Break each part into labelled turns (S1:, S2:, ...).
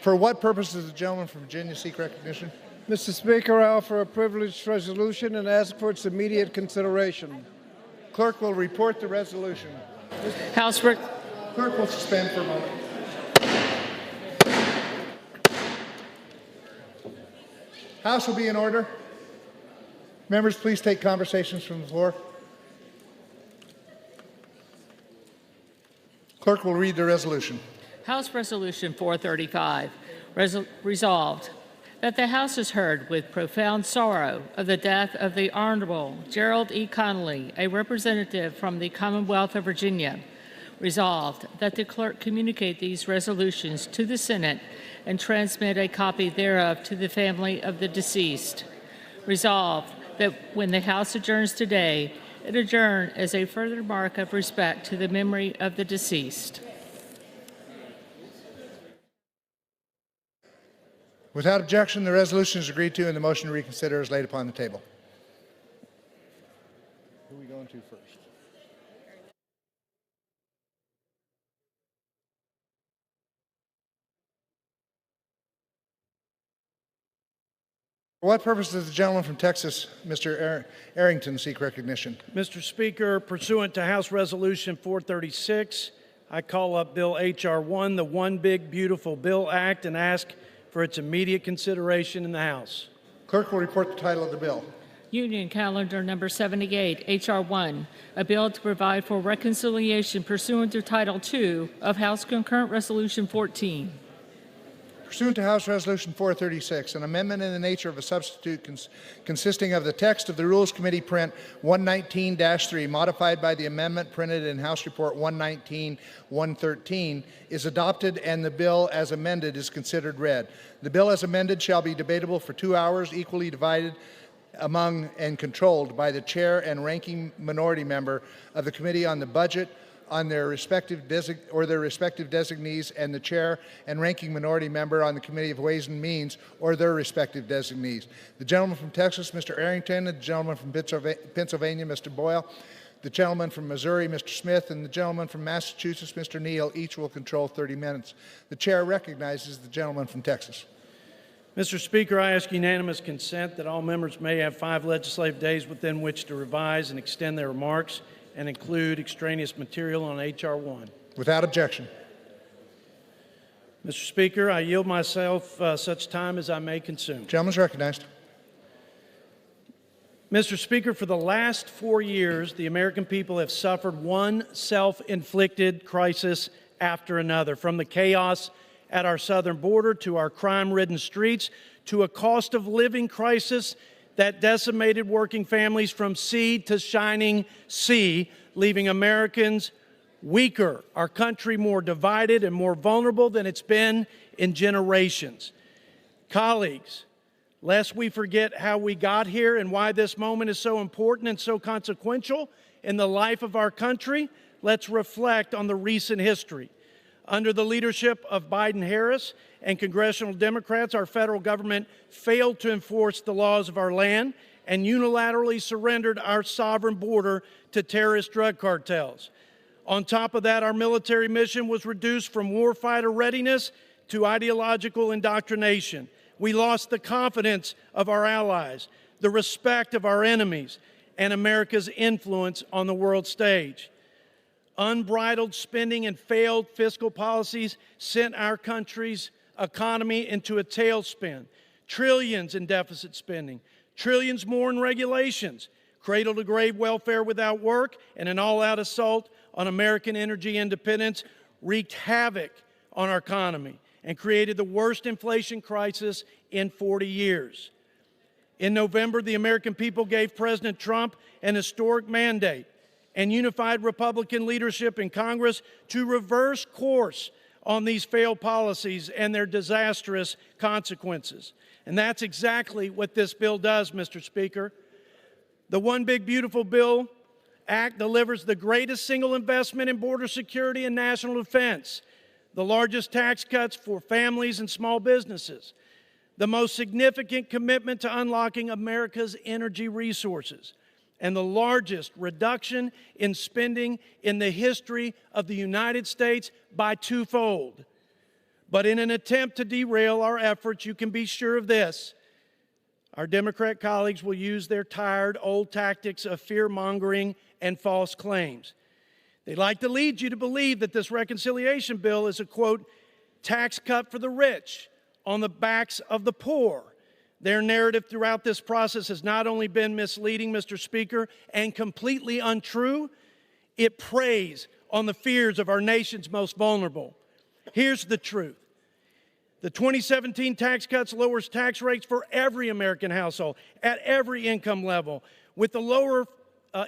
S1: For what purpose does the gentleman from Virginia seek recognition?
S2: Mr. Speaker, I offer a privileged resolution and ask for its immediate consideration.
S1: Clerk will report the resolution. Clerk will suspend for a moment. House will be in order. Members, please take conversations from the floor. Clerk will read the resolution.
S3: House Resolution 435, resolved that the House has heard with profound sorrow of the death of the Honorable Gerald E. Connolly, a representative from the Commonwealth of Virginia. Resolved that the clerk communicate these resolutions to the Senate and transmit a copy thereof to the family of the deceased. Resolved that when the House adjourns today, it adjourn as a further mark of respect to the memory of the deceased.
S1: Without objection, the resolution is agreed to and the motion to reconsider is laid upon the table. Who are we going to first? For what purpose does the gentleman from Texas, Mr. Arrington, seek recognition?
S4: Mr. Speaker, pursuant to House Resolution 436, I call up Bill H.R. 1, the One Big Beautiful Bill Act, and ask for its immediate consideration in the House.
S1: Clerk will report the title of the bill.
S3: Union Calendar Number 78, H.R. 1, a bill to provide for reconciliation pursuant to Title II of House Concurrent Resolution 14.
S1: Pursuant to House Resolution 436, an amendment in the nature of a substitute consisting of the text of the Rules Committee Print 119-3, modified by the amendment printed in House Report 119-113, is adopted and the bill as amended is considered read. The bill as amended shall be debatable for 2 hours, equally divided among and controlled by the chair and ranking minority member of the Committee on the Budget, on their respective designees, and the chair and ranking minority member on the Committee of Ways and Means or their respective designees. The gentleman from Texas, Mr. Arrington, and the gentleman from Pennsylvania, Mr. Boyle, the gentleman from Missouri, Mr. Smith, and the gentleman from Massachusetts, Mr. Neal, each will control 30 minutes. The chair recognizes the gentleman from Texas.
S4: Mr. Speaker, I ask unanimous consent that all members may have 5 legislative days within which to revise and extend their remarks and include extraneous material on H.R. 1.
S1: Without objection.
S4: Mr. Speaker, I yield myself such time as I may consume.
S1: Gentleman is recognized.
S4: Mr. Speaker, for the last 4 years, the American people have suffered one self-inflicted crisis after another, from the chaos at our southern border to our crime-ridden streets to a cost of living crisis that decimated working families from sea to shining sea, leaving Americans weaker, our country more divided and more vulnerable than it's been in generations. Colleagues, lest we forget how we got here and why this moment is so important and so consequential in the life of our country, let's reflect on the recent history. Under the leadership of Biden-Harris and congressional Democrats, our federal government failed to enforce the laws of our land and unilaterally surrendered our sovereign border to terrorist drug cartels. On top of that, our military mission was reduced from warfighter readiness to ideological indoctrination. We lost the confidence of our allies, the respect of our enemies, and America's influence on the world stage. Unbridled spending and failed fiscal policies sent our country's economy into a tailspin. Trillions in deficit spending, trillions more in regulations, cradle-to-grave welfare without work, and an all-out assault on American energy independence wreaked havoc on our economy and created the worst inflation crisis in 40 years. In November, the American people gave President Trump an historic mandate and unified Republican leadership in Congress to reverse course on these failed policies and their disastrous consequences. And that's exactly what this bill does, Mr. Speaker. The One Big Beautiful Bill Act delivers the greatest single investment in border security and national defense, the largest tax cuts for families and small businesses, the most significant commitment to unlocking America's energy resources, and the largest reduction in spending in the history of the United States by twofold. But in an attempt to derail our efforts, you can be sure of this: our Democrat colleagues will use their tired old tactics of fear-mongering and false claims. They like to lead you to believe that this reconciliation bill is a, quote, tax cut for the rich on the backs of the poor. Their narrative throughout this process has not only been misleading, Mr. Speaker, and completely untrue, it preys on the fears of our nation's most vulnerable. Here's the truth. The 2017 tax cuts lowers tax rates for every American household at every income level, with the lower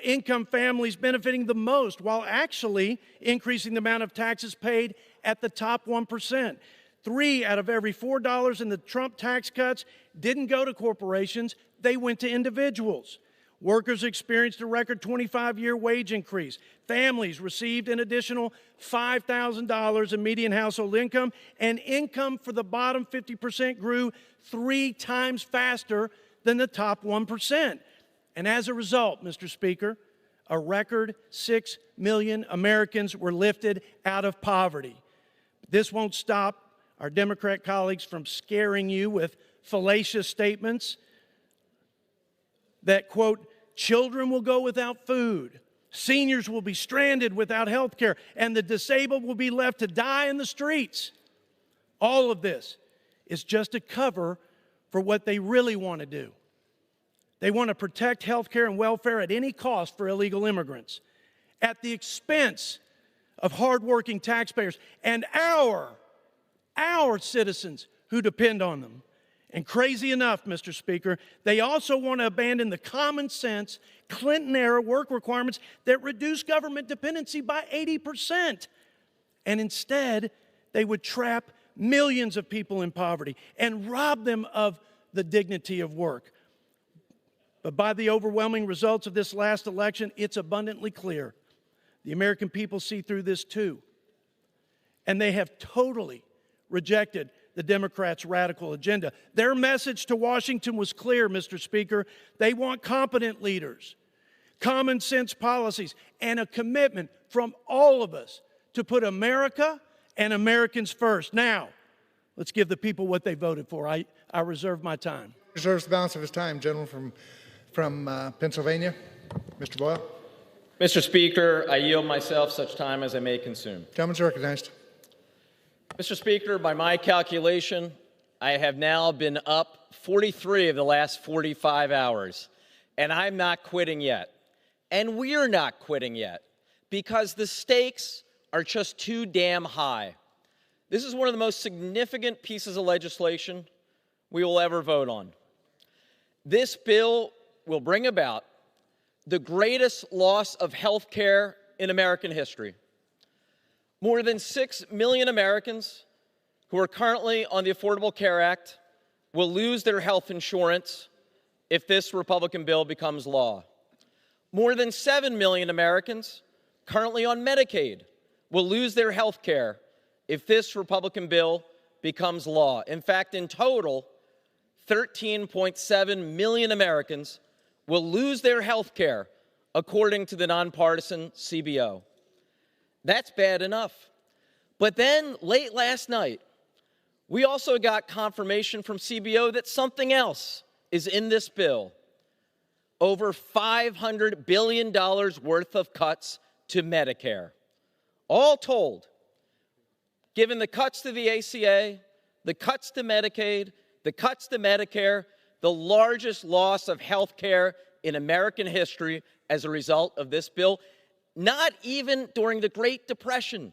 S4: income families benefiting the most, while actually increasing the amount of taxes paid at the top 1%. 3 out of every $4 in the Trump tax cuts didn't go to corporations, they went to individuals. Workers experienced a record 25-year wage increase. Families received an additional $5,000 in median household income, and income for the bottom 50% grew 3 times faster than the top 1%. And as a result, Mr. Speaker, a record 6 million Americans were lifted out of poverty. This won't stop our Democrat colleagues from scaring you with fallacious statements that, quote, children will go without food, seniors will be stranded without health care, and the disabled will be left to die in the streets. All of this is just a cover for what they really want to do. They want to protect health care and welfare at any cost for illegal immigrants, at the expense of hardworking taxpayers and our citizens who depend on them. And crazy enough, Mr. Speaker, they also want to abandon the common sense Clinton-era work requirements that reduce government dependency by 80%. And instead, they would trap millions of people in poverty and rob them of the dignity of work. But by the overwhelming results of this last election, it's abundantly clear the American people see through this too. And they have totally rejected the Democrats' radical agenda. Their message to Washington was clear, Mr. Speaker. They want competent leaders, common sense policies, and a commitment from all of us to put America and Americans first. Now, let's give the people what they voted for. I reserve my time.
S1: Reserves the balance of his time. Gentleman from Pennsylvania, Mr. Boyle.
S5: Mr. Speaker, I yield myself such time as I may consume.
S1: Gentleman's recognized.
S5: Mr. Speaker, by my calculation, I have now been up 43 of the last 45 hours, and I'm not quitting yet. And we're not quitting yet, because the stakes are just too damn high. This is one of the most significant pieces of legislation we will ever vote on. This bill will bring about the greatest loss of health care in American history. More than 6 million Americans who are currently on the Affordable Care Act will lose their health insurance if this Republican bill becomes law. More than 7 million Americans currently on Medicaid will lose their health care if this Republican bill becomes law. In fact, in total, 13.7 million Americans will lose their health care, according to the nonpartisan CBO. That's bad enough. But then, late last night, we also got confirmation from CBO that something else is in this bill. Over $500 billion worth of cuts to Medicare. All told, given the cuts to the ACA, the cuts to Medicaid, the cuts to Medicare, the largest loss of health care in American history as a result of this bill. Not even during the Great Depression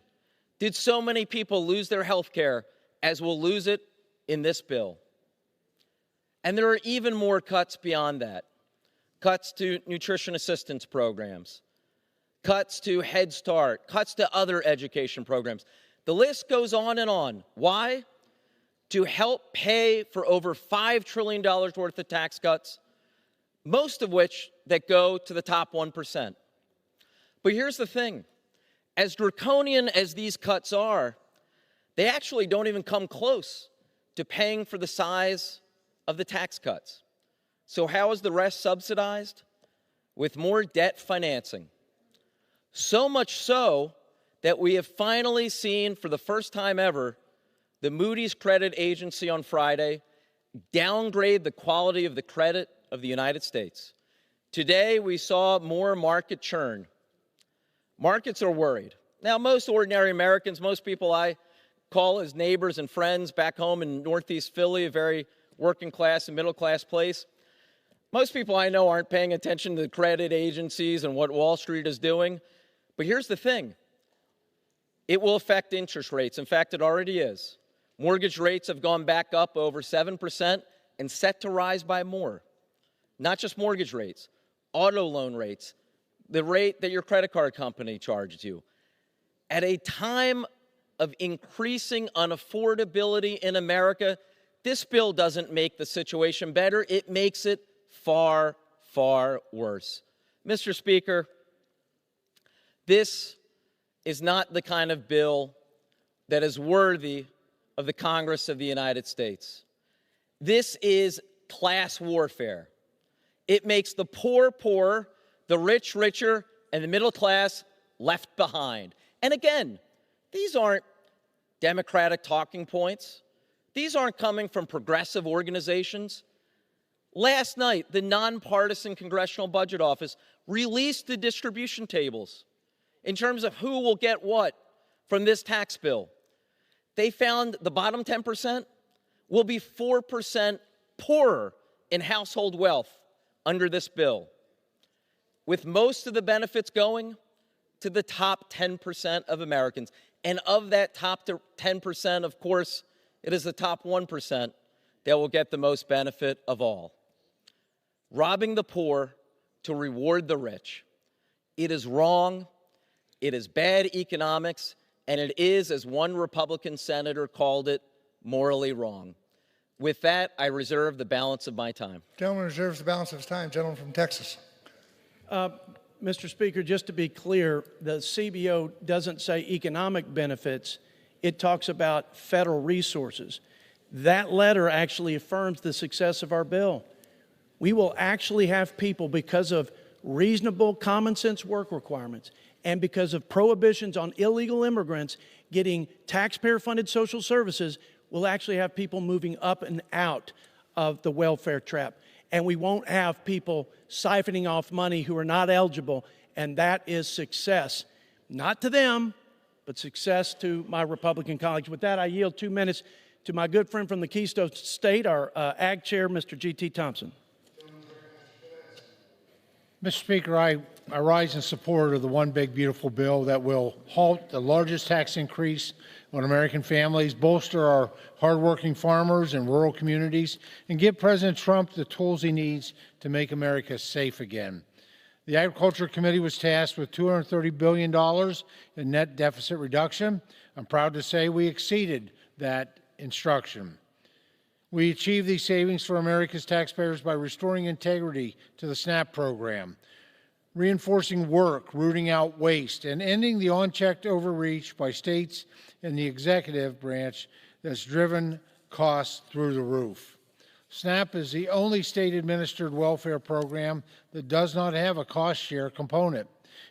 S5: did so many people lose their health care as will lose it in this bill. And there are even more cuts beyond that. Cuts to nutrition assistance programs, cuts to Head Start, cuts to other education programs. The list goes on and on. Why? To help pay for over $5 trillion worth of tax cuts, most of which that go to the top 1%. But here's the thing. As draconian as these cuts are, they actually don't even come close to paying for the size of the tax cuts. So how is the rest subsidized? With more debt financing. So much so that we have finally seen, for the first time ever, the Moody's credit agency on Friday downgrade the quality of the credit of the United States. Today, we saw more market churn. Markets are worried. Now, most ordinary Americans, most people I call as neighbors and friends back home in Northeast Philly, a very working class and middle class place, most people I know aren't paying attention to the credit agencies and what Wall Street is doing. But here's the thing. It will affect interest rates. In fact, it already is. Mortgage rates have gone back up over 7% and set to rise by more. Not just mortgage rates, auto loan rates, the rate that your credit card company charges you. At a time of increasing unaffordability in America, this bill doesn't make the situation better. It makes it far, far worse. Mr. Speaker, this is not the kind of bill that is worthy of the Congress of the United States. This is class warfare. It makes the poor poorer, the rich richer, and the middle class left behind. And again, these aren't Democratic talking points. These aren't coming from progressive organizations. Last night, the nonpartisan Congressional Budget Office released the distribution tables in terms of who will get what from this tax bill. They found the bottom 10% will be 4% poorer in household wealth under this bill, with most of the benefits going to the top 10% of Americans. And of that top 10%, of course, it is the top 1% that will get the most benefit of all. Robbing the poor to reward the rich. It is wrong, it is bad economics, and it is, as one Republican senator called it, morally wrong. With that, I reserve the balance of my time.
S1: Gentleman reserves the balance of his time. Gentleman from Texas.
S4: Mr. Speaker, just to be clear, the CBO doesn't say economic benefits. It talks about federal resources. That letter actually affirms the success of our bill. We will actually have people, because of reasonable common sense work requirements and because of prohibitions on illegal immigrants getting taxpayer-funded social services, we'll actually have people moving up and out of the welfare trap. And we won't have people siphoning off money who are not eligible, and that is success. Not to them, but success to my Republican colleagues. With that, I yield 2 minutes to my good friend from the Keystone State, our Ag Chair, Mr. G.T. Thompson.
S6: Mr. Speaker, I rise in support of the One Big Beautiful Bill that will halt the largest tax increase on American families, bolster our hardworking farmers and rural communities, and give President Trump the tools he needs to make America safe again. The Agriculture Committee was tasked with $230 billion in net deficit reduction. I'm proud to say we exceeded that instruction. We achieved these savings for America's taxpayers by restoring integrity to the SNAP program, reinforcing work, rooting out waste, and ending the unchecked overreach by states and the executive branch that's driven costs through the roof. SNAP is the only state-administered welfare program that does not have a cost-share component.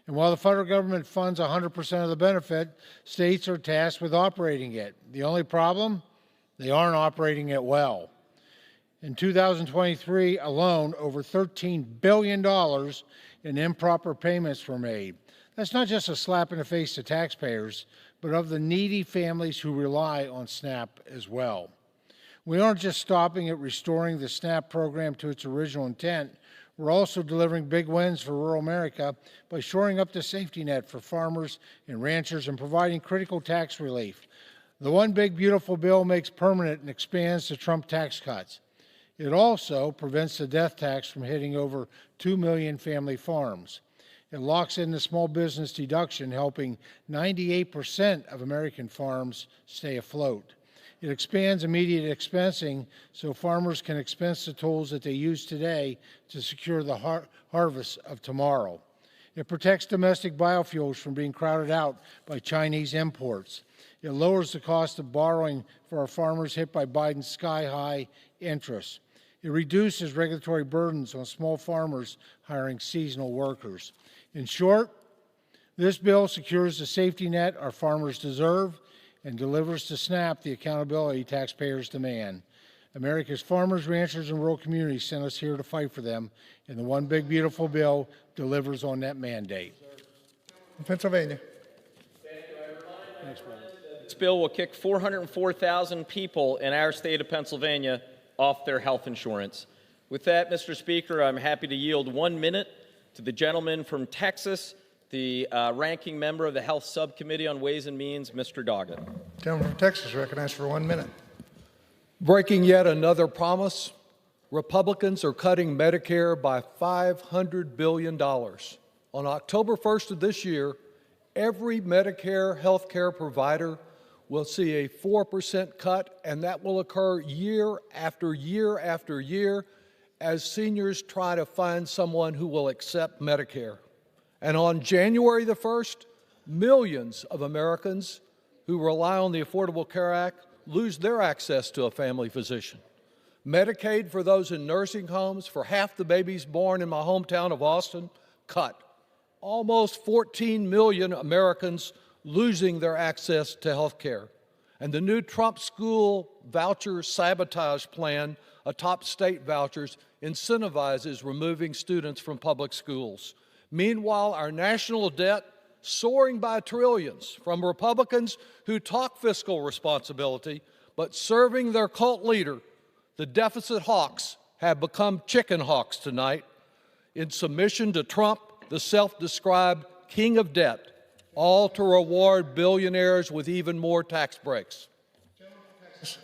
S6: And while the federal government funds 100% of the benefit, states are tasked with operating it. The only problem? They aren't operating it well. In 2023 alone, over $13 billion in improper payments were made. That's not just a slap in the face to taxpayers, but of the needy families who rely on SNAP as well. We aren't just stopping at restoring the SNAP program to its original intent. We're also delivering big wins for rural America by shoring up the safety net for farmers and ranchers and providing critical tax relief. The One Big Beautiful Bill makes permanent and expands the Trump tax cuts. It also prevents the death tax from hitting over 2 million family farms. It locks in the small business deduction, helping 98% of American farms stay afloat. It expands immediate expensing so farmers can expense the tools that they use today to secure the harvest of tomorrow. It protects domestic biofuels from being crowded out by Chinese imports. It lowers the cost of borrowing for our farmers hit by Biden's sky-high interest. It reduces regulatory burdens on small farmers hiring seasonal workers. In short, this bill secures the safety net our farmers deserve and delivers to SNAP the accountability taxpayers demand. America's farmers, ranchers, and rural communities sent us here to fight for them, and the One Big Beautiful Bill delivers on that mandate.
S1: Pennsylvania.
S5: This bill will kick 404,000 people in our state of Pennsylvania off their health insurance. With that, Mr. Speaker, I'm happy to yield 1 minute to the gentleman from Texas, the ranking member of the Health Subcommittee on Ways and Means, Mr. Doggett.
S1: Gentleman from Texas recognized for 1 minute.
S7: Breaking yet another promise, Republicans are cutting Medicare by $500 billion. On October 1st of this year, every Medicare health care provider will see a 4% cut, and that will occur year after year after year as seniors try to find someone who will accept Medicare. And on January the 1st, millions of Americans who rely on the Affordable Care Act lose their access to a family physician. Medicaid for those in nursing homes, for half the babies born in my hometown of Austin, cut. Almost 14 million Americans losing their access to health care. And the new Trump school voucher sabotage plan atop state vouchers incentivizes removing students from public schools. Meanwhile, our national debt soaring by trillions from Republicans who talk fiscal responsibility, but serving their cult leader, the deficit hawks have become chicken hawks tonight in submission to Trump, the self-described king of debt, all to reward billionaires with even more tax breaks.
S4: Mr.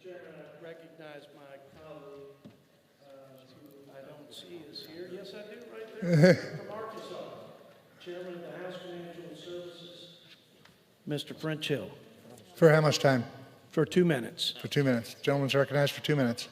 S4: Chairman, I recognize my colleague, who I don't see is here. Yes, I do, right there. From Arkansas, Chairman of the House Financial Services, Mr. French Hill.
S1: For how much time?
S4: For 2 minutes.
S1: For 2 minutes. Gentleman's recognized for 2 minutes.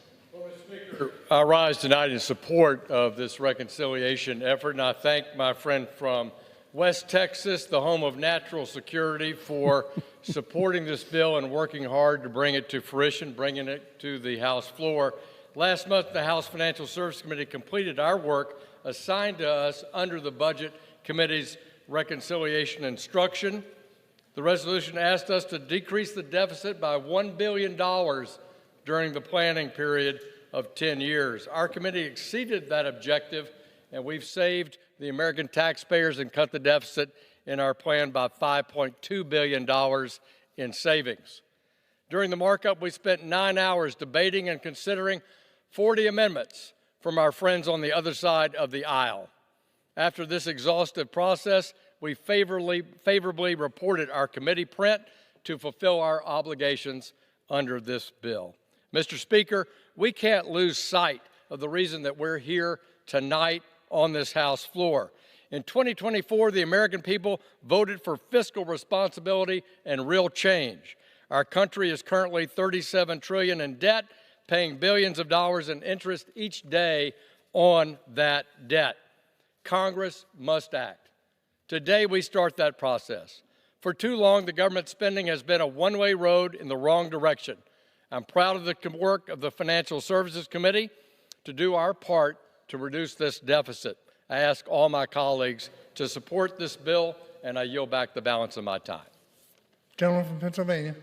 S8: I rise tonight in support of this reconciliation effort, and I thank my friend from West Texas, the home of natural security, for supporting this bill and working hard to bring it to fruition, bringing it to the House floor. Last month, the House Financial Services Committee completed our work assigned to us under the Budget Committee's reconciliation instruction. The resolution asked us to decrease the deficit by $1 billion during the planning period of 10 years. Our committee exceeded that objective, and we've saved the American taxpayers and cut the deficit in our plan by $5.2 billion in savings. During the markup, we spent 9 hours debating and considering 40 amendments from our friends on the other side of the aisle. After this exhaustive process, we favorably reported our committee print to fulfill our obligations under this bill. Mr. Speaker, we can't lose sight of the reason that we're here tonight on this House floor. In 2024, the American people voted for fiscal responsibility and real change. Our country is currently $37 trillion in debt, paying billions of dollars in interest each day on that debt. Congress must act. Today, we start that process. For too long, the government spending has been a one-way road in the wrong direction. I'm proud of the work of the Financial Services Committee to do our part to reduce this deficit. I ask all my colleagues to support this bill, and I yield back the balance of my time.
S1: Gentleman from Pennsylvania.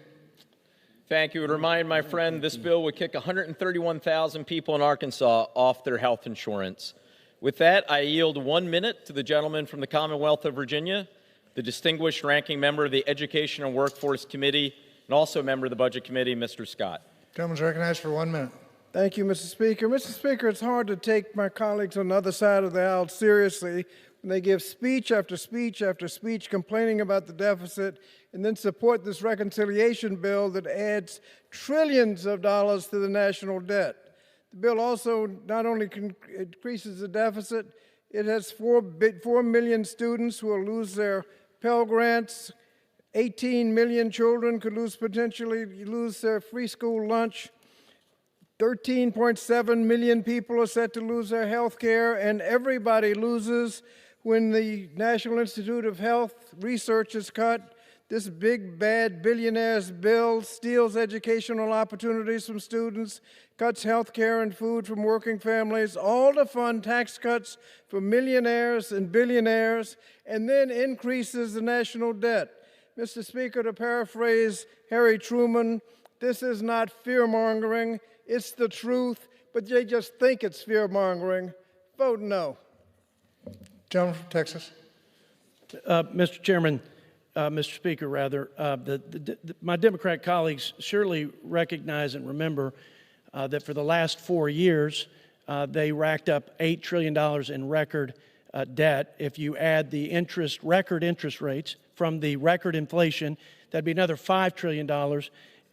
S5: Thank you. I would remind my friend this bill would kick 131,000 people in Arkansas off their health insurance. With that, I yield 1 minute to the gentleman from the Commonwealth of Virginia, the distinguished ranking member of the Education and Workforce Committee, and also a member of the Budget Committee, Mr. Scott.
S1: Gentleman's recognized for 1 minute.
S2: Thank you, Mr. Speaker. Mr. Speaker, it's hard to take my colleagues on the other side of the aisle seriously when they give speech after speech after speech complaining about the deficit and then support this reconciliation bill that adds trillions of dollars to the national debt. The bill also not only increases the deficit, it has 4 million students who will lose their Pell Grants. 18 million children could potentially lose their free school lunch. 13.7 million people are set to lose their health care, and everybody loses when the National Institute of Health research is cut. This big, bad billionaires bill steals educational opportunities from students, cuts health care and food from working families, all to fund tax cuts for millionaires and billionaires, and then increases the national debt. Mr. Speaker, to paraphrase Harry Truman, this is not fear-mongering, it's the truth, but they just think it's fear-mongering. Vote no.
S1: Gentleman from Texas.
S4: Mr. Chairman, Mr. Speaker, rather, my Democrat colleagues surely recognize and remember that for the last 4 years, they racked up $8 trillion in record debt. If you add the record interest rates from the record inflation, that'd be another $5 trillion.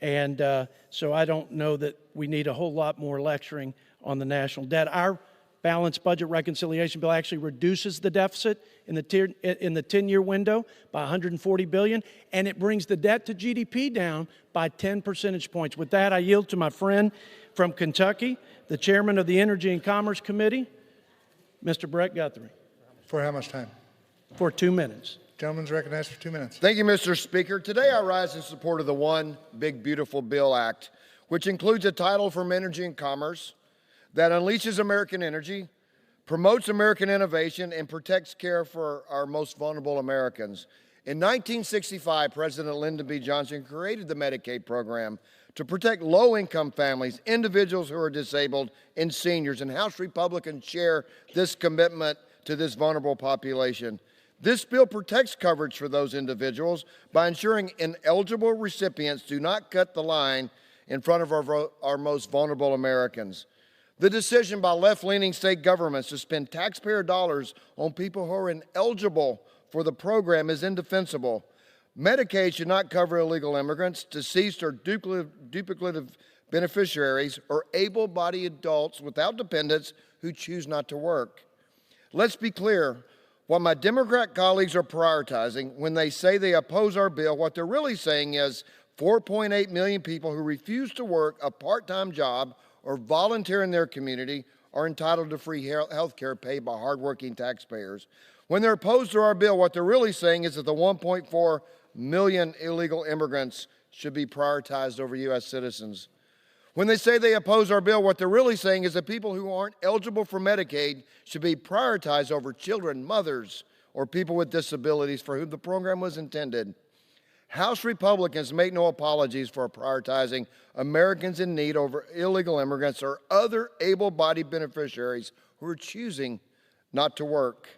S4: And so I don't know that we need a whole lot more lecturing on the national debt. Our balanced budget reconciliation bill actually reduces the deficit in the 10-year window by $140 billion, and it brings the debt to GDP down by 10 percentage points. With that, I yield to my friend from Kentucky, the chairman of the Energy and Commerce Committee, Mr. Brett Guthrie.
S1: For how much time?
S4: For 2 minutes.
S1: Gentleman's recognized for 2 minutes.
S9: Thank you, Mr. Speaker. Today I rise in support of the One Big Beautiful Bill Act, which includes a title from Energy and Commerce that unleashes American energy, promotes American innovation, and protects care for our most vulnerable Americans. In 1965, President Lyndon B. Johnson created the Medicaid program to protect low-income families, individuals who are disabled, and seniors, and House Republicans share this commitment to this vulnerable population. This bill protects coverage for those individuals by ensuring ineligible recipients do not cut the line in front of our most vulnerable Americans. The decision by left-leaning state governments to spend taxpayer dollars on people who are ineligible for the program is indefensible. Medicaid should not cover illegal immigrants, deceased or duplicative beneficiaries, or able-bodied adults without dependents who choose not to work. Let's be clear. What my Democrat colleagues are prioritizing when they say they oppose our bill, what they're really saying is 4.8 million people who refuse to work a part-time job or volunteer in their community are entitled to free health care paid by hardworking taxpayers. When they're opposed to our bill, what they're really saying is that the 1.4 million illegal immigrants should be prioritized over U.S. citizens. When they say they oppose our bill, what they're really saying is that people who aren't eligible for Medicaid should be prioritized over children, mothers, or people with disabilities for whom the program was intended. House Republicans make no apologies for prioritizing Americans in need over illegal immigrants or other able-bodied beneficiaries who are choosing not to work.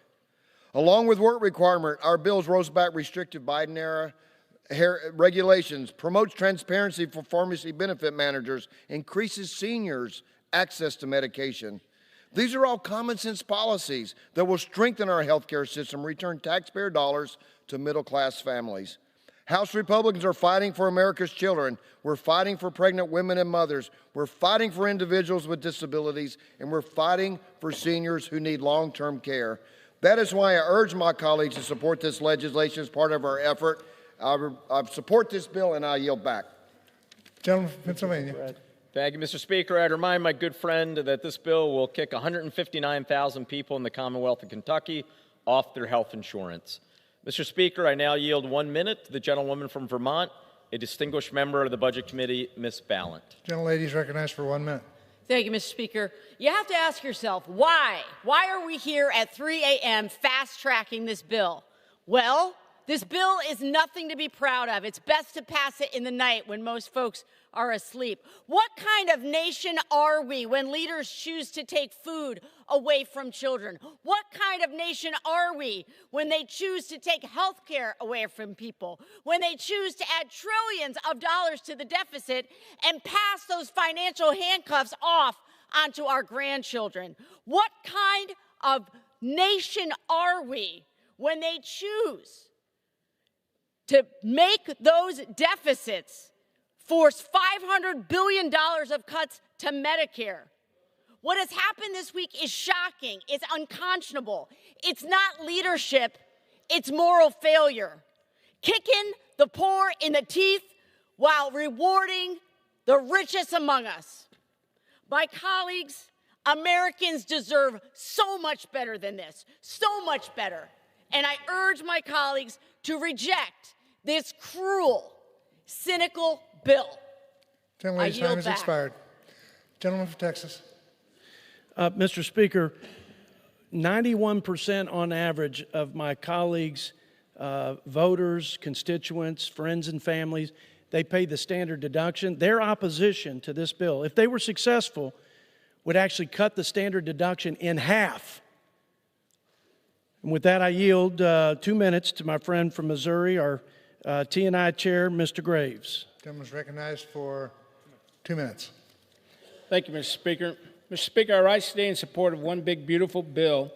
S9: Along with work requirement, our bills rolls back restrictive Biden-era regulations, promotes transparency for pharmacy benefit managers, increases seniors' access to medication. These are all common sense policies that will strengthen our healthcare system, return taxpayer dollars to middle-class families. House Republicans are fighting for America's children. We're fighting for pregnant women and mothers. We're fighting for individuals with disabilities, and we're fighting for seniors who need long-term care. That is why I urge my colleagues to support this legislation as part of our effort. I support this bill, and I yield back.
S1: Gentleman from Pennsylvania.
S5: Thank you, Mr. Speaker. I'd remind my good friend that this bill will kick 159,000 people in the Commonwealth of Kentucky off their health insurance. Mr. Speaker, I now yield 1 minute to the gentlewoman from Vermont, a distinguished member of the Budget Committee, Ms. Ballant.
S1: Gentlelady is recognized for 1 minute.
S10: Thank you, Mr. Speaker. You have to ask yourself, why? Why are we here at 3 a.m. fast-tracking this bill? Well, this bill is nothing to be proud of. It's best to pass it in the night when most folks are asleep. What kind of nation are we when leaders choose to take food away from children? What kind of nation are we when they choose to take health care away from people? When they choose to add trillions of dollars to the deficit and pass those financial handcuffs off onto our grandchildren? What kind of nation are we when they choose to make those deficits force $500 billion of cuts to Medicare? What has happened this week is shocking. It's unconscionable. It's not leadership. It's moral failure. Kicking the poor in the teeth while rewarding the richest among us. My colleagues, Americans deserve so much better than this, so much better. And I urge my colleagues to reject this cruel, cynical bill.
S1: Gentlelady's time has expired. Gentleman from Texas.
S4: Mr. Speaker, 91% on average of my colleagues voters, constituents, friends, and families. They pay the standard deduction. Their opposition to this bill, if they were successful, would actually cut the standard deduction in half. And with that, I yield 2 minutes to my friend from Missouri, our T&I chair, Mr. Graves.
S1: Gentleman is recognized for 2 minutes.
S11: Thank you, Mr. Speaker. Mr. Speaker, I rise today in support of one big, beautiful bill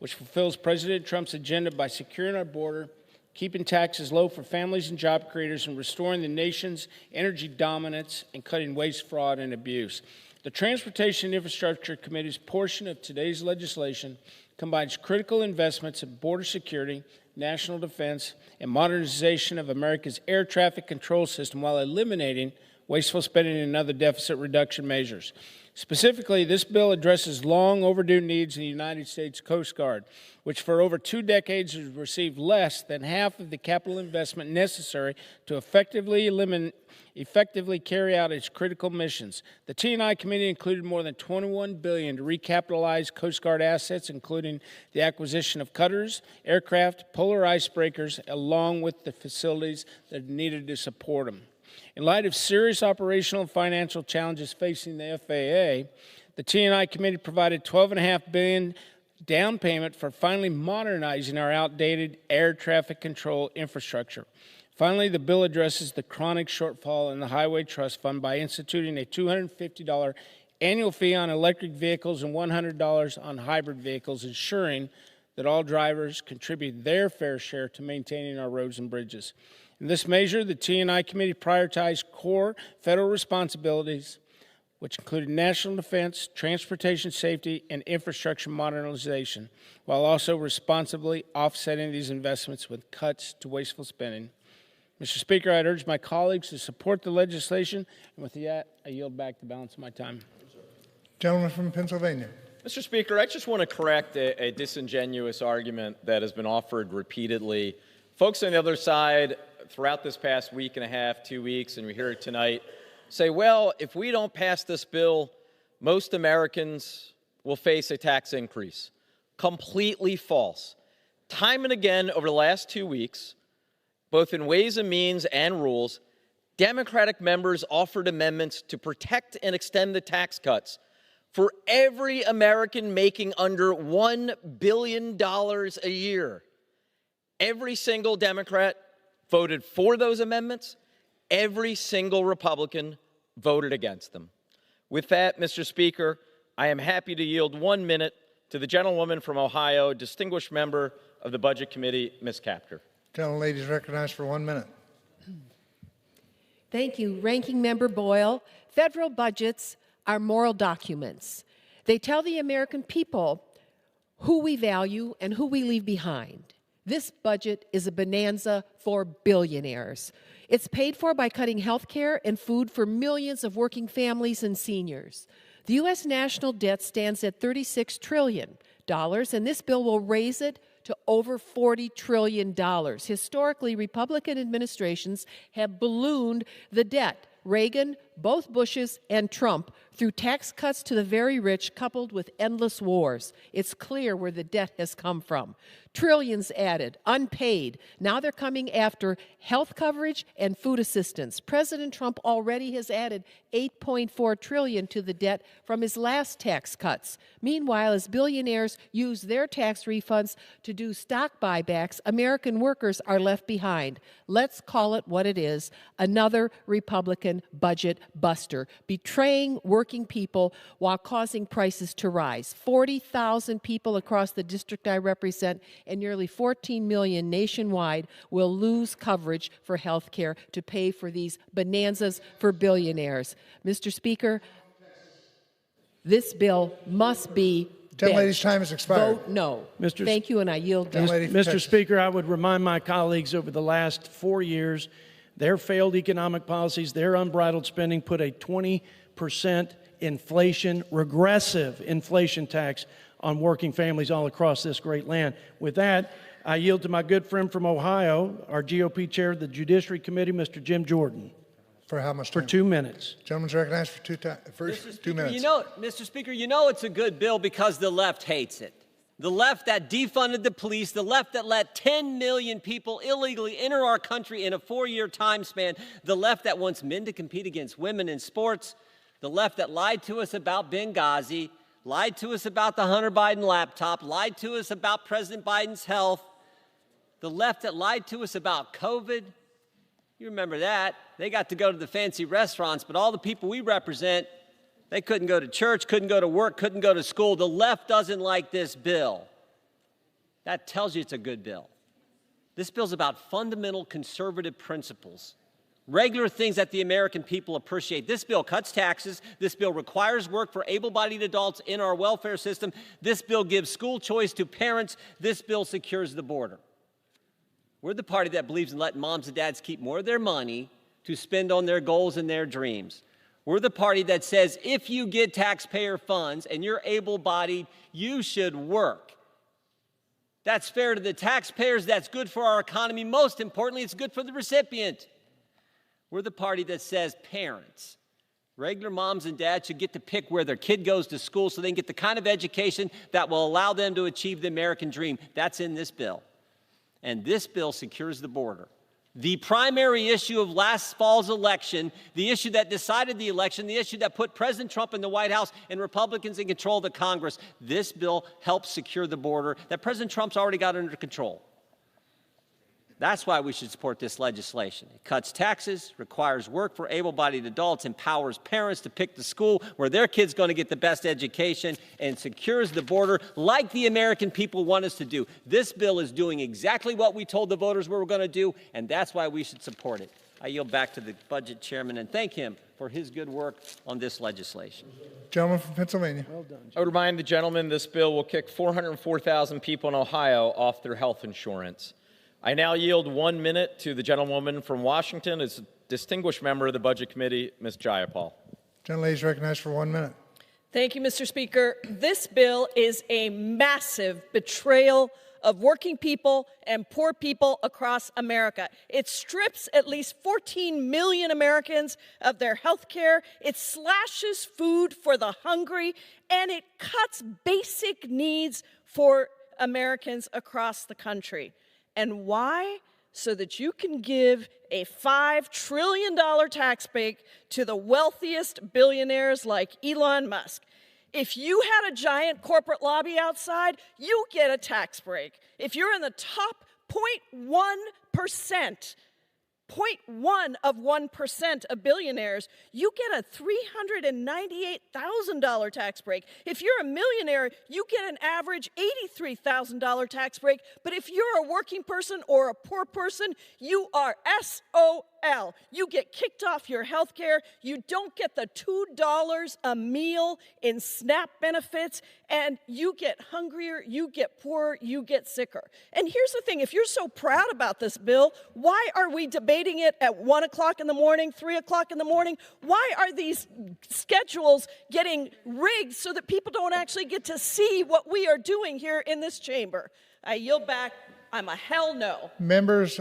S11: which fulfills President Trump's agenda by securing our border, keeping taxes low for families and job creators, and restoring the nation's energy dominance and cutting waste, fraud, and abuse. The Transportation and Infrastructure Committee's portion of today's legislation combines critical investments in border security, national defense, and modernization of America's air traffic control system while eliminating wasteful spending and other deficit reduction measures. Specifically, this bill addresses long overdue needs in the United States Coast Guard, which for over 2 decades has received less than half of the capital investment necessary to effectively carry out its critical missions. The T&I Committee included more than $21 billion to recapitalize Coast Guard assets, including the acquisition of cutters, aircraft, polar icebreakers, along with the facilities that are needed to support them. In light of serious operational and financial challenges facing the FAA, the T&I Committee provided $12.5 billion down payment for finally modernizing our outdated air traffic control infrastructure. Finally, the bill addresses the chronic shortfall in the Highway Trust Fund by instituting a $250 annual fee on electric vehicles and $100 on hybrid vehicles, ensuring that all drivers contribute their fair share to maintaining our roads and bridges. In this measure, the T&I Committee prioritized core federal responsibilities, which included national defense, transportation safety, and infrastructure modernization, while also responsibly offsetting these investments with cuts to wasteful spending. Mr. Speaker, I'd urge my colleagues to support the legislation, and with that, I yield back the balance of my time.
S1: Gentleman from Pennsylvania.
S5: Mr. Speaker, I just want to correct a disingenuous argument that has been offered repeatedly. Folks on the other side, throughout this past week and a half, 2 weeks, and we hear it tonight, say, well, if we don't pass this bill, most Americans will face a tax increase. Completely false. Time and again over the last 2 weeks, both in Ways and Means and Rules, Democratic members offered amendments to protect and extend the tax cuts for every American making under $1 billion a year. Every single Democrat voted for those amendments. Every single Republican voted against them. With that, Mr. Speaker, I am happy to yield 1 minute to the gentlewoman from Ohio, distinguished member of the Budget Committee, Ms. Kaptur.
S1: Gentlelady is recognized for 1 minute.
S12: Thank you. Ranking Member Boyle, federal budgets are moral documents. They tell the American people who we value and who we leave behind. This budget is a bonanza for billionaires. It's paid for by cutting health care and food for millions of working families and seniors. The U.S. national debt stands at $36 trillion, and this bill will raise it to over $40 trillion. Historically, Republican administrations have ballooned the debt. Reagan, both Bushes, and Trump through tax cuts to the very rich coupled with endless wars. It's clear where the debt has come from. Trillions added, unpaid. Now they're coming after health coverage and food assistance. President Trump already has added $8.4 trillion to the debt from his last tax cuts. Meanwhile, as billionaires use their tax refunds to do stock buybacks, American workers are left behind. Let's call it what it is, another Republican budget buster, betraying working people while causing prices to rise. 40,000 people across the district I represent and nearly 14 million nationwide will lose coverage for health care to pay for these bonanzas for billionaires. Mr. Speaker, this bill must be
S1: Gentlelady's time has expired.
S12: Vote no. Thank you, and I yield back.
S4: Mr. Speaker, I would remind my colleagues over the last 4 years, their failed economic policies, their unbridled spending put a 20% inflation, regressive inflation tax on working families all across this great land. With that, I yield to my good friend from Ohio, our GOP chair of the Judiciary Committee, Mr. Jim Jordan.
S1: For how much time?
S4: For 2 minutes.
S1: Gentleman's recognized for 2 minutes.
S13: Mr. Speaker, you know it's a good bill because the left hates it. The left that defunded the police, the left that let 10 million people illegally enter our country in a 4-year time span, the left that wants men to compete against women in sports, the left that lied to us about Benghazi, lied to us about the Hunter Biden laptop, lied to us about President Biden's health, the left that lied to us about COVID. You remember that. They got to go to the fancy restaurants, but all the people we represent, they couldn't go to church, couldn't go to work, couldn't go to school. The left doesn't like this bill. That tells you it's a good bill. This bill's about fundamental conservative principles, regular things that the American people appreciate. This bill cuts taxes. This bill requires work for able-bodied adults in our welfare system. This bill gives school choice to parents. This bill secures the border. We're the party that believes in letting moms and dads keep more of their money to spend on their goals and their dreams. We're the party that says if you get taxpayer funds and you're able-bodied, you should work. That's fair to the taxpayers. That's good for our economy. Most importantly, it's good for the recipient. We're the party that says parents, regular moms and dads, should get to pick where their kid goes to school so they can get the kind of education that will allow them to achieve the American dream. That's in this bill. And this bill secures the border. The primary issue of last fall's election, the issue that decided the election, the issue that put President Trump in the White House and Republicans in control of the Congress, this bill helps secure the border that President Trump's already got under control. That's why we should support this legislation. It cuts taxes, requires work for able-bodied adults, empowers parents to pick the school where their kid's going to get the best education, and secures the border like the American people want us to do. This bill is doing exactly what we told the voters we were going to do, and that's why we should support it. I yield back to the Budget Chairman and thank him for his good work on this legislation.
S1: Gentleman from Pennsylvania.
S11: Well done, Jim.
S14: I would remind the gentleman this bill will kick 404,000 people in Ohio off their health insurance. I now yield 1 minute to the gentlewoman from Washington, as a distinguished member of the Budget Committee, Ms. Jayapal.
S1: Gentlelady is recognized for 1 minute.
S15: Thank you, Mr. Speaker. This bill is a massive betrayal of working people and poor people across America. It strips at least 14 million Americans of their health care. It slashes food for the hungry, and it cuts basic needs for Americans across the country. And why? So that you can give a $5 trillion tax break to the wealthiest billionaires like Elon Musk. If you had a giant corporate lobby outside, you get a tax break. If you're in the top 0.1%, 0.1% of billionaires, you get a $398,000 tax break. If you're a millionaire, you get an average $83,000 tax break. But if you're a working person or a poor person, you are SOL. You get kicked off your health care. You don't get the $2 a meal in SNAP benefits, and you get hungrier, you get poorer, you get sicker. And here's the thing, if you're so proud about this bill, why are we debating it at 1 o'clock in the morning, 3 o'clock in the morning? Why are these schedules getting rigged so that people don't actually get to see what we are doing here in this chamber? I yield back. I'm a hell no.
S1: Members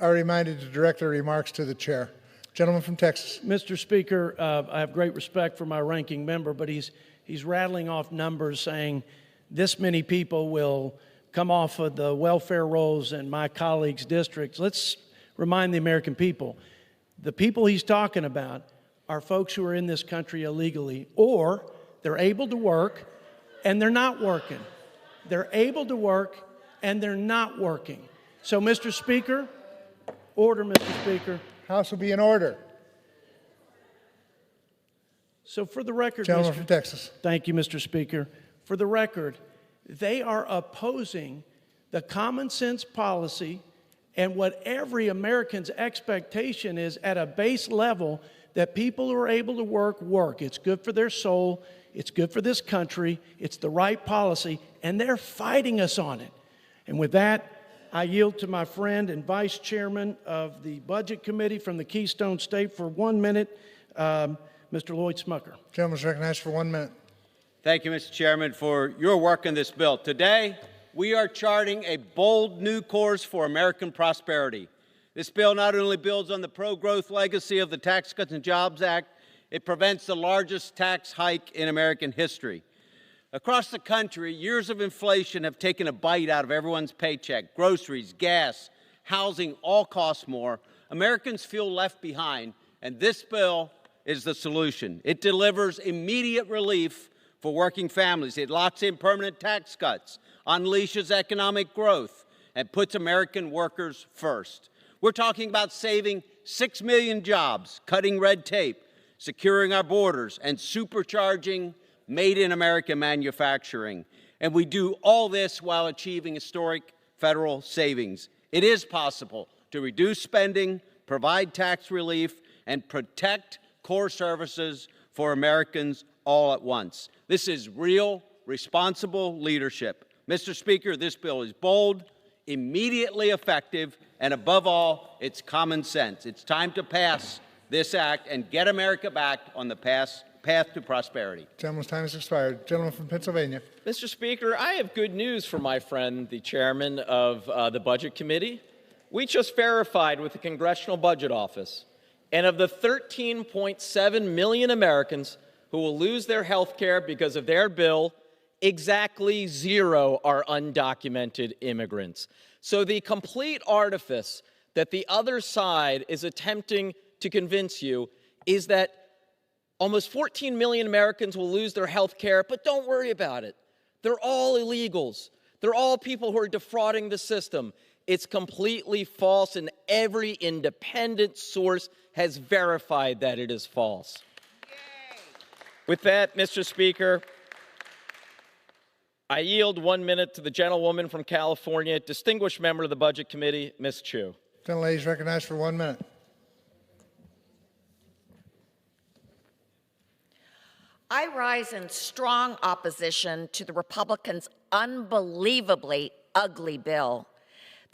S1: are reminded to direct their remarks to the chair. Gentleman from Texas.
S4: Mr. Speaker, I have great respect for my ranking member, but he's rattling off numbers saying this many people will come off of the welfare rolls in my colleagues' districts. Let's remind the American people, the people he's talking about are folks who are in this country illegally, or they're able to work and they're not working. They're able to work and they're not working. So, Mr. Speaker, order, Mr. Speaker.
S1: House will be in order.
S4: So for the record,
S1: Gentleman from Texas.
S4: Thank you, Mr. Speaker. For the record, they are opposing the common sense policy and what every American's expectation is at a base level, that people who are able to work. It's good for their soul. It's good for this country. It's the right policy, and they're fighting us on it. And with that, I yield to my friend and Vice Chairman of the Budget Committee from the Keystone State for 1 minute, Mr. Lloyd Smucker.
S1: Gentleman is recognized for 1 minute.
S16: Thank you, Mr. Chairman, for your work on this bill. Today, we are charting a bold new course for American prosperity. This bill not only builds on the pro-growth legacy of the Tax Cuts and Jobs Act, it prevents the largest tax hike in American history. Across the country, years of inflation have taken a bite out of everyone's paycheck. Groceries, gas, housing all cost more. Americans feel left behind, and this bill is the solution. It delivers immediate relief for working families. It locks in permanent tax cuts, unleashes economic growth, and puts American workers first. We're talking about saving 6 million jobs, cutting red tape, securing our borders, and supercharging made-in-America manufacturing. And we do all this while achieving historic federal savings. It is possible to reduce spending, provide tax relief, and protect core services for Americans all at once. This is real, responsible leadership. Mr. Speaker, this bill is bold, immediately effective, and above all, it's common sense. It's time to pass this act and get America back on the path to prosperity.
S1: Gentleman's time has expired. Gentleman from Pennsylvania.
S14: Mr. Speaker, I have good news for my friend, the chairman of the Budget Committee. We just verified with the Congressional Budget Office, and of the 13.7 million Americans who will lose their health care because of their bill, exactly 0 are undocumented immigrants. So the complete artifice that the other side is attempting to convince you is that almost 14 million Americans will lose their health care, but don't worry about it. They're all illegals. They're all people who are defrauding the system. It's completely false, and every independent source has verified that it is false. Yay. With that, Mr. Speaker, I yield 1 minute to the gentlewoman from California, distinguished member of the Budget Committee, Ms. Chu.
S1: Gentlelady is recognized for 1 minute.
S17: I rise in strong opposition to the Republicans' unbelievably ugly bill.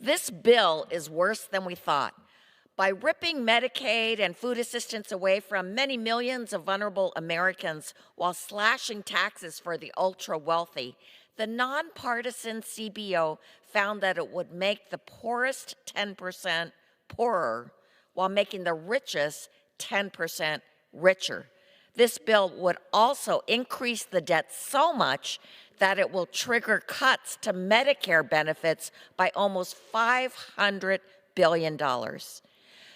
S17: This bill is worse than we thought. By ripping Medicaid and food assistance away from many millions of vulnerable Americans while slashing taxes for the ultra-wealthy, the nonpartisan CBO found that it would make the poorest 10% poorer while making the richest 10% richer. This bill would also increase the debt so much that it will trigger cuts to Medicare benefits by almost $500 billion.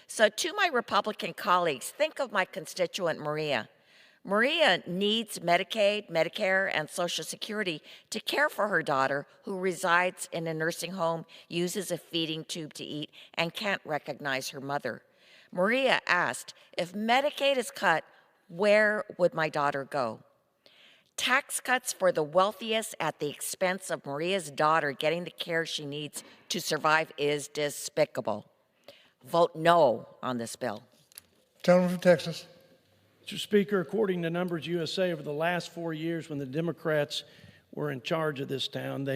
S17: So to my Republican colleagues, think of my constituent Maria. Maria needs Medicaid, Medicare, and Social Security to care for her daughter who resides in a nursing home, uses a feeding tube to eat, and can't recognize her mother. Maria asked, if Medicaid is cut, where would my daughter go? Tax cuts for the wealthiest at the expense of Maria's daughter getting the care she needs to survive is despicable. Vote no on this bill.
S1: Gentleman from Texas.
S4: Mr. Speaker, according to Numbers USA, over the last 4 years when the Democrats were in charge of this town,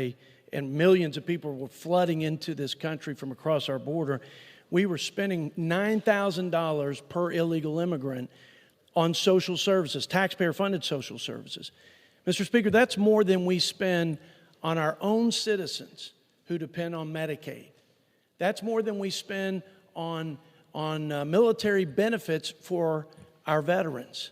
S4: and millions of people were flooding into this country from across our border, we were spending $9,000 per illegal immigrant on social services, taxpayer-funded social services. Mr. Speaker, that's more than we spend on our own citizens who depend on Medicaid. That's more than we spend on military benefits for our veterans.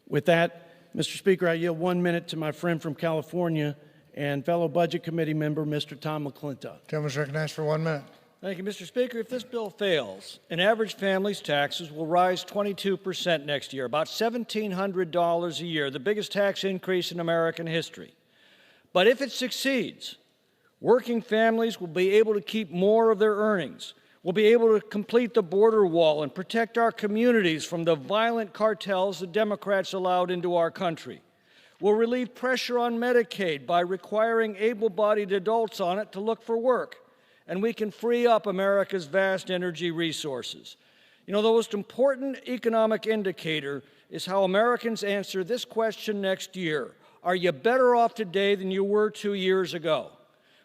S4: With that, Mr. Speaker, I yield 1 minute to my friend from California and fellow Budget Committee member, Mr. Tom McClintock.
S1: Gentleman is recognized for 1 minute.
S18: Thank you, Mr. Speaker. If this bill fails, an average family's taxes will rise 22% next year, about $1,700 a year, the biggest tax increase in American history. But if it succeeds, working families will be able to keep more of their earnings, will be able to complete the border wall and protect our communities from the violent cartels the Democrats allowed into our country. We'll relieve pressure on Medicaid by requiring able-bodied adults on it to look for work. And we can free up America's vast energy resources. You know, the most important economic indicator is how Americans answer this question next year. Are you better off today than you were 2 years ago?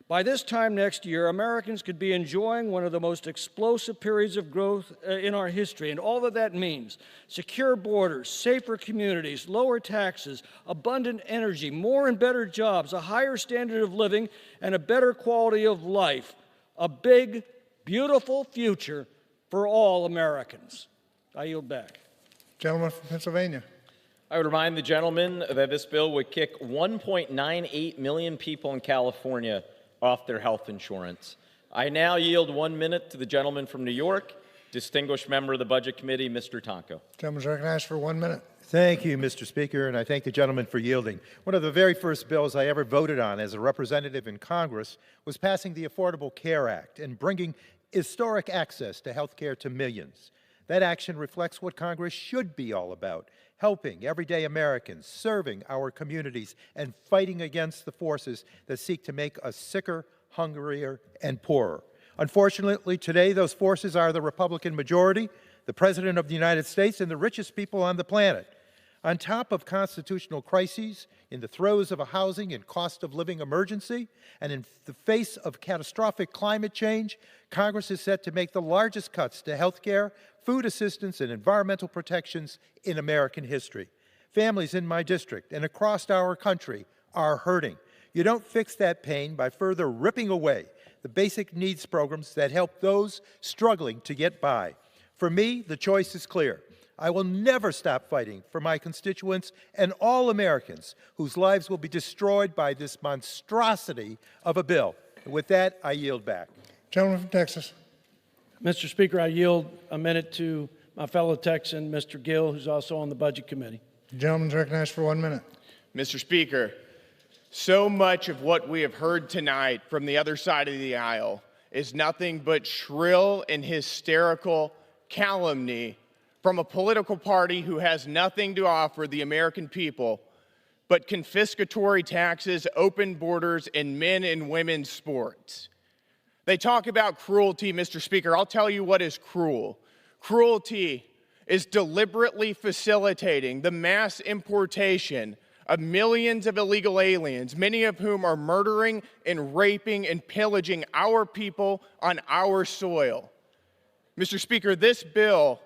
S18: By this time next year, Americans could be enjoying one of the most explosive periods of growth in our history, and all that means: secure borders, safer communities, lower taxes, abundant energy, more and better jobs, a higher standard of living, and a better quality of life. A big, beautiful future for all Americans. I yield back.
S1: Gentleman from Pennsylvania.
S14: I would remind the gentleman that this bill would kick 1.98 million people in California off their health insurance. I now yield 1 minute to the gentleman from New York, distinguished member of the Budget Committee, Mr. Tonko.
S1: Gentleman is recognized for 1 minute.
S19: Thank you, Mr. Speaker, and I thank the gentleman for yielding. One of the very first bills I ever voted on as a representative in Congress was passing the Affordable Care Act and bringing historic access to health care to millions. That action reflects what Congress should be all about: helping everyday Americans, serving our communities, and fighting against the forces that seek to make us sicker, hungrier, and poorer. Unfortunately, today, those forces are the Republican majority, the President of the United States, and the richest people on the planet. On top of constitutional crises, in the throes of a housing and cost of living emergency, and in the face of catastrophic climate change, Congress is set to make the largest cuts to health care, food assistance, and environmental protections in American history. Families in my district and across our country are hurting. You don't fix that pain by further ripping away the basic needs programs that help those struggling to get by. For me, the choice is clear. I will never stop fighting for my constituents and all Americans whose lives will be destroyed by this monstrosity of a bill. And with that, I yield back.
S1: Gentleman from Texas.
S4: Mr. Speaker, I yield a minute to my fellow Texan, Mr. Gill, who's also on the Budget Committee.
S1: The gentleman is recognized for 1 minute.
S20: Mr. Speaker, so much of what we have heard tonight from the other side of the aisle is nothing but shrill and hysterical calumny from a political party who has nothing to offer the American people but confiscatory taxes, open borders, and men and women's sports. They talk about cruelty, Mr. Speaker. I'll tell you what is cruel. Cruelty is deliberately facilitating the mass importation of millions of illegal aliens, many of whom are murdering and raping and pillaging our people on our soil. Mr. Speaker, this bill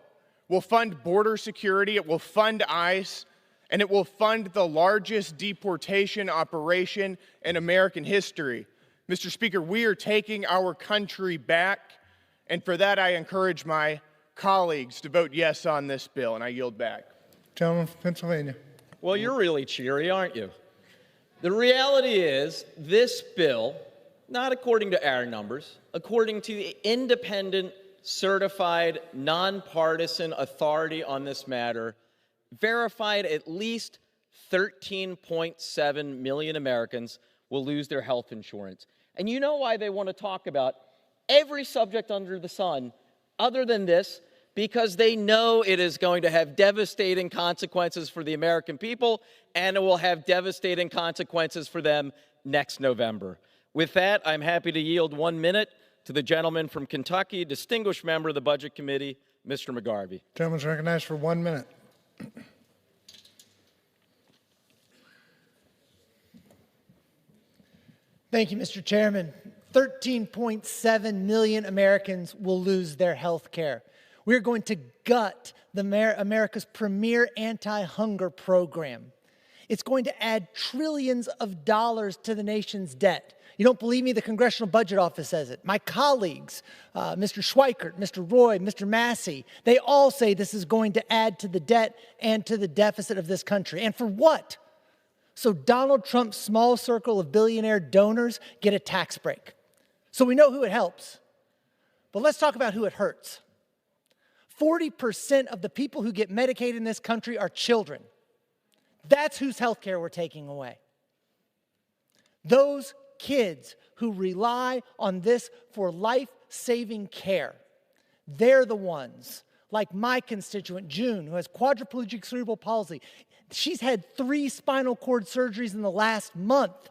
S20: will fund border security, it will fund ICE, and it will fund the largest deportation operation in American history. Mr. Speaker, we are taking our country back, and for that I encourage my colleagues to vote yes on this bill, and I yield back.
S1: Gentleman from Pennsylvania.
S14: Well, you're really cheery, aren't you? The reality is this bill, not according to our numbers, according to the independent, certified, nonpartisan authority on this matter, verified at least 13.7 million Americans will lose their health insurance. And you know why they want to talk about every subject under the sun other than this? Because they know it is going to have devastating consequences for the American people, and it will have devastating consequences for them next November. With that, I'm happy to yield 1 minute to the gentleman from Kentucky, distinguished member of the Budget Committee, Mr. McGarvey.
S1: Gentleman's recognized for 1 minute.
S21: Thank you, Mr. Chairman. 13.7 million Americans will lose their health care. We're going to gut America's premier anti-hunger program. It's going to add trillions of dollars to the nation's debt. You don't believe me? The Congressional Budget Office says it. My colleagues, Mr. Schweikert, Mr. Roy, Mr. Massey, they all say this is going to add to the debt and to the deficit of this country. And for what? So Donald Trump's small circle of billionaire donors get a tax break. So we know who it helps. But let's talk about who it hurts. 40% of the people who get Medicaid in this country are children. That's whose health care we're taking away. Those kids who rely on this for life-saving care, they're the ones, like my constituent, June, who has quadriplegic cerebral palsy. She's had 3 spinal cord surgeries in the last month.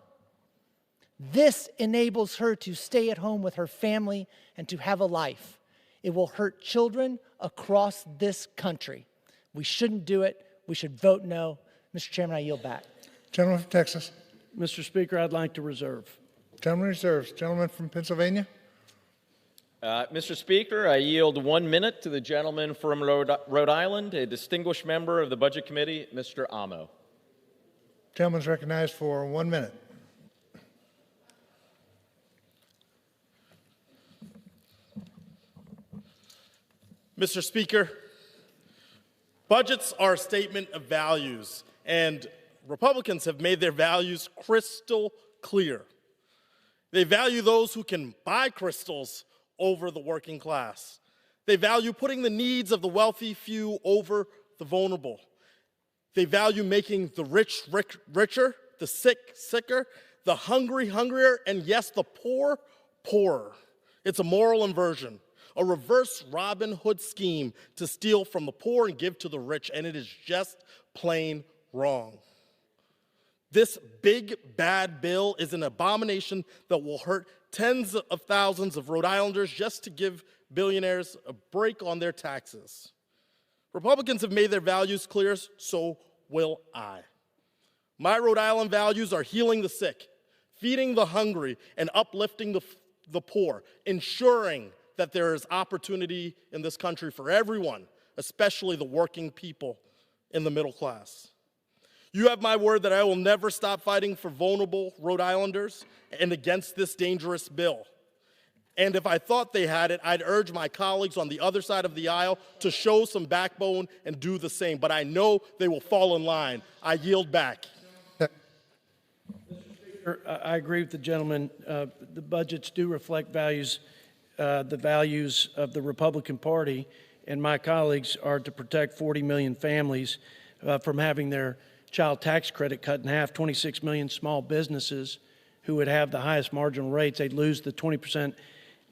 S21: This enables her to stay at home with her family and to have a life. It will hurt children across this country. We shouldn't do it. We should vote no. Mr. Chairman, I yield back.
S1: Gentleman from Texas.
S4: Mr. Speaker, I'd like to reserve.
S1: Gentleman reserves. Gentleman from Pennsylvania.
S14: Mr. Speaker, I yield 1 minute to the gentleman from Rhode Island, a distinguished member of the Budget Committee, Mr. Amo.
S1: Gentleman's recognized for 1 minute.
S22: Mr. Speaker,
S3: Budgets are a statement of values, and Republicans have made their values crystal clear. They value those who can buy crystals over the working class. They value putting the needs of the wealthy few over the vulnerable. They value making the rich richer, the sick sicker, the hungry hungrier, and yes, the poor poorer. It's a moral inversion, a reverse Robin Hood scheme to steal from the poor and give to the rich, and it is just plain wrong. This big, bad bill is an abomination that will hurt tens of thousands of Rhode Islanders just to give billionaires a break on their taxes. Republicans have made their values clear, so will I. My Rhode Island values are healing the sick, feeding the hungry, and uplifting the poor, ensuring that there is opportunity in this country for everyone, especially the working people in the middle class. You have my word that I will never stop fighting for vulnerable Rhode Islanders and against this dangerous bill. And if I thought they had it, I'd urge my colleagues on the other side of the aisle to show some backbone and do the same. But I know they will fall in line. I yield back.
S4: I agree with the gentleman. The budgets do reflect the values of the Republican Party, and my colleagues are to protect 40 million families from having their child tax credit cut in half, 26 million small businesses who would have the highest marginal rates. They'd lose the 20%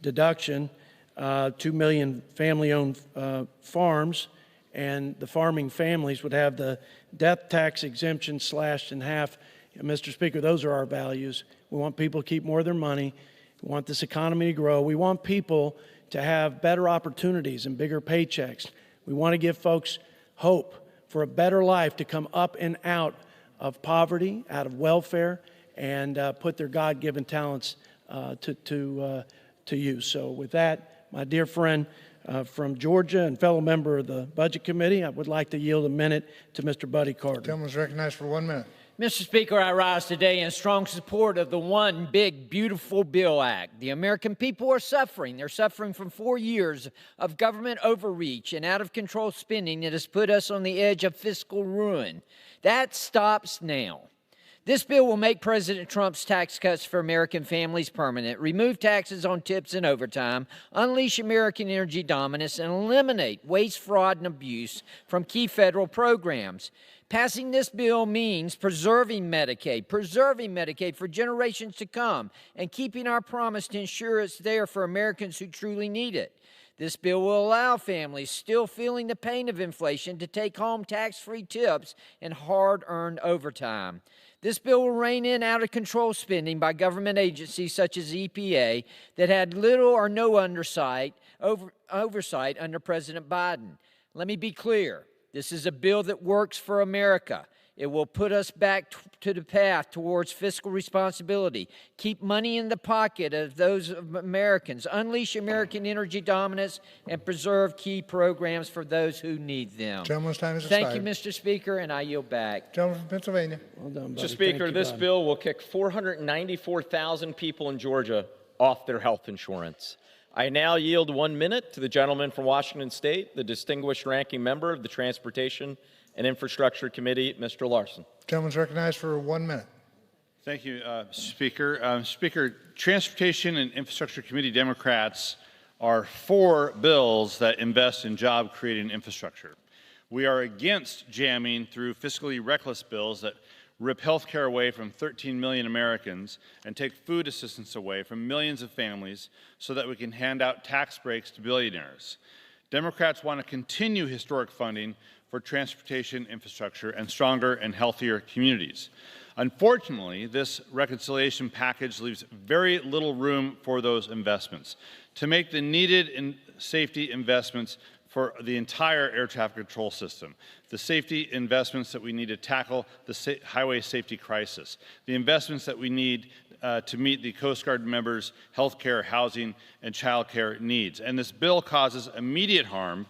S4: deduction, 2 million family-owned farms, and the farming families would have the death tax exemption slashed in half. Mr. Speaker, those are our values. We want people to keep more of their money. We want this economy to grow. We want people to have better opportunities and bigger paychecks. We want to give folks hope for a better life to come up and out of poverty, out of welfare, and put their God-given talents to use. So with that, my dear friend from Georgia and fellow member of the Budget Committee, I would like to yield a minute to Mr. Buddy Carter.
S1: Gentleman is recognized for 1 minute.
S22: Mr. Speaker, I rise today in strong support of the One Big Beautiful Bill Act. The American people are suffering. They're suffering from 4 years of government overreach and out-of-control spending that has put us on the edge of fiscal ruin. That stops now. This bill will make President Trump's tax cuts for American families permanent, remove taxes on tips and overtime, unleash American energy dominance, and eliminate waste, fraud, and abuse from key federal programs. Passing this bill means preserving Medicaid for generations to come, and keeping our promise to ensure it's there for Americans who truly need it. This bill will allow families still feeling the pain of inflation to take home tax-free tips and hard-earned overtime. This bill will rein in out-of-control spending by government agencies such as EPA that had little or no oversight under President Biden. Let me be clear. This is a bill that works for America. It will put us back to the path towards fiscal responsibility, keep money in the pocket of those Americans, unleash American energy dominance, and preserve key programs for those who need them.
S1: Gentleman's time is
S22: Thank
S1: expired.
S22: you, Mr. Speaker, and I yield back.
S1: Gentleman from Pennsylvania.
S4: Well done, buddy.
S14: Mr. Speaker,
S4: Thank you,
S14: this
S4: Bob.
S14: bill will kick 494,000 people in Georgia off their health insurance. I now yield 1 minute to the gentleman from Washington State, the distinguished ranking member of the Transportation and Infrastructure Committee, Mr. Larson.
S1: Gentleman's recognized for 1 minute.
S23: Thank you, Speaker. Speaker, Transportation and Infrastructure Committee Democrats are for bills that invest in job-creating infrastructure. We are against jamming through fiscally reckless bills that rip health care away from 13 million Americans and take food assistance away from millions of families so that we can hand out tax breaks to billionaires. Democrats want to continue historic funding for transportation infrastructure and stronger and healthier communities. Unfortunately, this reconciliation package leaves very little room for those investments. To make the needed safety investments for the entire air traffic control system, the safety investments that we need to tackle the highway safety crisis, the investments that we need to meet the Coast Guard members' health care, housing, and child care needs. And this bill causes immediate harm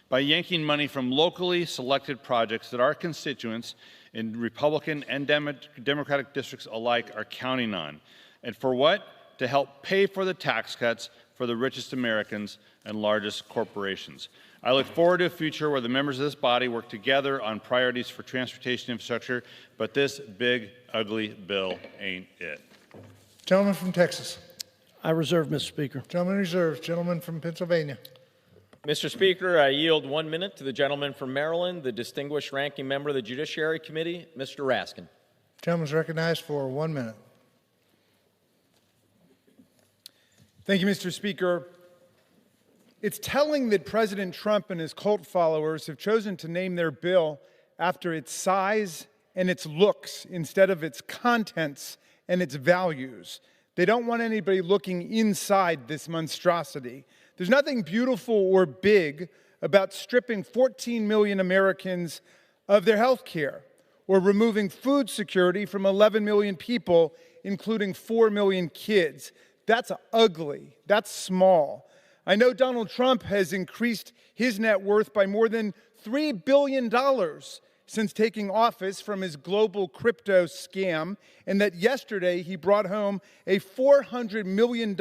S23: by yanking money from locally selected projects that our constituents in Republican and Democratic districts alike are counting on. And for what? To help pay for the tax cuts for the richest Americans and largest corporations. I look forward to a future where the members of this body work together on priorities for transportation infrastructure, but this big, ugly bill ain't it.
S1: Gentleman from Texas.
S4: I reserve, Mr. Speaker.
S1: Gentleman reserved. Gentleman from Pennsylvania.
S14: Mr. Speaker, I yield 1 minute to the gentleman from Maryland, the distinguished ranking member of the Judiciary Committee, Mr. Raskin.
S1: Gentleman is recognized for 1 minute.
S6: Thank you, Mr. Speaker. It's telling that President Trump and his cult followers have chosen to name their bill after its size and its looks instead of its contents and its values. They don't want anybody looking inside this monstrosity. There's nothing beautiful or big about stripping 14 million Americans of their health care or removing food security from 11 million people, including 4 million kids. That's ugly. That's small. I know Donald Trump has increased his net worth by more than $3 billion since taking office from his global crypto scam, and that yesterday he brought home a $400 million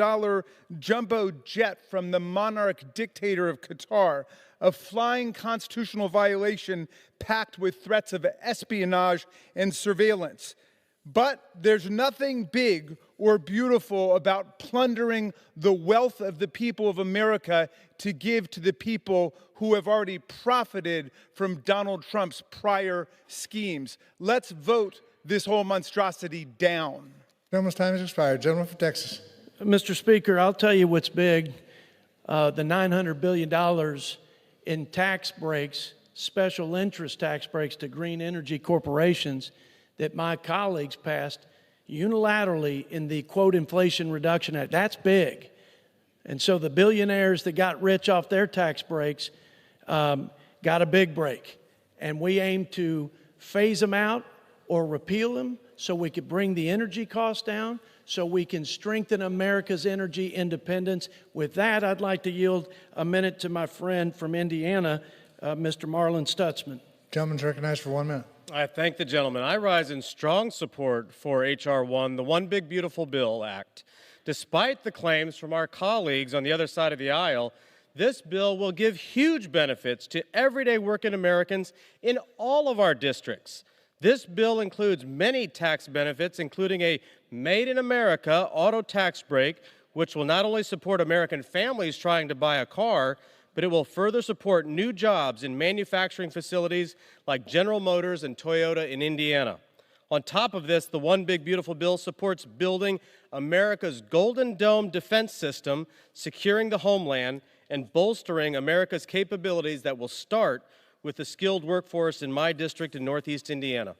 S6: jumbo jet from the monarch dictator of Qatar, a flying constitutional violation packed with threats of espionage and surveillance. But there's nothing big or beautiful about plundering the wealth of the people of America to give to the people who have already profited from Donald Trump's prior schemes. Let's vote this whole monstrosity down.
S1: Gentleman's time has expired. Gentleman from Texas.
S4: Mr. Speaker, I'll tell you what's big. The $900 billion in tax breaks, special interest tax breaks to green energy corporations that my colleagues passed unilaterally in the, quote, Inflation Reduction Act. That's big. And so the billionaires that got rich off their tax breaks got a big break. And we aim to phase them out or repeal them so we could bring the energy costs down, so we can strengthen America's energy independence. With that, I'd like to yield a minute to my friend from Indiana, Mr. Marlon Stutzman.
S1: Gentleman's recognized for 1 minute.
S7: I thank the gentleman. I rise in strong support for H.R. 1, the One Big Beautiful Bill Act. Despite the claims from our colleagues on the other side of the aisle, this bill will give huge benefits to everyday working Americans in all of our districts. This bill includes many tax benefits, including a Made in America auto tax break, which will not only support American families trying to buy a car, but it will further support new jobs in manufacturing facilities like General Motors and Toyota in Indiana. On top of this, the One Big Beautiful Bill supports building America's Golden Dome defense system, securing the homeland, and bolstering America's capabilities that will start with the skilled workforce in my district in Northeast Indiana.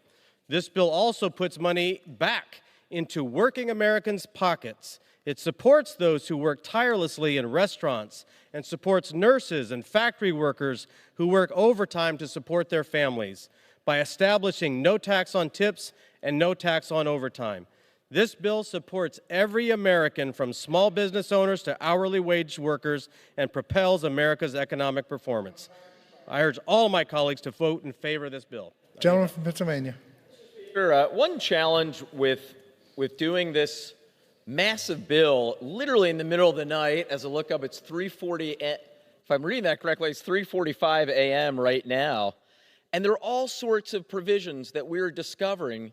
S7: This bill also puts money back into working Americans' pockets. It supports those who work tirelessly in restaurants and supports nurses and factory workers who work overtime to support their families by establishing no tax on tips and no tax on overtime. This bill supports every American from small business owners to hourly wage workers and propels America's economic performance. I urge all my colleagues to vote in favor of this bill.
S1: Gentleman from Pennsylvania.
S14: Sure, one challenge with doing this massive bill, literally in the middle of the night, as I look up, it's 3:40, if I'm reading that correctly, it's 3:45 a.m. right now. And there are all sorts of provisions that we're discovering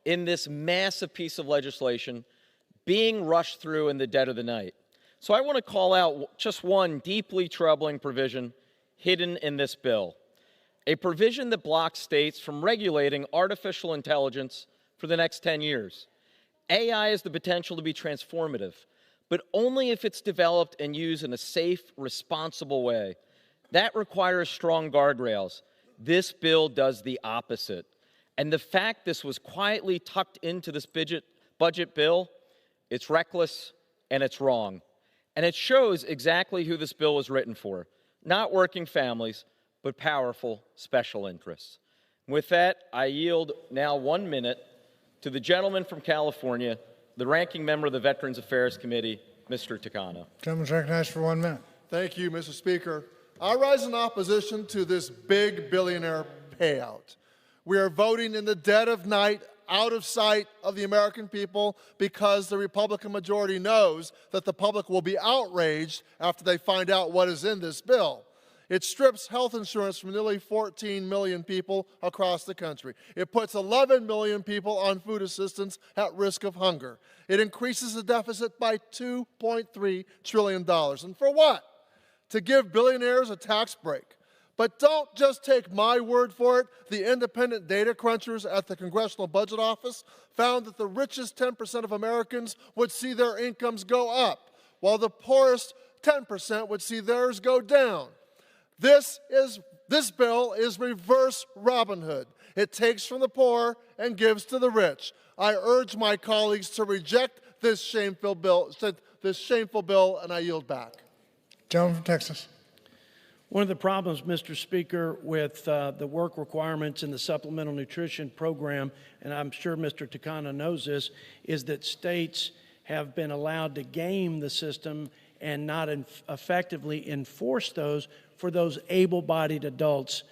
S14: in this massive piece of legislation being rushed through in the dead of the night. So I want to call out just one deeply troubling provision hidden in this bill, a provision that blocks states from regulating artificial intelligence for the next 10 years. AI has the potential to be transformative, but only if it's developed and used in a safe, responsible way. That requires strong guardrails. This bill does the opposite. And the fact this was quietly tucked into this budget bill, it's reckless and it's wrong. And it shows exactly who this bill was written for. Not working families, but powerful special interests. With that, I yield now 1 minute to the gentleman from California, the ranking member of the Veterans Affairs Committee, Mr. Takano.
S1: Gentleman's recognized for 1 minute.
S8: Thank you, Mr. Speaker. I rise in opposition to this big billionaire payout. We are voting in the dead of night, out of sight of the American people, because the Republican majority knows that the public will be outraged after they find out what is in this bill. It strips health insurance from nearly 14 million people across the country. It puts 11 million people on food assistance at risk of hunger. It increases the deficit by $2.3 trillion. And for what? To give billionaires a tax break. But don't just take my word for it. The independent data crunchers at the Congressional Budget Office found that the richest 10% of Americans would see their incomes go up, while the poorest 10% would see theirs go down. This bill is reverse Robin Hood. It takes from the poor and gives to the rich. I urge my colleagues to reject this shameful bill, and I yield back.
S1: Gentleman from Texas.
S4: One of the problems, Mr. Speaker, with the work requirements in the Supplemental Nutrition Program, and I'm sure Mr. Takano knows this, is that states have been allowed to game the system and not effectively enforce those for those able-bodied adults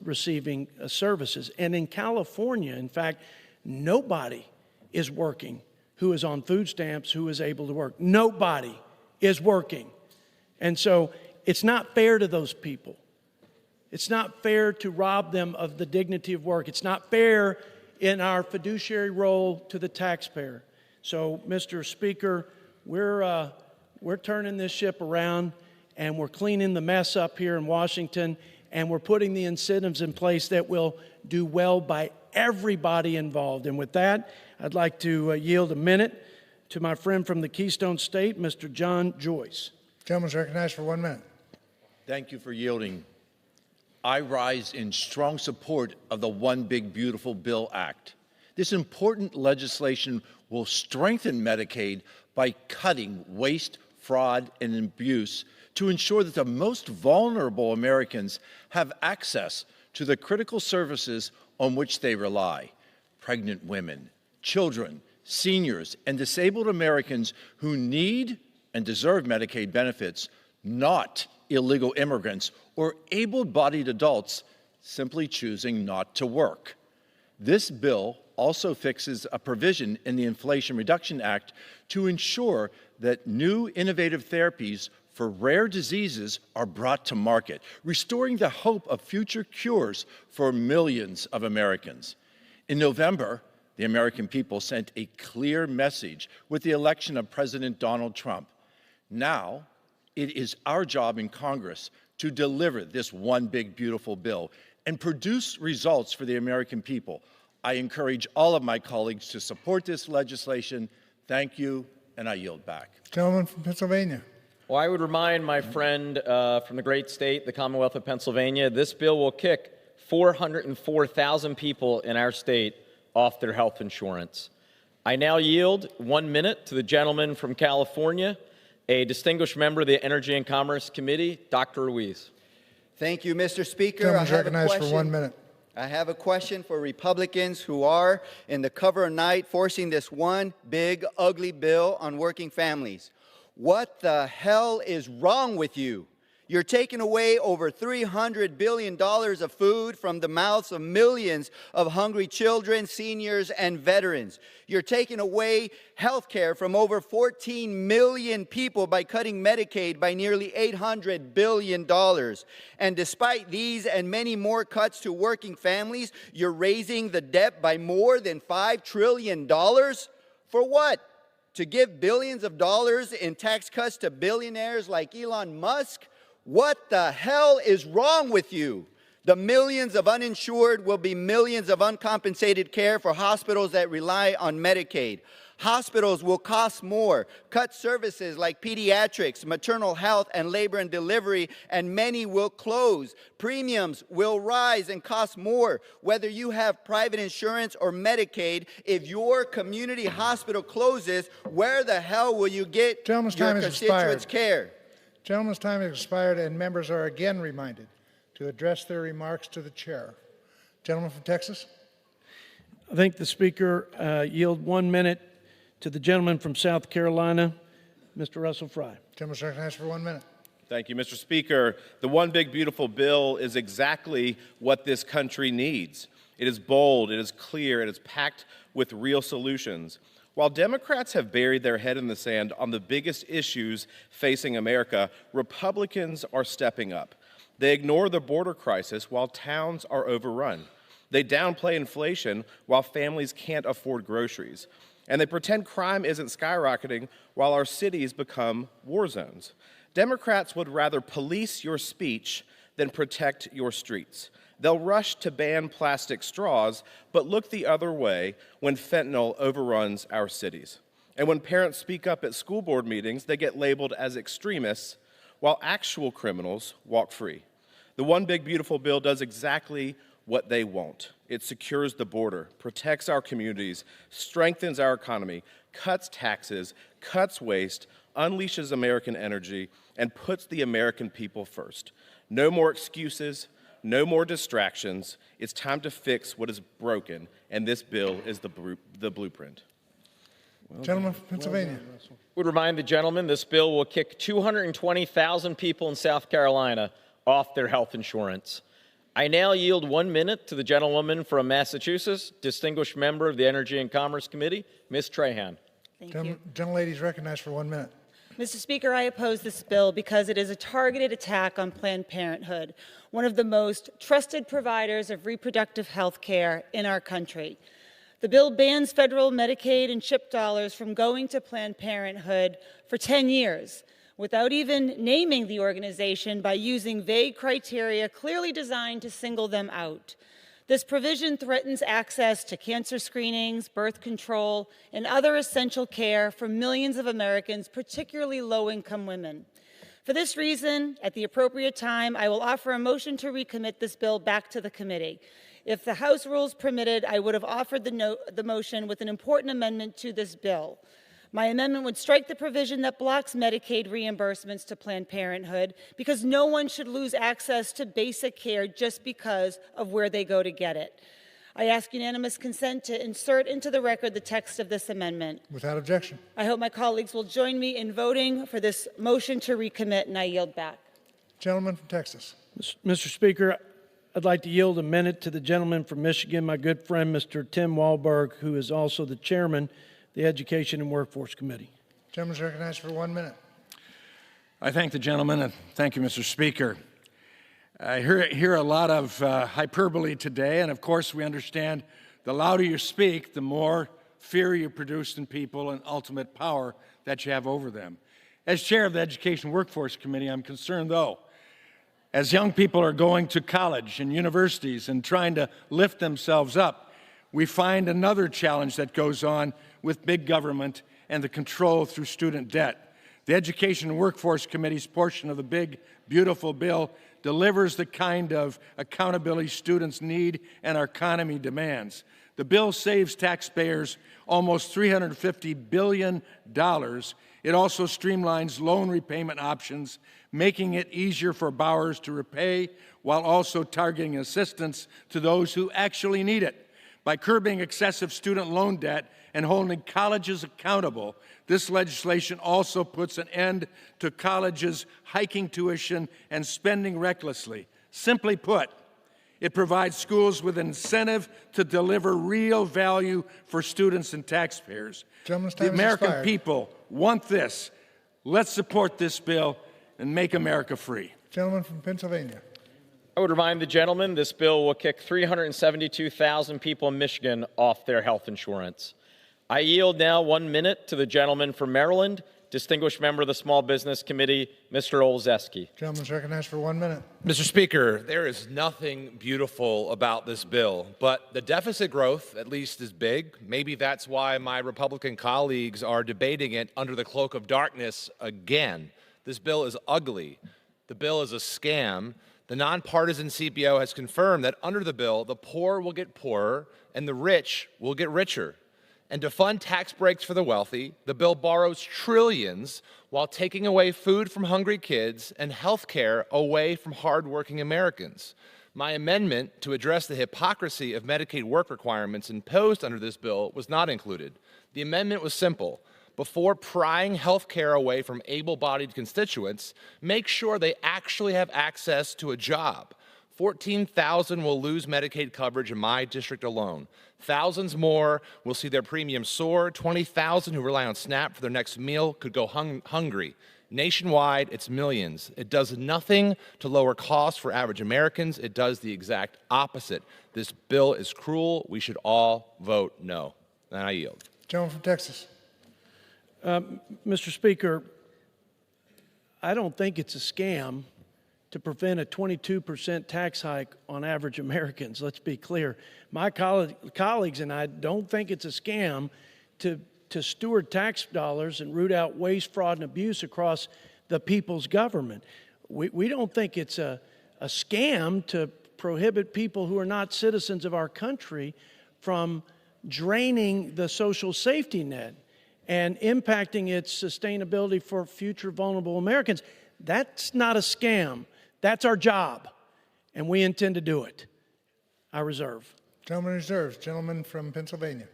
S4: receiving services. And in California, in fact, nobody is working who is on food stamps who is able to work. Nobody is working. And so it's not fair to those people. It's not fair to rob them of the dignity of work. It's not fair in our fiduciary role to the taxpayer. So, Mr. Speaker, we're turning this ship around, and we're cleaning the mess up here in Washington, and we're putting the incentives in place that will do well by everybody involved. And with that, I'd like to yield a minute to my friend from the Keystone State, Mr. John Joyce.
S1: Gentleman's recognized for 1 minute.
S2: Thank you for yielding. I rise in strong support of the One Big Beautiful Bill Act. This important legislation will strengthen Medicaid by cutting waste, fraud, and abuse to ensure that the most vulnerable Americans have access to the critical services on which they rely. Pregnant women, children, seniors, and disabled Americans who need and deserve Medicaid benefits, not illegal immigrants or able-bodied adults simply choosing not to work. This bill also fixes a provision in the Inflation Reduction Act to ensure that new innovative therapies for rare diseases are brought to market, restoring the hope of future cures for millions of Americans. In November, the American people sent a clear message with the election of President Donald Trump. Now, it is our job in Congress to deliver this One Big Beautiful Bill and produce results for the American people. I encourage all of my colleagues to support this legislation. Thank you, and I yield back.
S1: Gentleman from Pennsylvania.
S14: Well, I would remind my friend from the great state, the Commonwealth of Pennsylvania, this bill will kick 404,000 people in our state off their health insurance. I now yield 1 minute to the gentleman from California, a distinguished member of the Energy and Commerce Committee, Dr. Ruiz.
S9: Thank you, Mr. Speaker.
S1: Gentleman's recognized for 1 minute.
S9: I have a question for Republicans who are, in the cover of night, forcing this one big, ugly bill on working families. What the hell is wrong with you? You're taking away over $300 billion of food from the mouths of millions of hungry children, seniors, and veterans. You're taking away health care from over 14 million people by cutting Medicaid by nearly $800 billion. And despite these and many more cuts to working families, you're raising the debt by more than $5 trillion? For what? To give billions of dollars in tax cuts to billionaires like Elon Musk? What the hell is wrong with you? The millions of uninsured will be millions of uncompensated care for hospitals that rely on Medicaid. Hospitals will cost more, cut services like pediatrics, maternal health, and labor and delivery, and many will close. Premiums will rise and cost more. Whether you have private insurance or Medicaid, if your community hospital closes, where the hell will you get your constituents' care?
S1: Gentleman's time has expired, and members are again reminded to address their remarks to the chair. Gentleman from Texas.
S4: I think the Speaker yield 1 minute to the gentleman from South Carolina, Mr. Russell Fry.
S1: Gentleman's recognized for 1 minute.
S10: Thank you, Mr. Speaker. The One Big Beautiful Bill is exactly what this country needs. It is bold, it is clear, it is packed with real solutions. While Democrats have buried their head in the sand on the biggest issues facing America, Republicans are stepping up. They ignore the border crisis while towns are overrun. They downplay inflation while families can't afford groceries. And they pretend crime isn't skyrocketing while our cities become war zones. Democrats would rather police your speech than protect your streets. They'll rush to ban plastic straws, but look the other way when fentanyl overruns our cities. And when parents speak up at school board meetings, they get labeled as extremists, while actual criminals walk free. The One Big Beautiful Bill does exactly what they want. It secures the border, protects our communities, strengthens our economy, cuts taxes, cuts waste, unleashes American energy, and puts the American people first. No more excuses, no more distractions. It's time to fix what is broken, and this bill is the blueprint.
S1: Gentleman from Pennsylvania.
S14: Would remind the gentleman this bill will kick 220,000 people in South Carolina off their health insurance. I now yield 1 minute to the gentlewoman from Massachusetts, distinguished member of the Energy and Commerce Committee, Ms. Trahan.
S5: Thank you.
S1: Gentlelady is recognized for 1 minute.
S5: Mr. Speaker, I oppose this bill because it is a targeted attack on Planned Parenthood, one of the most trusted providers of reproductive health care in our country. The bill bans federal Medicaid and CHIP dollars from going to Planned Parenthood for 10 years, without even naming the organization by using vague criteria clearly designed to single them out. This provision threatens access to cancer screenings, birth control, and other essential care for millions of Americans, particularly low-income women. For this reason, at the appropriate time, I will offer a motion to recommit this bill back to the committee. If the House rules permitted, I would have offered the motion with an important amendment to this bill. My amendment would strike the provision that blocks Medicaid reimbursements to Planned Parenthood because no one should lose access to basic care just because of where they go to get it. I ask unanimous consent to insert into the record the text of this amendment.
S1: Without objection.
S5: I hope my colleagues will join me in voting for this motion to recommit, and I yield back.
S1: Gentleman from Texas.
S4: Mr. Speaker, I'd like to yield a minute to the gentleman from Michigan, my good friend, Mr. Tim Walberg, who is also the chairman the Education and Workforce Committee.
S1: Gentleman is recognized for 1 minute.
S12: I thank the gentleman, and thank you, Mr. Speaker. I hear a lot of hyperbole today, and of course we understand the louder you speak, the more fear you produce in people and ultimate power that you have over them. As chair of the Education and Workforce Committee, I'm concerned, though, as young people are going to college and universities and trying to lift themselves up, we find another challenge that goes on with big government and the control through student debt. The Education and Workforce Committee's portion of the big, beautiful bill delivers the kind of accountability students need and our economy demands. The bill saves taxpayers almost $350 billion. It also streamlines loan repayment options, making it easier for borrowers to repay while also targeting assistance to those who actually need it. By curbing excessive student loan debt and holding colleges accountable, this legislation also puts an end to colleges hiking tuition and spending recklessly. Simply put, it provides schools with an incentive to deliver real value for students and taxpayers. The American people want this. Let's support this bill and make America free.
S1: Gentleman from Pennsylvania.
S14: I would remind the gentleman this bill will kick 372,000 people in Michigan off their health insurance. I yield now 1 minute to the gentleman from Maryland, distinguished member of the Small Business Committee, Mr. Olszewski.
S1: Gentleman is recognized for 1 minute.
S13: Mr. Speaker, there is nothing beautiful about this bill, but the deficit growth, at least, is big. Maybe that's why my Republican colleagues are debating it under the cloak of darkness again. This bill is ugly. The bill is a scam. The nonpartisan CBO has confirmed that under the bill, the poor will get poorer and the rich will get richer. And to fund tax breaks for the wealthy, the bill borrows trillions while taking away food from hungry kids and health care away from hardworking Americans. My amendment to address the hypocrisy of Medicaid work requirements imposed under this bill was not included. The amendment was simple. Before prying health care away from able-bodied constituents, make sure they actually have access to a job. 14,000 will lose Medicaid coverage in my district alone. Thousands more will see their premiums soar. 20,000 who rely on SNAP for their next meal could go hungry. Nationwide, it's millions. It does nothing to lower costs for average Americans. It does the exact opposite. This bill is cruel. We should all vote no. And I yield.
S1: Gentleman from Texas.
S4: Mr. Speaker, I don't think it's a scam to prevent a 22% tax hike on average Americans. Let's be clear. My colleagues and I don't think it's a scam to steward tax dollars and root out waste, fraud, and abuse across the people's government. We don't think it's a scam to prohibit people who are not citizens of our country from draining the social safety net and impacting its sustainability for future vulnerable Americans. That's not a scam. That's our job, and we intend to do it. I reserve.
S1: Gentleman reserves. Gentleman from Pennsylvania.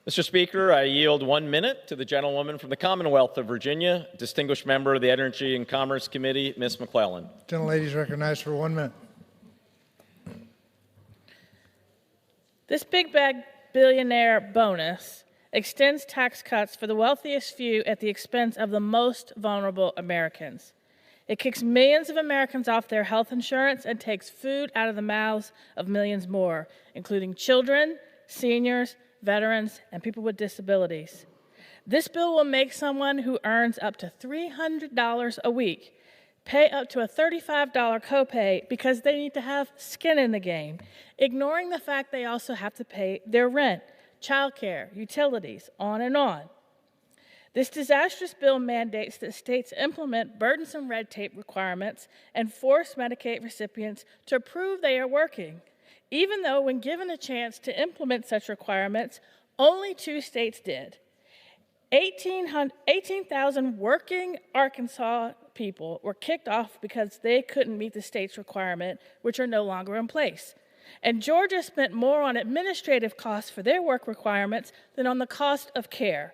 S14: Mr. Speaker, I yield 1 minute to the gentlewoman from the Commonwealth of Virginia, distinguished member of the Energy and Commerce Committee, Ms. McClellan.
S1: Gentlelady is recognized for 1 minute.
S11: This big bag billionaire bonus extends tax cuts for the wealthiest few at the expense of the most vulnerable Americans. It kicks millions of Americans off their health insurance and takes food out of the mouths of millions more, including children, seniors, veterans, and people with disabilities. This bill will make someone who earns up to $300 a week pay up to a $35 copay because they need to have skin in the game, ignoring the fact they also have to pay their rent, childcare, utilities, on and on. This disastrous bill mandates that states implement burdensome red tape requirements and force Medicaid recipients to prove they are working, even though when given a chance to implement such requirements, only 2 states did. 18,000 working Arkansas people were kicked off because they couldn't meet the state's requirement, which are no longer in place. And Georgia spent more on administrative costs for their work requirements than on the cost of care.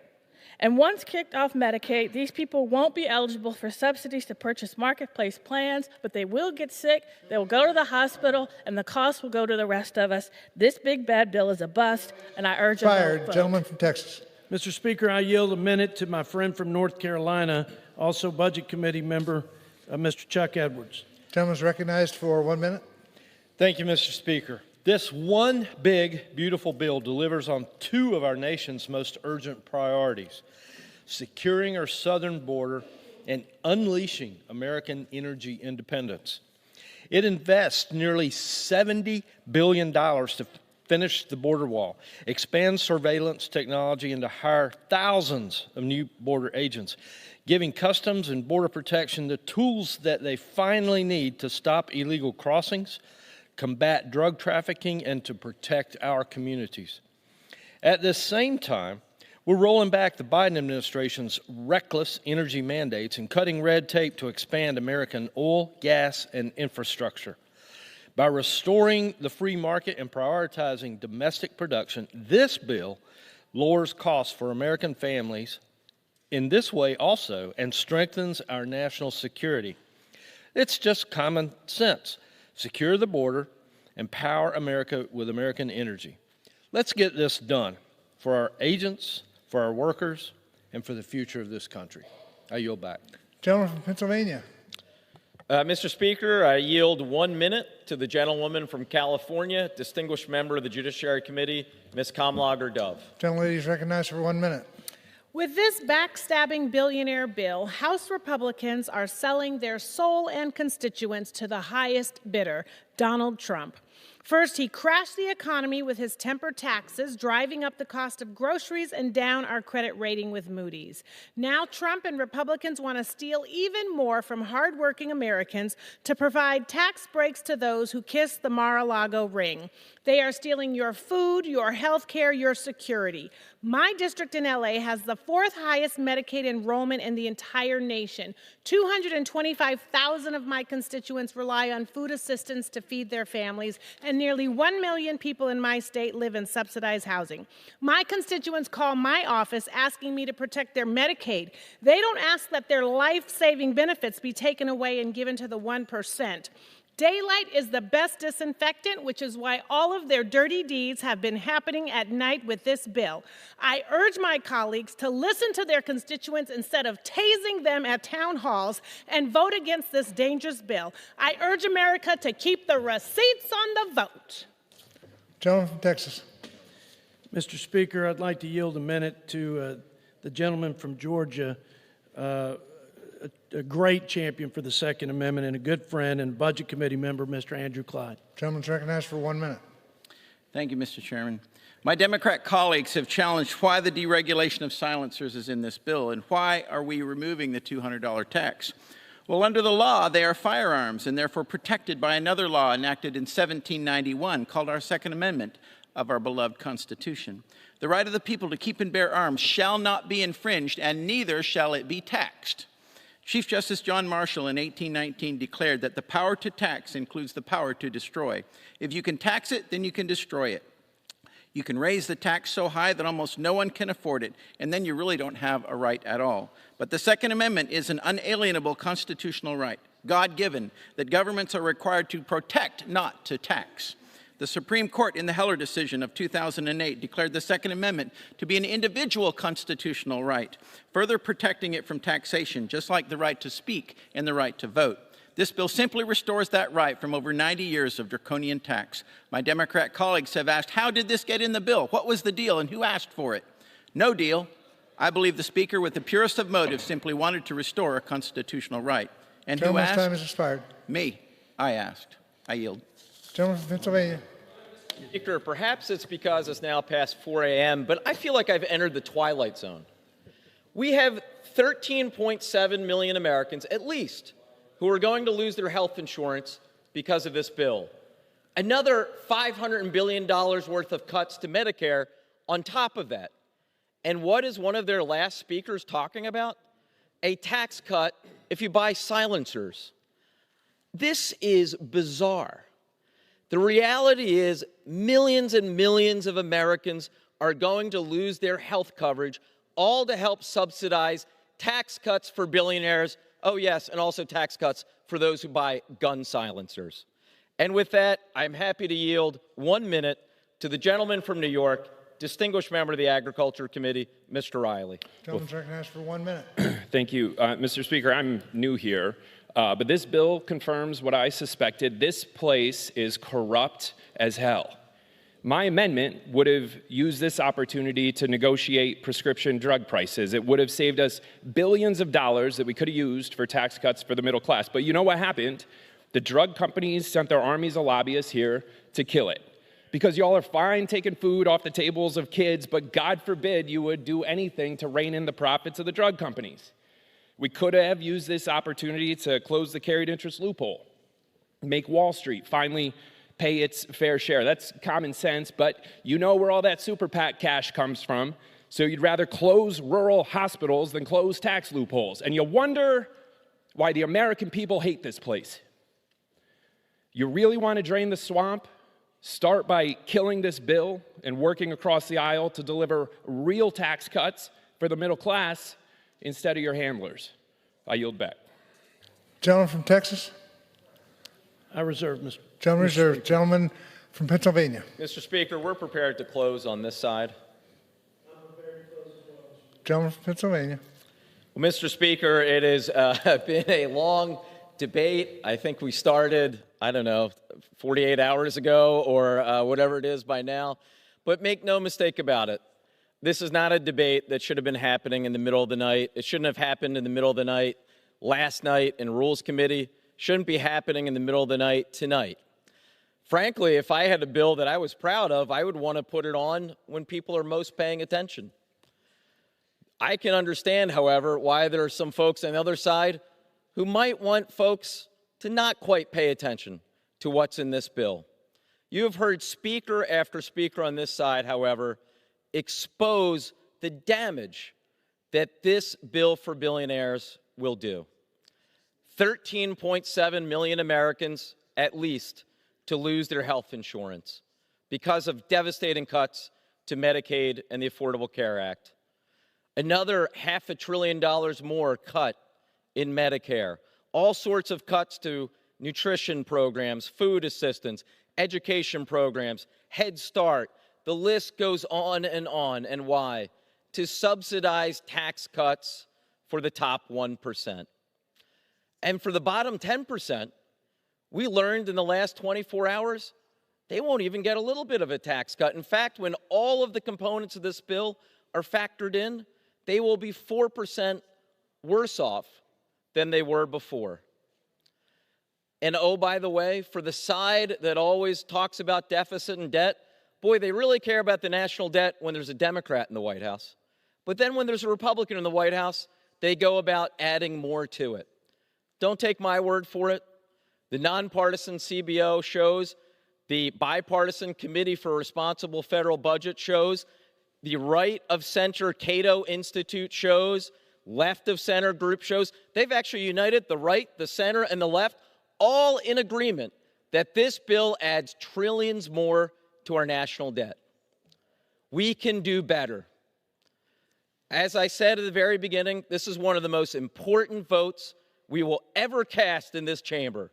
S11: And once kicked off Medicaid, these people won't be eligible for subsidies to purchase marketplace plans, but they will get sick, they will go to the hospital, and the cost will go to the rest of us. This big bad bill is a bust, and I urge a vote.
S1: Gentleman from Texas.
S4: Mr. Speaker, I yield a minute to my friend from North Carolina, also Budget Committee member, Mr. Chuck Edwards.
S1: Gentleman is recognized for 1 minute.
S15: Thank you, Mr. Speaker. This one big, beautiful bill delivers on 2 of our nation's most urgent priorities: securing our southern border and unleashing American energy independence. It invests nearly $70 billion to finish the border wall, expand surveillance technology, and to hire thousands of new border agents, giving Customs and Border Protection the tools that they finally need to stop illegal crossings, combat drug trafficking, and to protect our communities. At the same time, we're rolling back the Biden administration's reckless energy mandates and cutting red tape to expand American oil, gas, and infrastructure. By restoring the free market and prioritizing domestic production, this bill lowers costs for American families in this way also and strengthens our national security. It's just common sense. Secure the border, and power America with American energy. Let's get this done for our agents, for our workers, and for the future of this country. I yield back.
S1: Gentleman from Pennsylvania.
S14: Mr. Speaker, I yield 1 minute to the gentlewoman from California, distinguished member of the Judiciary Committee, Ms. Kamlager-Dove.
S1: Gentlelady is recognized for 1 minute.
S16: With this backstabbing billionaire bill, House Republicans are selling their soul and constituents to the highest bidder, Donald Trump. First, he crashed the economy with his temper taxes, driving up the cost of groceries and down our credit rating with Moody's. Now Trump and Republicans want to steal even more from hardworking Americans to provide tax breaks to those who kiss the Mar-a-Lago ring. They are stealing your food, your health care, your security. My district in LA has the 4th highest Medicaid enrollment in the entire nation. 225,000 of my constituents rely on food assistance to feed their families, and nearly 1 million people in my state live in subsidized housing. My constituents call my office asking me to protect their Medicaid. They don't ask that their life-saving benefits be taken away and given to the 1%. Daylight is the best disinfectant, which is why all of their dirty deeds have been happening at night with this bill. I urge my colleagues to listen to their constituents instead of tasing them at town halls and vote against this dangerous bill. I urge America to keep the receipts on the vote.
S1: Gentleman from Texas.
S4: Mr. Speaker, I'd like to yield a minute to the gentleman from Georgia, a great champion for the Second Amendment and a good friend and Budget Committee member, Mr. Andrew Clyde.
S1: Gentleman's recognized for 1 minute.
S17: Thank you, Mr. Chairman. My Democrat colleagues have challenged why the deregulation of silencers is in this bill and why are we removing the $200 tax. Well, under the law, they are firearms and therefore protected by another law enacted in 1791 called our Second Amendment of our beloved Constitution. The right of the people to keep and bear arms shall not be infringed, and neither shall it be taxed. Chief Justice John Marshall in 1819 declared that the power to tax includes the power to destroy. If you can tax it, then you can destroy it. You can raise the tax so high that almost no one can afford it, and then you really don't have a right at all. But the Second Amendment is an unalienable constitutional right, God-given, that governments are required to protect, not to tax. The Supreme Court in the Heller decision of 2008 declared the Second Amendment to be an individual constitutional right, further protecting it from taxation, just like the right to speak and the right to vote. This bill simply restores that right from over 90 years of draconian tax. My Democrat colleagues have asked, how did this get in the bill? What was the deal and who asked for it? No deal. I believe the Speaker, with the purest of motives, simply wanted to restore a constitutional right. And who asked?
S1: Time has expired.
S17: Me. I asked. I yield.
S1: Gentleman from Pennsylvania.
S14: Speaker, perhaps it's because it's now past 4 a.m., but I feel like I've entered the twilight zone. We have 13.7 million Americans, at least, who are going to lose their health insurance because of this bill. Another $500 billion worth of cuts to Medicare on top of that. And what is one of their last speakers talking about? A tax cut if you buy silencers. This is bizarre. The reality is millions and millions of Americans are going to lose their health coverage, all to help subsidize tax cuts for billionaires. Oh, yes, and also tax cuts for those who buy gun silencers. And with that, I'm happy to yield 1 minute to the gentleman from New York, distinguished member of the Agriculture Committee, Mr. Riley.
S1: Gentleman's recognized for 1 minute.
S18: Thank you. Mr. Speaker, I'm new here, but this bill confirms what I suspected. This place is corrupt as hell. My amendment would have used this opportunity to negotiate prescription drug prices. It would have saved us billions of dollars that we could have used for tax cuts for the middle class. But you know what happened? The drug companies sent their armies of lobbyists here to kill it. Because y'all are fine taking food off the tables of kids, but God forbid you would do anything to rein in the profits of the drug companies. We could have used this opportunity to close the carried interest loophole, make Wall Street finally pay its fair share. That's common sense, but you know where all that super PAC cash comes from, so you'd rather close rural hospitals than close tax loopholes. And you wonder why the American people hate this place. You really want to drain the swamp? Start by killing this bill and working across the aisle to deliver real tax cuts for the middle class instead of your handlers. I yield back.
S1: Gentleman from Texas.
S4: I reserve, Mr.
S1: Gentleman reserved. Gentleman from Pennsylvania.
S14: Mr. Speaker, we're prepared to close on this side.
S1: Gentleman from Pennsylvania.
S14: Well, Mr. Speaker, it has been a long debate. I think we started, 48 hours ago or whatever it is by now. But make no mistake about it. This is not a debate that should have been happening in the middle of the night. It shouldn't have happened in the middle of the night last night in Rules Committee. Shouldn't be happening in the middle of the night tonight. Frankly, if I had a bill that I was proud of, I would want to put it on when people are most paying attention. I can understand, however, why there are some folks on the other side who might want folks to not quite pay attention to what's in this bill. You have heard speaker after speaker on this side, however, expose the damage that this bill for billionaires will do. 13.7 million Americans, at least, to lose their health insurance because of devastating cuts to Medicaid and the Affordable Care Act. Another $500 billion more cut in Medicare. All sorts of cuts to nutrition programs, food assistance, education programs, Head Start. The list goes on. And why? To subsidize tax cuts for the top 1%. And for the bottom 10%, we learned in the last 24 hours, they won't even get a little bit of a tax cut. In fact, when all of the components of this bill are factored in, they will be 4% worse off than they were before. And oh, by the way, for the side that always talks about deficit and debt, boy, they really care about the national debt when there's a Democrat in the White House. But then when there's a Republican in the White House, they go about adding more to it. Don't take my word for it. The nonpartisan CBO shows, the bipartisan Committee for a Responsible Federal Budget shows, the right of center Cato Institute shows, left of center group shows. They've actually united the right, the center, and the left, all in agreement that this bill adds trillions more to our national debt. We can do better. As I said at the very beginning, this is one of the most important votes we will ever cast in this chamber.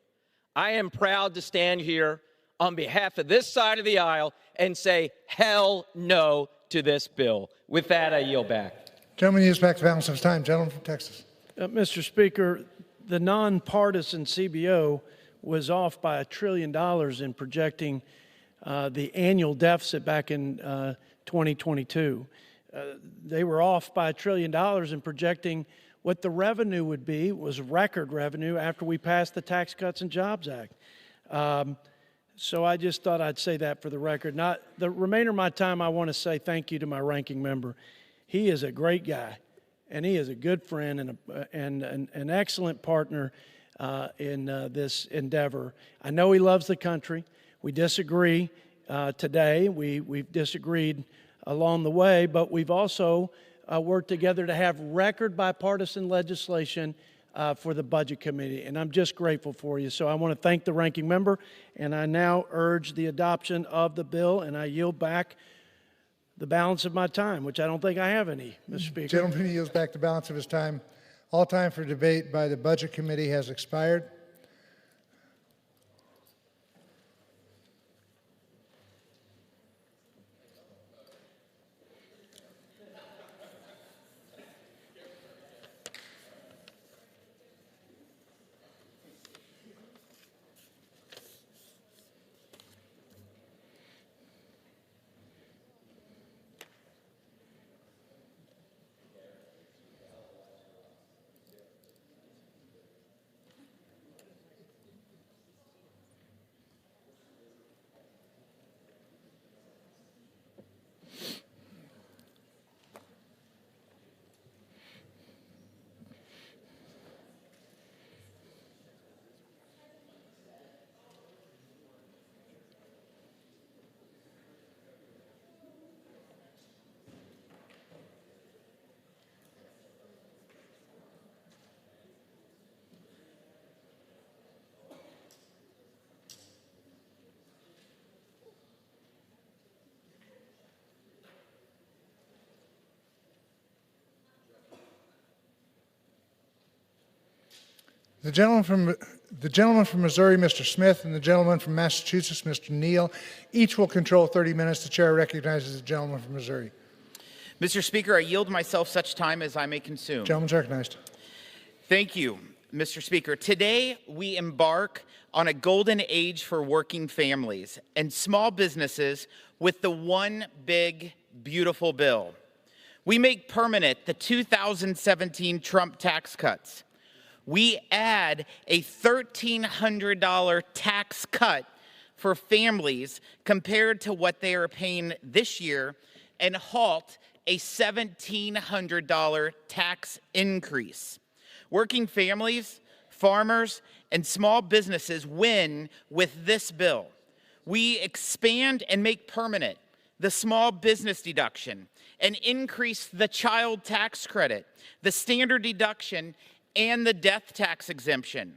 S14: I am proud to stand here on behalf of this side of the aisle and say hell no to this bill. With that, I yield back.
S1: Gentleman yields back the balance of his time. Gentleman from Texas.
S4: Mr. Speaker, the nonpartisan CBO was off by $1 trillion in projecting the annual deficit back in 2022. They were off by $1 trillion in projecting what the revenue would be. It was record revenue after we passed the Tax Cuts and Jobs Act. So I just thought I'd say that for the record. Not the remainder of my time, I want to say thank you to my ranking member. He is a great guy, and he is a good friend and an excellent partner in this endeavor. I know he loves the country. We disagree today. We've disagreed along the way, but we've also worked together to have record bipartisan legislation for the Budget Committee, and I'm just grateful for you. So I want to thank the ranking member, and I now urge the adoption of the bill, and I yield back the balance of my time, which I don't think I have any, Mr. Speaker.
S1: Gentleman yields back the balance of his time. All time for debate by the Budget Committee has expired. The gentleman from Missouri, Mr. Smith, and the gentleman from Massachusetts, Mr. Neal, each will control 30 minutes. The chair recognizes the gentleman from Missouri.
S19: Mr. Speaker, I yield myself such time as I may consume.
S1: Gentleman's recognized.
S19: Thank you, Mr. Speaker. Today, we embark on a golden age for working families and small businesses with the one big, beautiful bill. We make permanent the 2017 Trump tax cuts. We add a $1,300 tax cut for families compared to what they are paying this year and halt a $1,700 tax increase. Working families, farmers, and small businesses win with this bill. We expand and make permanent the small business deduction and increase the child tax credit, the standard deduction, and the death tax exemption.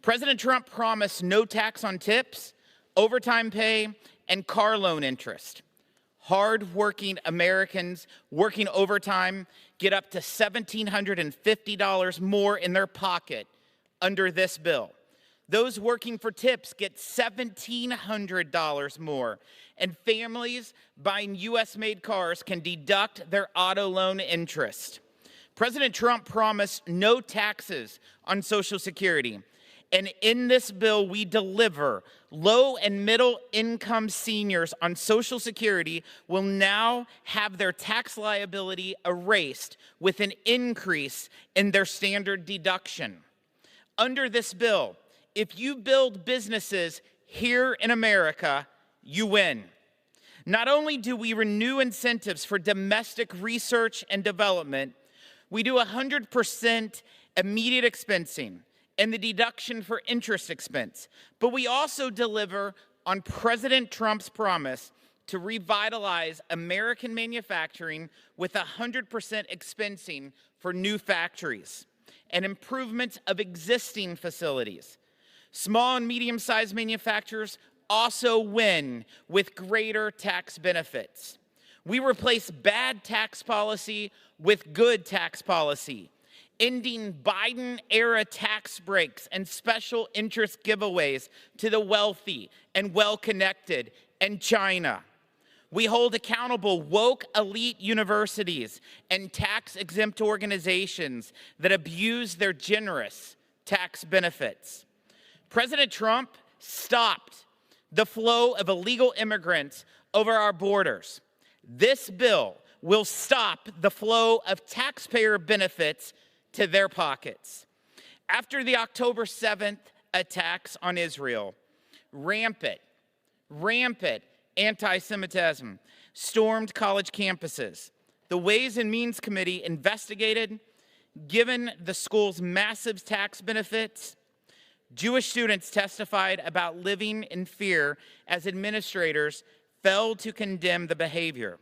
S19: President Trump promised no tax on tips, overtime pay, and car loan interest. Hard-working Americans working overtime get up to $1,750 more in their pocket under this bill. Those working for tips get $1,700 more, and families buying U.S.-made cars can deduct their auto loan interest. President Trump promised no taxes on Social Security, and in this bill, we deliver. Low and middle income seniors on Social Security will now have their tax liability erased with an increase in their standard deduction. Under this bill, if you build businesses here in America, you win. Not only do we renew incentives for domestic research and development, we do 100% immediate expensing and the deduction for interest expense, but we also deliver on President Trump's promise to revitalize American manufacturing with 100% expensing for new factories and improvements of existing facilities. Small and medium-sized manufacturers also win with greater tax benefits. We replace bad tax policy with good tax policy, ending Biden-era tax breaks and special interest giveaways to the wealthy and well-connected and China. We hold accountable woke elite universities and tax-exempt organizations that abuse their generous tax benefits. President Trump stopped the flow of illegal immigrants over our borders. This bill will stop the flow of taxpayer benefits to their pockets. After the October 7th attacks on Israel, rampant anti-Semitism stormed college campuses. The Ways and Means Committee investigated. Given the school's massive tax benefits, Jewish students testified about living in fear as administrators failed to condemn the behavior.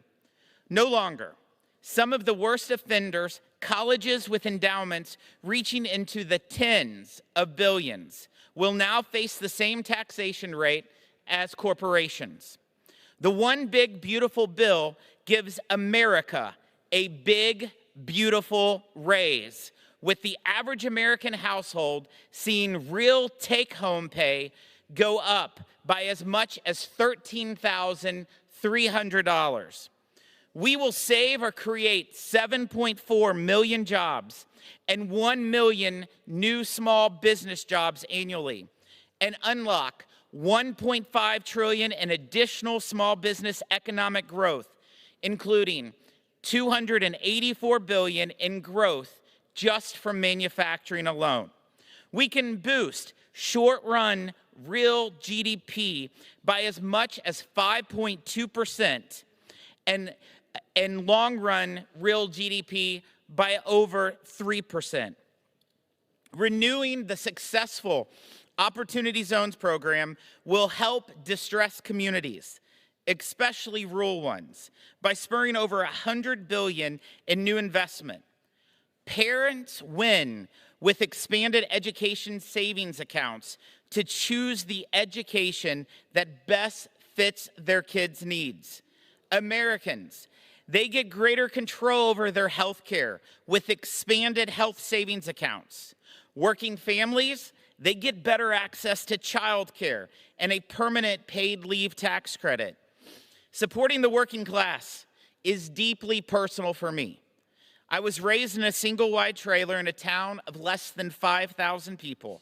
S19: No longer. Some of the worst offenders, colleges with endowments reaching into the tens of billions, will now face the same taxation rate as corporations. The One Big Beautiful Bill gives America a big, beautiful raise, with the average American household seeing real take-home pay go up by as much as $13,300. We will save or create 7.4 million jobs and 1 million new small business jobs annually, and unlock $1.5 trillion in additional small business economic growth, including $284 billion in growth just from manufacturing alone. We can boost short-run real GDP by as much as 5.2% and long-run real GDP by over 3%. Renewing the successful Opportunity Zones program will help distressed communities, especially rural ones, by spurring over $100 billion in new investment. Parents win with expanded education savings accounts to choose the education that best fits their kids' needs. Americans, they get greater control over their health care with expanded health savings accounts. Working families, they get better access to child care and a permanent paid leave tax credit. Supporting the working class is deeply personal for me. I was raised in a single-wide trailer in a town of less than 5,000 people.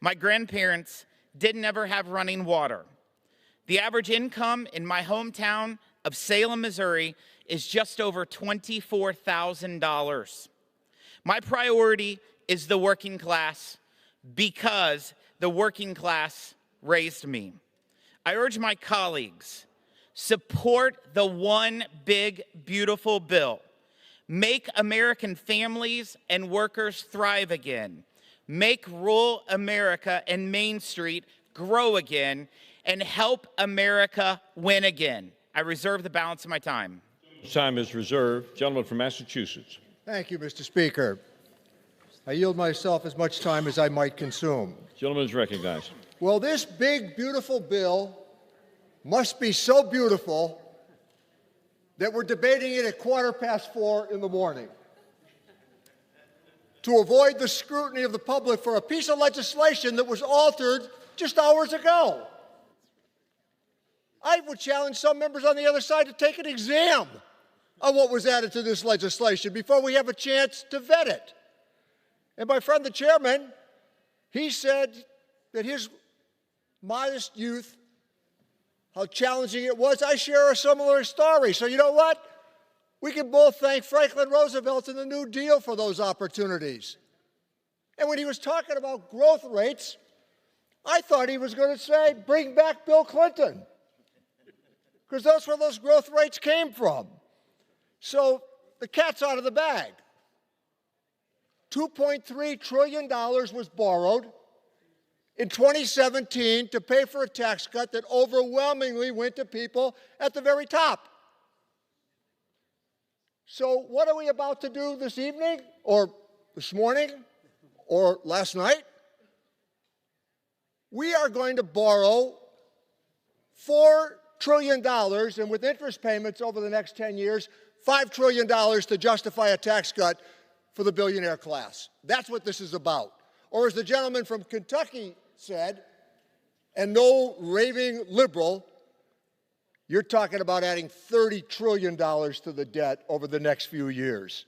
S19: My grandparents didn't ever have running water. The average income in my hometown of Salem, Missouri is just over $24,000. My priority is the working class because the working class raised me. I urge my colleagues, support the One Big Beautiful Bill. Make American families and workers thrive again. Make rural America and Main Street grow again, and help America win again. I reserve the balance of my time.
S3: Time is reserved. Gentleman from Massachusetts.
S20: Thank you, Mr. Speaker. I yield myself as much time as I might consume.
S3: Gentleman is recognized.
S20: Well, this big, beautiful bill must be so beautiful that we're debating it at 4:15 in the morning. to avoid the scrutiny of the public for a piece of legislation that was altered just hours ago. I would challenge some members on the other side to take an exam on what was added to this legislation before we have a chance to vet it. And my friend, the chairman, he said that his modest youth, how challenging it was. I share a similar story. So you know what? We can both thank Franklin Roosevelt and the New Deal for those opportunities. And when he was talking about growth rates, I thought he was going to say, bring back Bill Clinton, because that's where those growth rates came from. So the cat's out of the bag. $2.3 trillion was borrowed in 2017 to pay for a tax cut that overwhelmingly went to people at the very top. So what are we about to do this evening, or this morning, or last night? We are going to borrow $4 trillion, and with interest payments over the next 10 years, $5 trillion to justify a tax cut for the billionaire class. That's what this is about. Or as the gentleman from Kentucky said, and no raving liberal, you're talking about adding $30 trillion to the debt over the next few years.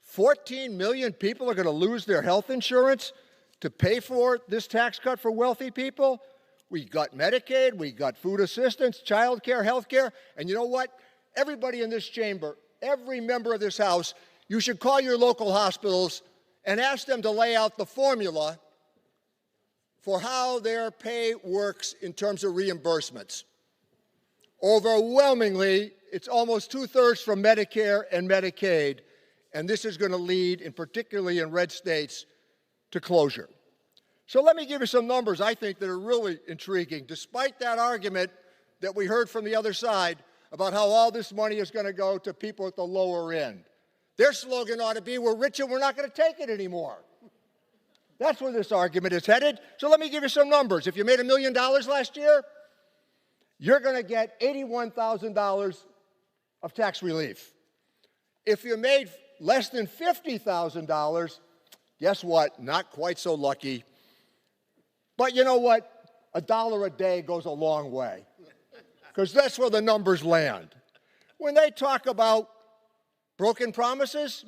S20: 14 million people are going to lose their health insurance to pay for this tax cut for wealthy people. We got Medicaid, we got food assistance, child care, health care, and you know what? Everybody in this chamber, every member of this House, you should call your local hospitals and ask them to lay out the formula for how their pay works in terms of reimbursements. Overwhelmingly, it's almost 2/3 from Medicare and Medicaid, and this is going to lead, and particularly in red states, to closure. So let me give you some numbers I think that are really intriguing, despite that argument that we heard from the other side about how all this money is going to go to people at the lower end. Their slogan ought to be, we're rich and we're not going to take it anymore. That's where this argument is headed. So let me give you some numbers. If you made $1 million last year, you're going to get $81,000 of tax relief. If you made less than $50,000, guess what? Not quite so lucky. But you know what? $1 a day goes a long way, because that's where the numbers land. When they talk about broken promises,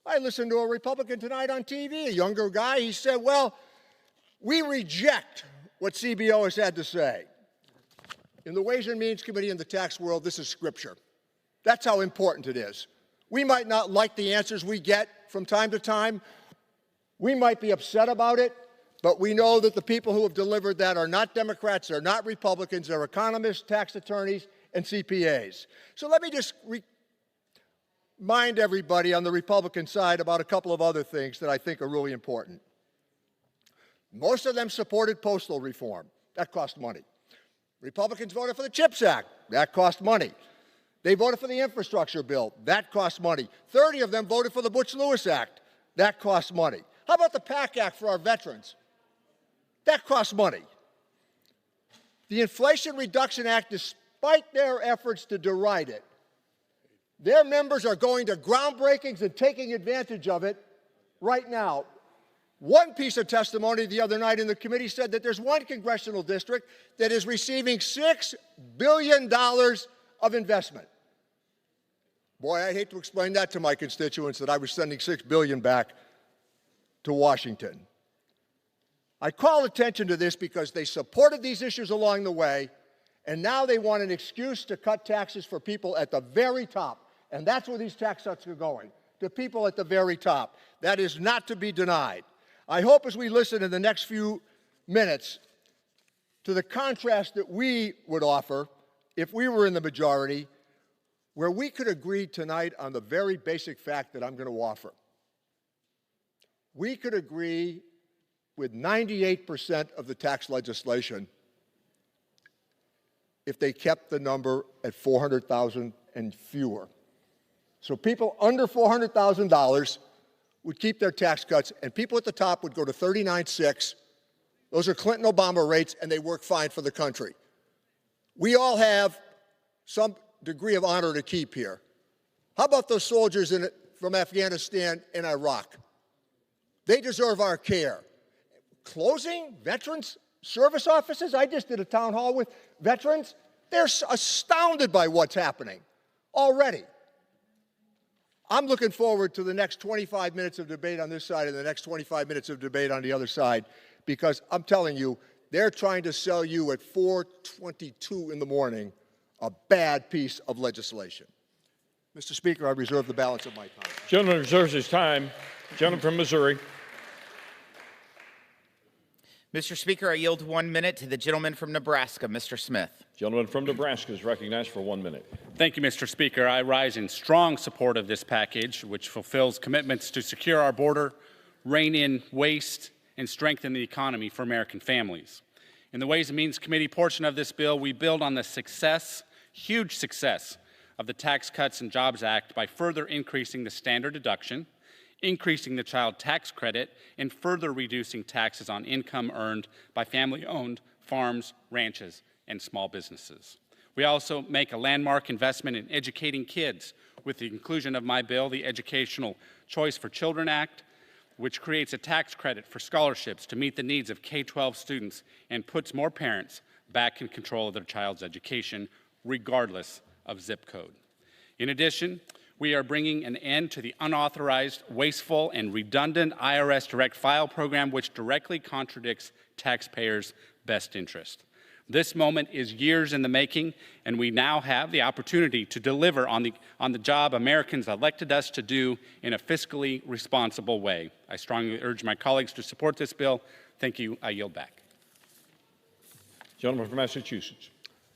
S20: I listened to a Republican tonight on TV, a younger guy. He said, well, we reject what CBO has had to say. In the Ways and Means Committee in the tax world, this is scripture. That's how important it is. We might not like the answers we get from time to time. We might be upset about it, but we know that the people who have delivered that are not Democrats, they're not Republicans, they're economists, tax attorneys, and CPAs. So let me just remind everybody on the Republican side about a couple of other things that I think are really important. Most of them supported postal reform. That cost money. Republicans voted for the CHIPS Act. That cost money. They voted for the infrastructure bill. That cost money. 30 of them voted for the Butch-Lewis Act. That cost money. How about the PAC Act for our veterans? That costs money. The Inflation Reduction Act, despite their efforts to deride it, their members are going to groundbreakings and taking advantage of it right now. One piece of testimony the other night in the committee said that there's one congressional district that is receiving $6 billion of investment. Boy, I hate to explain that to my constituents, that I was sending $6 billion back to Washington. I call attention to this because they supported these issues along the way, and now they want an excuse to cut taxes for people at the very top. And that's where these tax cuts are going, to people at the very top. That is not to be denied. I hope as we listen in the next few minutes to the contrast that we would offer if we were in the majority, where we could agree tonight on the very basic fact that I'm going to offer. We could agree with 98% of the tax legislation if they kept the number at $400,000 and fewer. So people under $400,000 would keep their tax cuts, and people at the top would go to 39.6. Those are Clinton-Obama rates, and they work fine for the country. We all have some degree of honor to keep here. How about those soldiers in from Afghanistan and Iraq. They deserve our care. Closing veterans service offices? I just did a town hall with veterans. They're astounded by what's happening already. I'm looking forward to the next 25 minutes of debate on this side and the next 25 minutes of debate on the other side, because I'm telling you, they're trying to sell you at 4:22 in the morning a bad piece of legislation. Mr. Speaker, I reserve the balance of my time.
S3: Gentleman reserves his time. Gentleman from Missouri.
S19: Mr. Speaker, I yield 1 minute to the gentleman from Nebraska, Mr. Smith.
S3: Gentleman from Nebraska is recognized for 1 minute.
S21: Thank you, Mr. Speaker. I rise in strong support of this package, which fulfills commitments to secure our border, rein in waste, and strengthen the economy for American families. In the Ways and Means Committee portion of this bill, we build on the success, huge success, of the Tax Cuts and Jobs Act by further increasing the standard deduction, increasing the child tax credit, and further reducing taxes on income earned by family-owned farms, ranches, and small businesses. We also make a landmark investment in educating kids with the inclusion of my bill, the Educational Choice for Children Act, which creates a tax credit for scholarships to meet the needs of K-12 students and puts more parents back in control of their child's education, regardless of zip code. In addition, we are bringing an end to the unauthorized, wasteful, and redundant IRS direct file program, which directly contradicts taxpayers' best interest. This moment is years in the making, and we now have the opportunity to deliver on the job Americans elected us to do in a fiscally responsible way. I strongly urge my colleagues to support this bill. Thank you. I yield back.
S3: Gentleman from Massachusetts.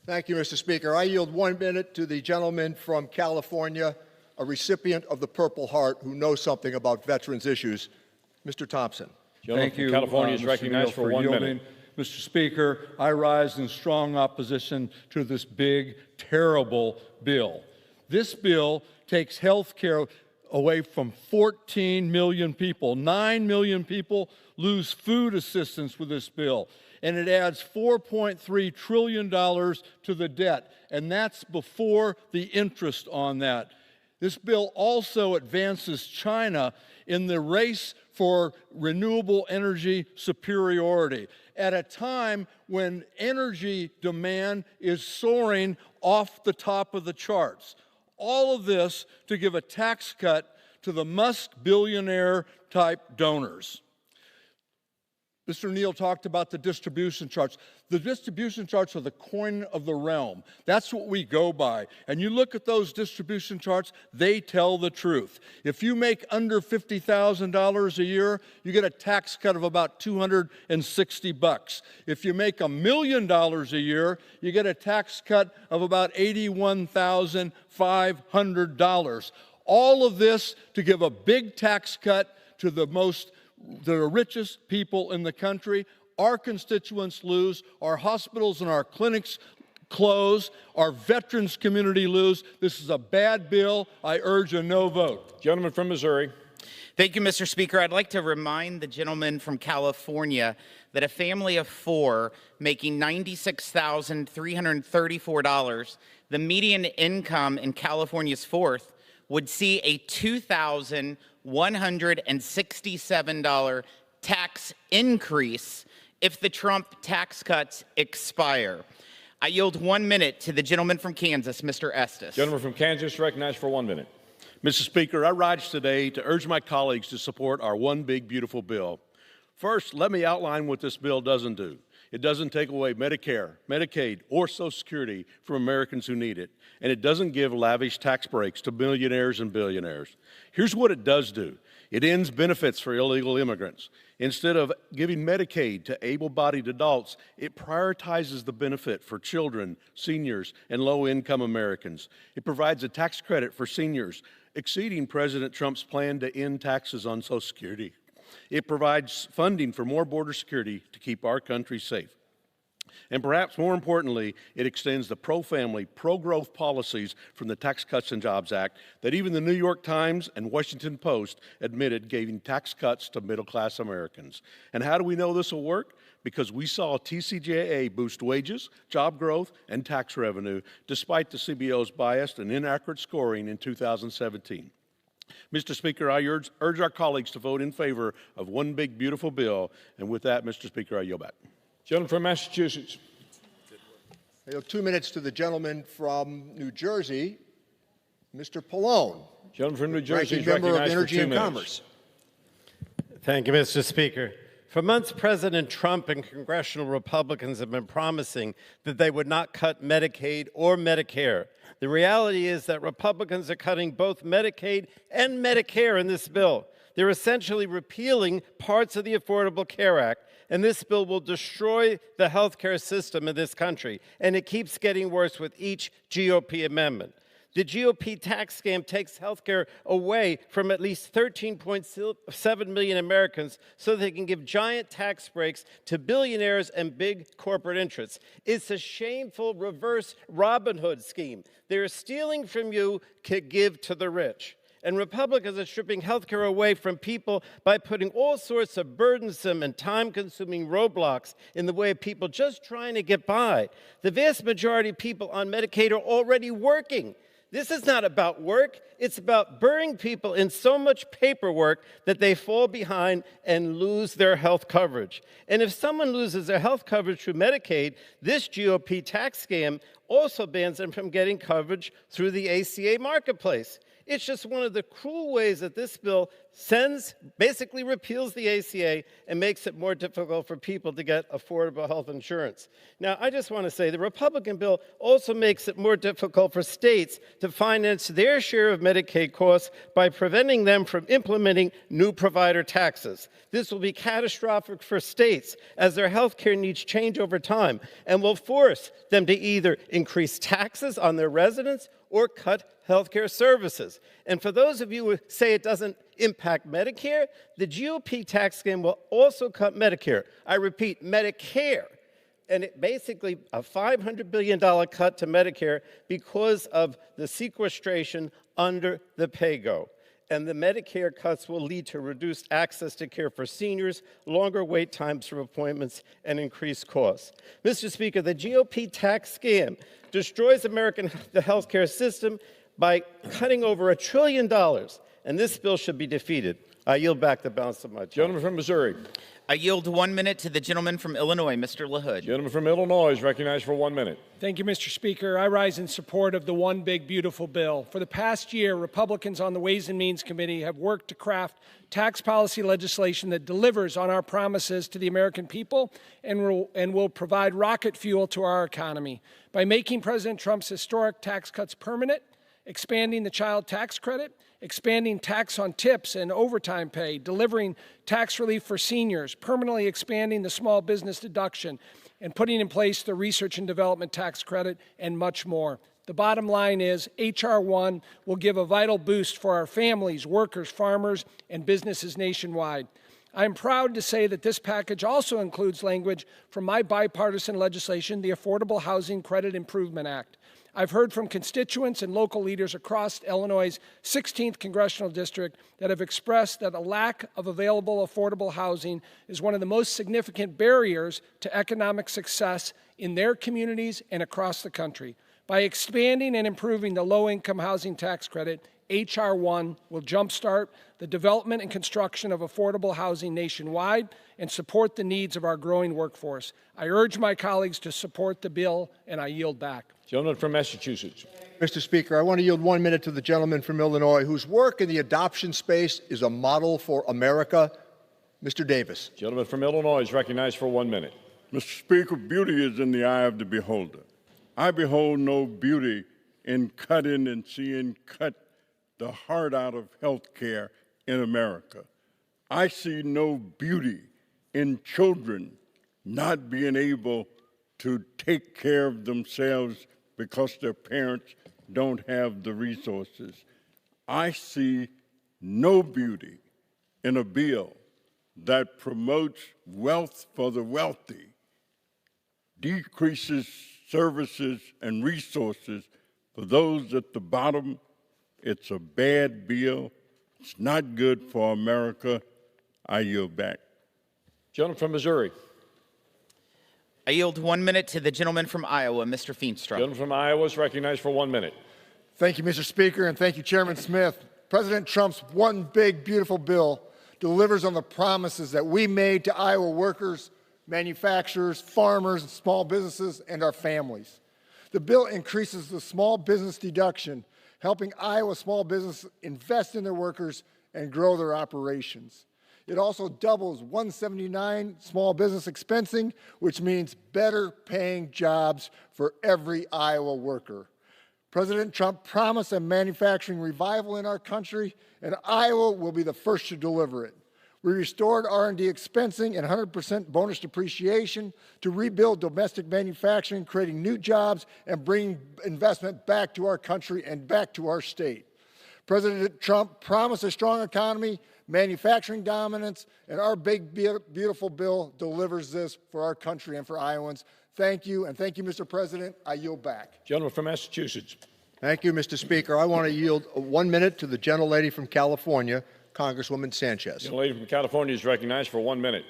S20: Thank you, Mr. Speaker. I yield 1 minute to the gentleman from California, a recipient of the Purple Heart who knows something about veterans issues, Mr. Thompson.
S3: Gentleman from California is recognized for 1 minute.
S22: Mr. Speaker, I rise in strong opposition to this big, terrible bill. This bill takes health care away from 14 million people. 9 million people lose food assistance with this bill. And it adds $4.3 trillion to the debt. And that's before the interest on that. This bill also advances China in the race for renewable energy superiority at a time when energy demand is soaring off the top of the charts. All of this to give a tax cut to the Musk billionaire-type donors. Mr. Neal talked about the distribution charts. The distribution charts are the coin of the realm. That's what we go by. And you look at those distribution charts, they tell the truth. If you make under $50,000 a year, you get a tax cut of about $260. If you make $1 million a year, you get a tax cut of about $81,500. All of this to give a big tax cut to the richest people in the country. Our constituents lose, our hospitals and our clinics close, our veterans community lose. This is a bad bill. I urge a no vote.
S3: Gentleman from Missouri.
S19: Thank you, Mr. Speaker. I'd like to remind the gentleman from California that a family of four making $96,334, the median income in California's fourth, would see a $2,167 tax increase if the Trump tax cuts expire. I yield 1 minute to the gentleman from Kansas, Mr. Estes.
S3: Gentleman from Kansas recognized for 1 minute.
S23: Mr. Speaker, I rise today to urge my colleagues to support our one big, beautiful bill. First, let me outline what this bill doesn't do. It doesn't take away Medicare, Medicaid, or Social Security from Americans who need it. And it doesn't give lavish tax breaks to millionaires and billionaires. Here's what it does do. It ends benefits for illegal immigrants. Instead of giving Medicaid to able-bodied adults, it prioritizes the benefit for children, seniors, and low-income Americans. It provides a tax credit for seniors, exceeding President Trump's plan to end taxes on Social Security. It provides funding for more border security to keep our country safe. And perhaps more importantly, it extends the pro-family, pro-growth policies from the Tax Cuts and Jobs Act that even the New York Times and Washington Post admitted giving tax cuts to middle-class Americans. And how do we know this will work? Because we saw TCJA boost wages, job growth, and tax revenue, despite the CBO's biased and inaccurate scoring in 2017. Mr. Speaker, I urge our colleagues to vote in favor of one big, beautiful bill. And with that, Mr. Speaker, I yield back.
S3: Gentleman from Massachusetts.
S20: I yield 2 minutes to the gentleman from New Jersey, Mr. Pallone.
S3: Gentleman from New Jersey is
S20: Ranking member of
S3: recognized
S20: Energy
S3: for 2
S20: and
S3: minutes.
S20: Commerce.
S6: Thank you, Mr. Speaker. For months, President Trump and congressional Republicans have been promising that they would not cut Medicaid or Medicare. The reality is that Republicans are cutting both Medicaid and Medicare in this bill. They're essentially repealing parts of the Affordable Care Act, and this bill will destroy the health care system in this country, and it keeps getting worse with each GOP amendment. The GOP tax scam takes health care away from at least 13.7 million Americans so they can give giant tax breaks to billionaires and big corporate interests. It's a shameful reverse Robin Hood scheme. They're stealing from you to give to the rich. And Republicans are stripping health care away from people by putting all sorts of burdensome and time-consuming roadblocks in the way of people just trying to get by. The vast majority of people on Medicaid are already working. This is not about work. It's about burying people in so much paperwork that they fall behind and lose their health coverage. And if someone loses their health coverage through Medicaid, this GOP tax scam also bans them from getting coverage through the ACA marketplace. It's just one of the cruel ways that this bill basically repeals the ACA and makes it more difficult for people to get affordable health insurance. Now, I just want to say the Republican bill also makes it more difficult for states to finance their share of Medicaid costs by preventing them from implementing new provider taxes. This will be catastrophic for states as their health care needs change over time and will force them to either increase taxes on their residents or cut healthcare services. And for those of you who say it doesn't impact Medicare, the GOP tax scam will also cut Medicare. I repeat, Medicare. And it basically a $500 billion cut to Medicare because of the sequestration under the PAYGO. And the Medicare cuts will lead to reduced access to care for seniors, longer wait times for appointments, and increased costs. Mr. Speaker, the GOP tax scam destroys the healthcare system by cutting over $1 trillion, and this bill should be defeated. I yield back the balance of my time.
S3: Gentleman from Missouri.
S19: I yield 1 minute to the gentleman from Illinois, Mr. LaHood.
S3: Gentleman from Illinois is recognized for 1 minute.
S7: Thank you, Mr. Speaker. I rise in support of the One Big Beautiful Bill. For the past year, Republicans on the Ways and Means Committee have worked to craft tax policy legislation that delivers on our promises to the American people and will provide rocket fuel to our economy. By making President Trump's historic tax cuts permanent, expanding the child tax credit, expanding tax on tips and overtime pay, delivering tax relief for seniors, permanently expanding the small business deduction, and putting in place the research and development tax credit, and much more. The bottom line is H.R. 1 will give a vital boost for our families, workers, farmers, and businesses nationwide. I am proud to say that this package also includes language from my bipartisan legislation, the Affordable Housing Credit Improvement Act. I've heard from constituents and local leaders across Illinois' 16th congressional district that have expressed that a lack of available affordable housing is one of the most significant barriers to economic success in their communities and across the country. By expanding and improving the low-income housing tax credit, H.R. 1 will jumpstart the development and construction of affordable housing nationwide and support the needs of our growing workforce. I urge my colleagues to support the bill, and I yield back.
S3: Gentleman from Massachusetts.
S20: Mr. Speaker, I want to yield 1 minute to the gentleman from Illinois whose work in the adoption space is a model for America, Mr. Davis.
S3: Gentleman from Illinois is recognized for 1 minute.
S8: Mr. Speaker, beauty is in the eye of the beholder. I behold no beauty in cutting and seeing cut the heart out of health care in America. I see no beauty in children not being able to take care of themselves because their parents don't have the resources. I see no beauty in a bill that promotes wealth for the wealthy, decreases services and resources for those at the bottom. It's a bad bill. It's not good for America. I yield back.
S3: Gentleman from Missouri.
S19: I yield 1 minute to the gentleman from Iowa, Mr. Feenstra.
S3: Gentleman from Iowa is recognized for 1 minute.
S1: Thank you, Mr. Speaker, and thank you, Chairman Smith.
S20: President Trump's one big, beautiful bill delivers on the promises that we made to Iowa workers, manufacturers, farmers, small businesses, and our families. The bill increases the small business deduction, helping Iowa small business invest in their workers and grow their operations. It also doubles 179 small business expensing, which means better paying jobs for every Iowa worker. President Trump promised a manufacturing revival in our country, and Iowa will be the first to deliver it. We restored R&D expensing and 100% bonus depreciation to rebuild domestic manufacturing, creating new jobs and bringing investment back to our country and back to our state. President Trump promised a strong economy, manufacturing dominance, and our big, beautiful bill delivers this for our country and for Iowans. Thank you, and thank you, Mr. President. I yield back.
S3: Gentleman from Massachusetts.
S20: Thank you, Mr. Speaker. I want to yield 1 minute to the gentlelady from California, Congresswoman Sanchez.
S3: The gentlelady from California is recognized for 1 minute.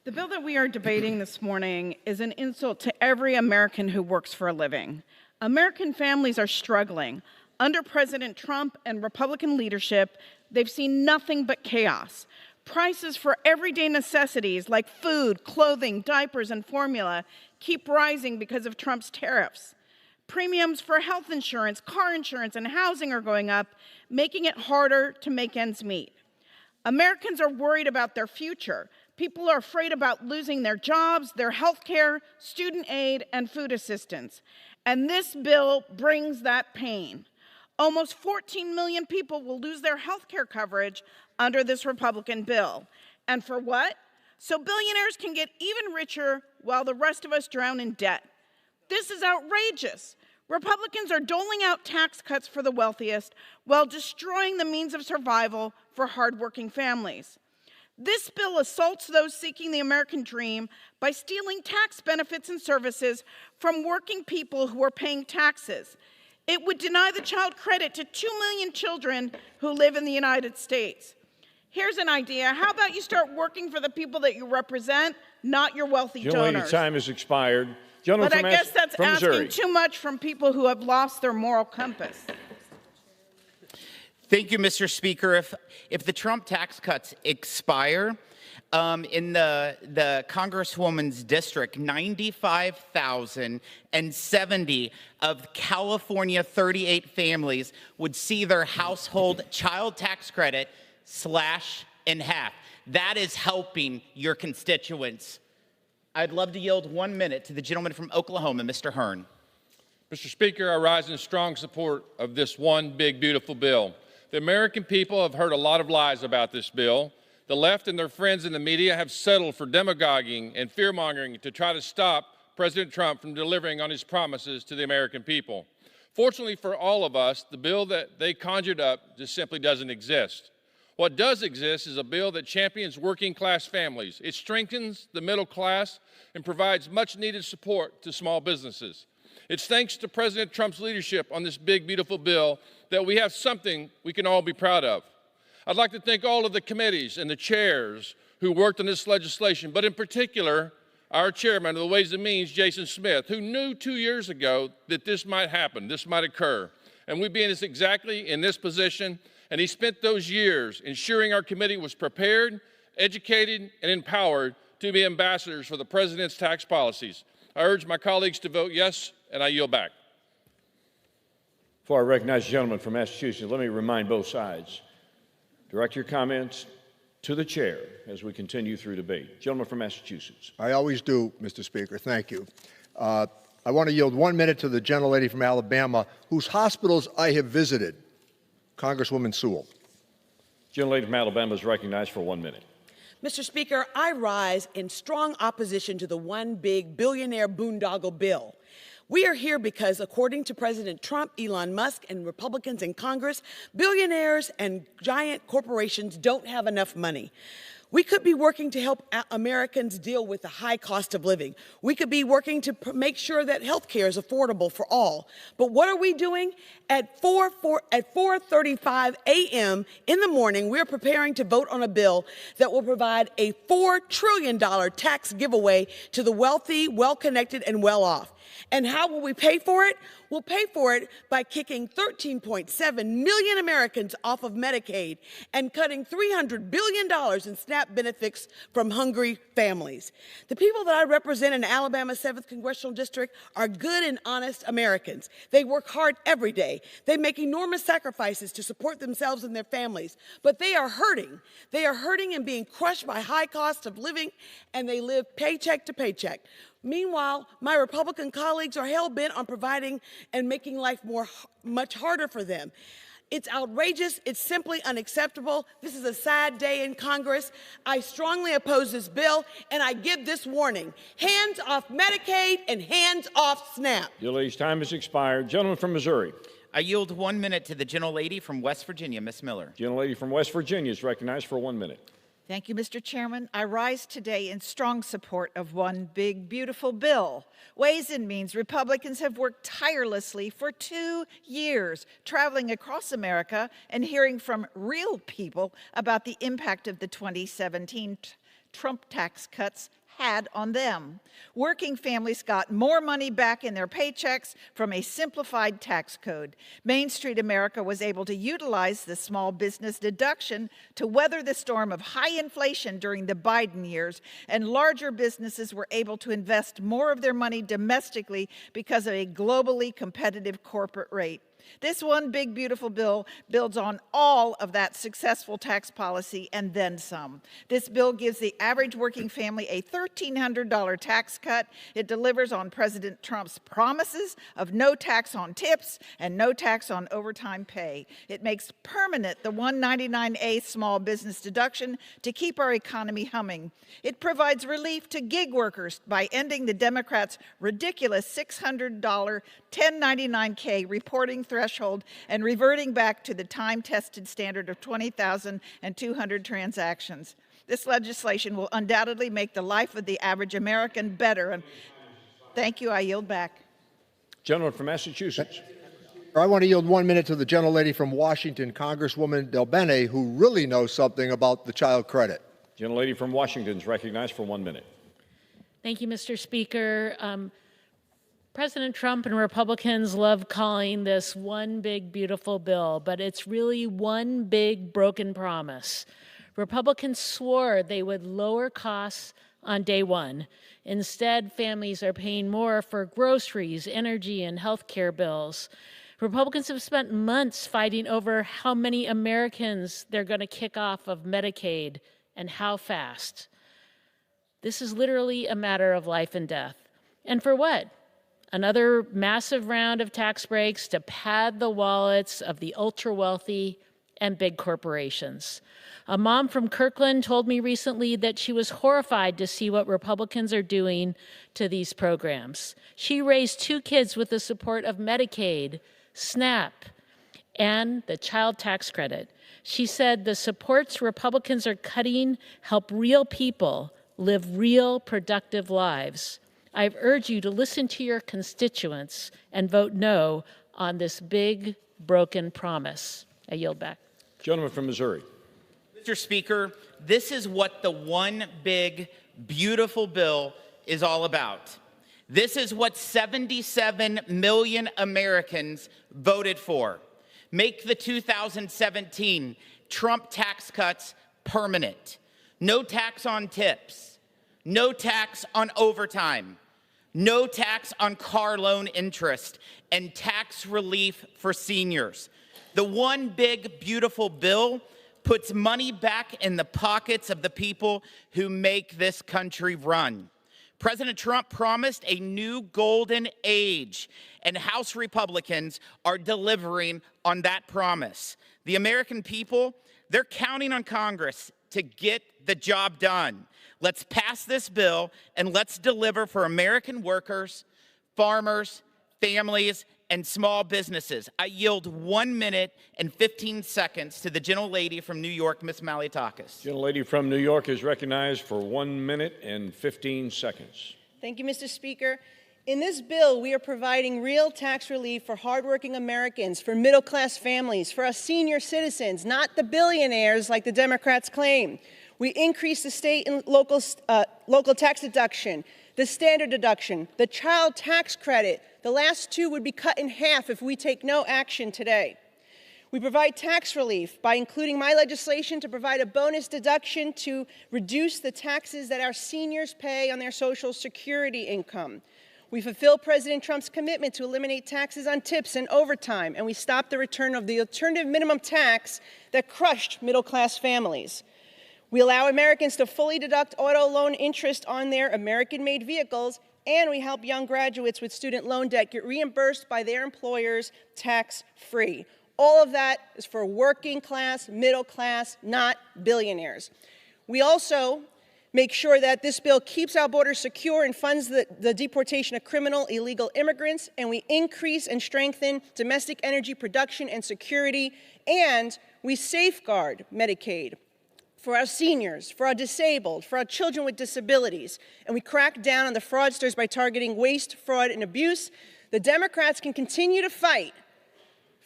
S2: The bill that we are debating this morning is an insult to every American who works for a living. American families are struggling. Under President Trump and Republican leadership, they've seen nothing but chaos. Prices for everyday necessities like food, clothing, diapers, and formula keep rising because of Trump's tariffs. Premiums for health insurance, car insurance, and housing are going up, making it harder to make ends meet. Americans are worried about their future. People are afraid about losing their jobs, their health care, student aid, and food assistance. And this bill brings that pain. Almost 14 million people will lose their health care coverage under this Republican bill. And for what? So billionaires can get even richer while the rest of us drown in debt. This is outrageous. Republicans are doling out tax cuts for the wealthiest while destroying the means of survival for hardworking families. This bill assaults those seeking the American dream by stealing tax benefits and services from working people who are paying taxes. It would deny the child credit to 2 million children who live in the United States. Here's an idea. How about you start working for the people that you represent, not your wealthy donors?
S3: Time has expired. Gentleman
S2: But
S3: from
S2: I guess that's asking
S3: Missouri.
S2: too much from people who have lost their moral compass.
S19: Thank you, Mr. Speaker. If the Trump tax cuts expire, in the Congresswoman's district, 95,070 of California 38 families would see their household child tax credit slash in half. That is helping your constituents. I'd love to yield 1 minute to the gentleman from Oklahoma, Mr. Hearn.
S9: Mr. Speaker, I rise in strong support of this one big, beautiful bill. The American people have heard a lot of lies about this bill. The left and their friends in the media have settled for demagoguing and fear-mongering to try to stop President Trump from delivering on his promises to the American people. Fortunately for all of us, the bill that they conjured up just simply doesn't exist. What does exist is a bill that champions working-class families. It strengthens the middle class and provides much-needed support to small businesses. It's thanks to President Trump's leadership on this big, beautiful bill that we have something we can all be proud of. I'd like to thank all of the committees and the chairs who worked on this legislation, but in particular, our chairman of the Ways and Means, Jason Smith, who knew 2 years ago that this might happen, this might occur. And we'd be exactly in this position, and he spent those years ensuring our committee was prepared, educated, and empowered to be ambassadors for the president's tax policies. I urge my colleagues to vote yes, and I yield back.
S3: Before I recognize the gentleman from Massachusetts, let me remind both sides. Direct your comments to the chair as we continue through debate. Gentleman from Massachusetts.
S20: I always do, Mr. Speaker. Thank you. I want to yield 1 minute to the gentlelady from Alabama, whose hospitals I have visited, Congresswoman Sewell.
S3: Gentlelady from Alabama is recognized for 1 minute.
S10: Mr. Speaker, I rise in strong opposition to the one big billionaire boondoggle bill. We are here because, according to President Trump, Elon Musk, and Republicans in Congress, billionaires and giant corporations don't have enough money. We could be working to help Americans deal with the high cost of living. We could be working to make sure that health care is affordable for all. But what are we doing? At 4:35 a.m. in the morning, we're preparing to vote on a bill that will provide a $4 trillion tax giveaway to the wealthy, well-connected, and well-off. And how will we pay for it? We'll pay for it by kicking 13.7 million Americans off of Medicaid and cutting $300 billion in SNAP benefits from hungry families. The people that I represent in Alabama's 7th Congressional District are good and honest Americans. They work hard every day. They make enormous sacrifices to support themselves and their families, but they are hurting. They are hurting and being crushed by high cost of living, and they live paycheck to paycheck. Meanwhile, my Republican colleagues are hell-bent on providing and making life much harder for them. It's outrageous. It's simply unacceptable. This is a sad day in Congress. I strongly oppose this bill, and I give this warning. Hands off Medicaid and hands off SNAP.
S3: Your time has expired. Gentleman from Missouri.
S19: I yield 1 minute to the gentlelady from West Virginia, Ms. Miller.
S3: Gentlelady from West Virginia is recognized for 1 minute.
S5: Thank you, Mr. Chairman. I rise today in strong support of one big, beautiful bill. Ways and Means Republicans have worked tirelessly for 2 years, traveling across America and hearing from real people about the impact of the 2017 Trump tax cuts had on them. Working families got more money back in their paychecks from a simplified tax code. Main Street America was able to utilize the small business deduction to weather the storm of high inflation during the Biden years, and larger businesses were able to invest more of their money domestically because of a globally competitive corporate rate. This one big, beautiful bill builds on all of that successful tax policy and then some. This bill gives the average working family a $1,300 tax cut. It delivers on President Trump's promises of no tax on tips and no tax on overtime pay. It makes permanent the 199A small business deduction to keep our economy humming. It provides relief to gig workers by ending the Democrats' ridiculous $600 1099K reporting threshold and reverting back to the time-tested standard of 20,200 transactions. This legislation will undoubtedly make the life of the average American better. And thank you. I yield back.
S3: Gentleman from Massachusetts.
S20: I want to yield 1 minute to the gentlelady from Washington, Congresswoman Del Bene, who really knows something about the child credit.
S3: Gentlelady from Washington is recognized for 1 minute.
S12: Thank you, Mr. Speaker. President Trump and Republicans love calling this one big, beautiful bill, but it's really one big, broken promise. Republicans swore they would lower costs on day one. Instead, families are paying more for groceries, energy, and health care bills. Republicans have spent months fighting over how many Americans they're going to kick off of Medicaid and how fast. This is literally a matter of life and death. And for what? Another massive round of tax breaks to pad the wallets of the ultra-wealthy and big corporations. A mom from Kirkland told me recently that she was horrified to see what Republicans are doing to these programs. She raised 2 kids with the support of Medicaid, SNAP, and the child tax credit. She said the supports Republicans are cutting help real people live real, productive lives. I urge you to listen to your constituents and vote no on this big, broken promise. I yield back.
S3: Gentleman from Missouri.
S19: Mr. Speaker, this is what the one big, beautiful bill is all about. This is what 77 million Americans voted for. Make the 2017 Trump tax cuts permanent. No tax on tips. No tax on overtime. No tax on car loan interest, and tax relief for seniors. The one big, beautiful bill puts money back in the pockets of the people who make this country run. President Trump promised a new golden age, and House Republicans are delivering on that promise. The American people, they're counting on Congress to get the job done. Let's pass this bill and let's deliver for American workers, farmers, families, and small businesses. I yield 1 minute and 15 seconds to the gentlelady from New York, Ms. Malliotakis.
S3: Gentlelady from New York is recognized for 1 minute and 15 seconds.
S13: Thank you, Mr. Speaker. In this bill, we are providing real tax relief for hardworking Americans, for middle-class families, for us senior citizens, not the billionaires like the Democrats claim. We increase the state and local tax deduction, the standard deduction, the child tax credit. The last two would be cut in half if we take no action today. We provide tax relief by including my legislation to provide a bonus deduction to reduce the taxes that our seniors pay on their Social Security income. We fulfill President Trump's commitment to eliminate taxes on tips and overtime, and we stop the return of the alternative minimum tax that crushed middle-class families. We allow Americans to fully deduct auto loan interest on their American-made vehicles, and we help young graduates with student loan debt get reimbursed by their employers tax-free. All of that is for working class, middle class, not billionaires. We also make sure that this bill keeps our borders secure and funds the deportation of criminal illegal immigrants, and we increase and strengthen domestic energy production and security, and we safeguard Medicaid for our seniors, for our disabled, for our children with disabilities, and we crack down on the fraudsters by targeting waste, fraud, and abuse. The Democrats can continue to fight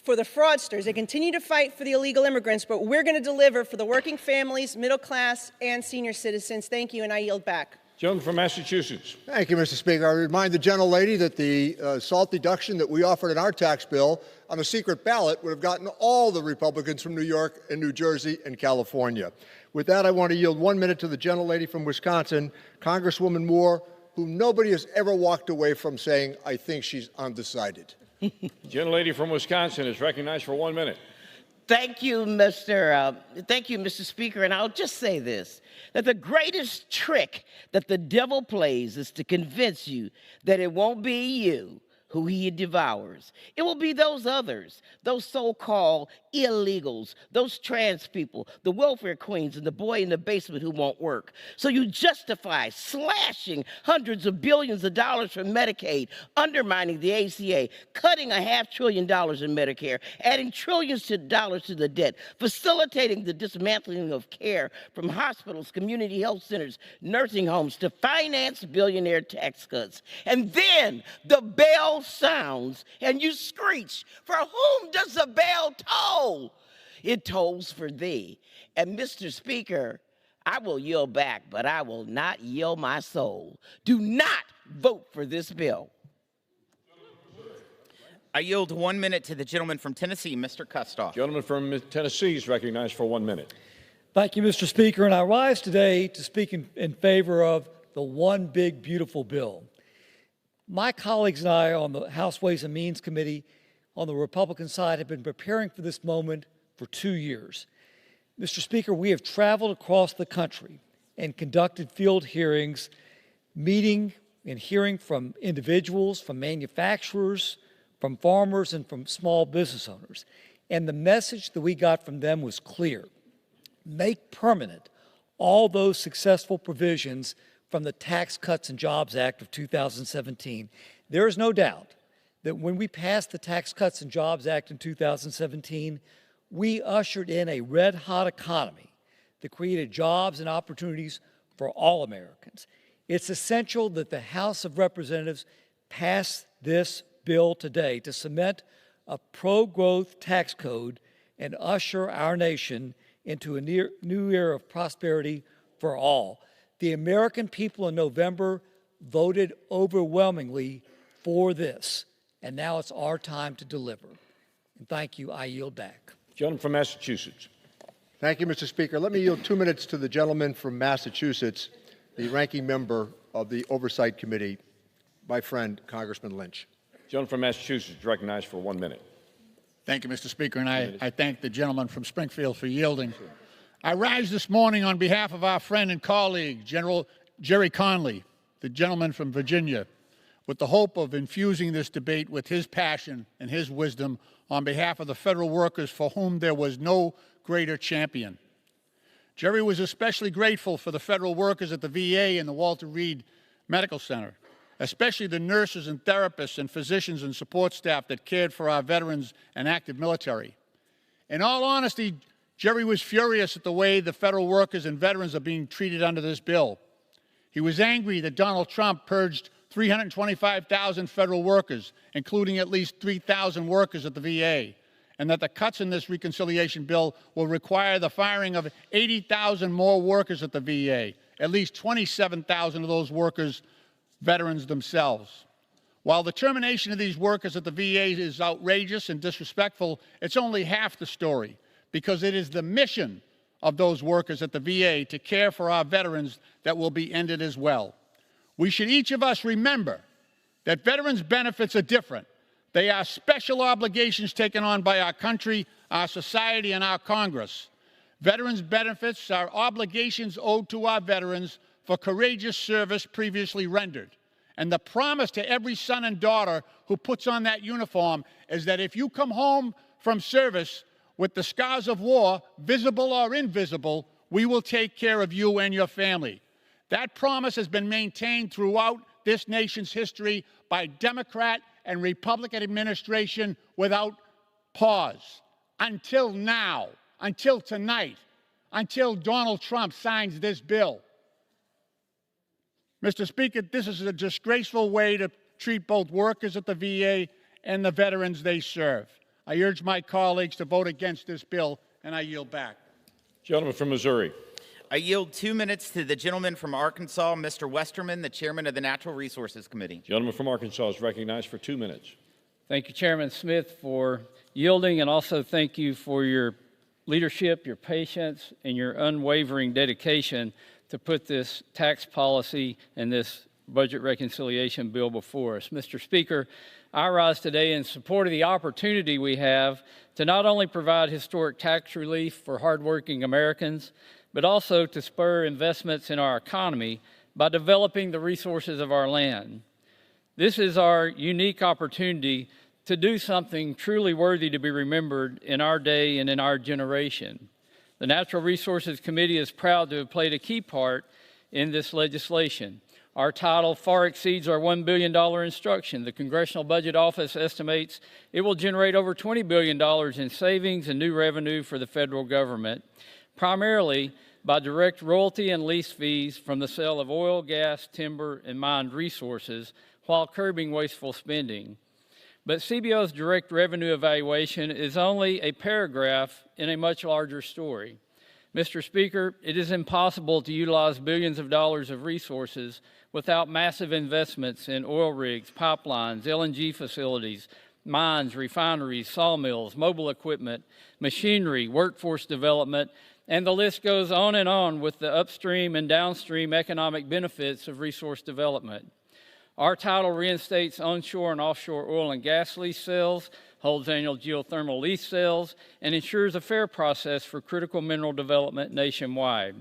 S13: for the fraudsters. They continue to fight for the illegal immigrants, but we're going to deliver for the working families, middle class, and senior citizens. Thank you, and I yield back.
S3: Gentleman from Massachusetts.
S20: Thank you, Mr. Speaker. I remind the gentlelady that the SALT deduction that we offered in our tax bill on a secret ballot would have gotten all the Republicans from New York and New Jersey and California. With that, I want to yield 1 minute to the gentlelady from Wisconsin, Congresswoman Moore, whom nobody has ever walked away from saying, I think she's undecided.
S3: Gentlelady from Wisconsin is recognized for 1 minute.
S11: Thank you, Mr. Speaker. And I'll just say this, that the greatest trick that the devil plays is to convince you that it won't be you who he devours. It will be those others, those so-called illegals, those trans people, the welfare queens, and the boy in the basement who won't work. So you justify slashing hundreds of billions of dollars from Medicaid, undermining the ACA, cutting $500 billion in Medicare, adding trillions of dollars to the debt, facilitating the dismantling of care from hospitals, community health centers, nursing homes to finance billionaire tax cuts. And then the bell sounds and you screech. For whom does the bell toll? It tolls for thee. And Mr. Speaker, I will yield back, but I will not yield my soul. Do not vote for this bill.
S19: I yield 1 minute to the gentleman from Tennessee, Mr. Kustoff.
S3: Gentleman from Tennessee is recognized for 1 minute.
S15: Thank you, Mr. Speaker. And I rise today to speak in favor of the one big, beautiful bill. My colleagues and I on the House Ways and Means Committee on the Republican side have been preparing for this moment for 2 years. Mr. Speaker, we have traveled across the country and conducted field hearings, meeting and hearing from individuals, from manufacturers, from farmers, and from small business owners. And the message that we got from them was clear. Make permanent all those successful provisions from the Tax Cuts and Jobs Act of 2017. There is no doubt that when we passed the Tax Cuts and Jobs Act in 2017, we ushered in a red-hot economy that created jobs and opportunities for all Americans. It's essential that the House of Representatives pass this bill today to cement a pro-growth tax code and usher our nation into a new era of prosperity for all. The American people in November voted overwhelmingly for this, and now it's our time to deliver. And thank you. I yield back.
S3: Gentleman from Massachusetts.
S20: Thank you, Mr. Speaker. Let me yield 2 minutes to the gentleman from Massachusetts, the ranking member of the Oversight Committee, my friend, Congressman Lynch.
S3: Gentleman from Massachusetts is recognized for 1 minute.
S16: Thank you, Mr. Speaker, and I thank the gentleman from Springfield for yielding. I rise this morning on behalf of our friend and colleague, General Jerry Conley, the gentleman from Virginia, with the hope of infusing this debate with his passion and his wisdom on behalf of the federal workers for whom there was no greater champion. Jerry was especially grateful for the federal workers at the VA and the Walter Reed Medical Center, especially the nurses and therapists and physicians and support staff that cared for our veterans and active military. In all honesty, Jerry was furious at the way the federal workers and veterans are being treated under this bill. He was angry that Donald Trump purged 325,000 federal workers, including at least 3,000 workers at the VA, and that the cuts in this reconciliation bill will require the firing of 80,000 more workers at the VA. At least 27,000 of those workers veterans themselves. While the termination of these workers at the VA is outrageous and disrespectful, it's only half the story, because it is the mission of those workers at the VA to care for our veterans that will be ended as well. We should each of us remember that veterans' benefits are different. They are special obligations taken on by our country, our society, and our Congress. Veterans' benefits are obligations owed to our veterans for courageous service previously rendered. And the promise to every son and daughter who puts on that uniform is that if you come home from service with the scars of war, visible or invisible, we will take care of you and your family. That promise has been maintained throughout this nation's history by Democrat and Republican administration without pause. Until now, until tonight, until Donald Trump signs this bill. Mr. Speaker, this is a disgraceful way to treat both workers at the VA and the veterans they serve. I urge my colleagues to vote against this bill, and I yield back.
S3: Gentleman from Missouri.
S19: I yield 2 minutes to the gentleman from Arkansas, Mr. Westerman, the chairman of the Natural Resources Committee.
S3: Gentleman from Arkansas is recognized for 2 minutes.
S14: Thank you, Chairman Smith, for yielding, and also thank you for your leadership, your patience, and your unwavering dedication to put this tax policy and this budget reconciliation bill before us. Mr. Speaker, I rise today in support of the opportunity we have to not only provide historic tax relief for hardworking Americans, but also to spur investments in our economy by developing the resources of our land. This is our unique opportunity to do something truly worthy to be remembered in our day and in our generation. The Natural Resources Committee is proud to have played a key part in this legislation. Our title far exceeds our $1 billion instruction. The Congressional Budget Office estimates it will generate over $20 billion in savings and new revenue for the federal government, primarily by direct royalty and lease fees from the sale of oil, gas, timber, and mined resources, while curbing wasteful spending. But CBO's direct revenue evaluation is only a paragraph in a much larger story. Mr. Speaker, it is impossible to utilize billions of dollars of resources without massive investments in oil rigs, pipelines, LNG facilities, mines, refineries, sawmills, mobile equipment, machinery, workforce development, and the list goes on with the upstream and downstream economic benefits of resource development. Our title reinstates onshore and offshore oil and gas lease sales, holds annual geothermal lease sales, and ensures a fair process for critical mineral development nationwide.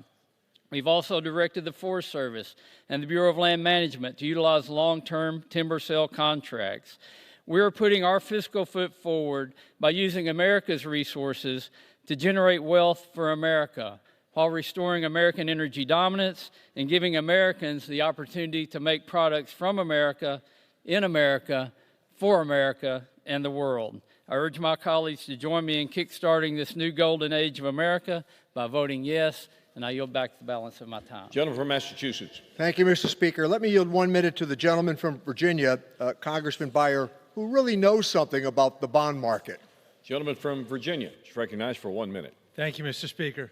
S14: We've also directed the Forest Service and the Bureau of Land Management to utilize long-term timber sale contracts. We're putting our fiscal foot forward by using America's resources to generate wealth for America, while restoring American energy dominance and giving Americans the opportunity to make products from America, in America, for America, and the world. I urge my colleagues to join me in kickstarting this new golden age of America by voting yes, and I yield back the balance of my time.
S3: Gentleman from Massachusetts.
S20: Thank you, Mr. Speaker. Let me yield 1 minute to the gentleman from Virginia, Congressman Beyer, who really knows something about the bond market.
S3: Gentleman from Virginia is recognized for 1 minute.
S17: Thank you, Mr. Speaker.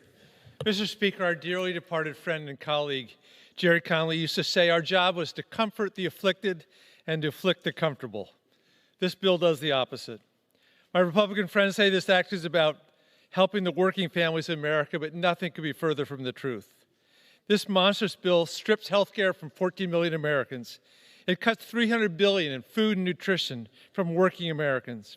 S17: Mr. Speaker, our dearly departed friend and colleague, Jerry Conley, used to say our job was to comfort the afflicted and to afflict the comfortable. This bill does the opposite. My Republican friends say this act is about helping the working families of America, but nothing could be further from the truth. This monstrous bill strips health care from 14 million Americans. It cuts $300 billion in food and nutrition from working Americans,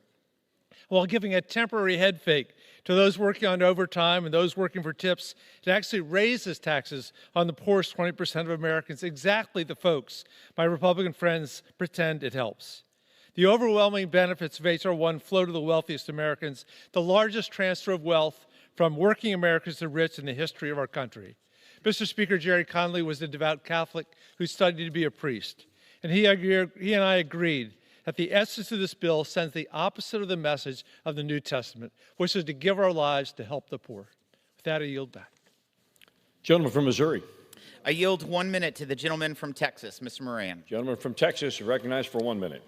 S17: while giving a temporary head fake to those working on overtime and those working for tips. It actually raises taxes on the poorest 20% of Americans, exactly the folks my Republican friends pretend it helps. The overwhelming benefits of H.R. 1 flow to the wealthiest Americans, the largest transfer of wealth from working Americans to rich in the history of our country. Mr. Speaker, Jerry Conley was a devout Catholic who studied to be a priest, and he and I agreed that the essence of this bill sends the opposite of the message of the New Testament, which is to give our lives to help the poor. With that, I yield back.
S3: Gentleman from Missouri.
S19: I yield 1 minute to the gentleman from Texas, Mr. Moran.
S3: Gentleman from Texas is recognized for 1 minute.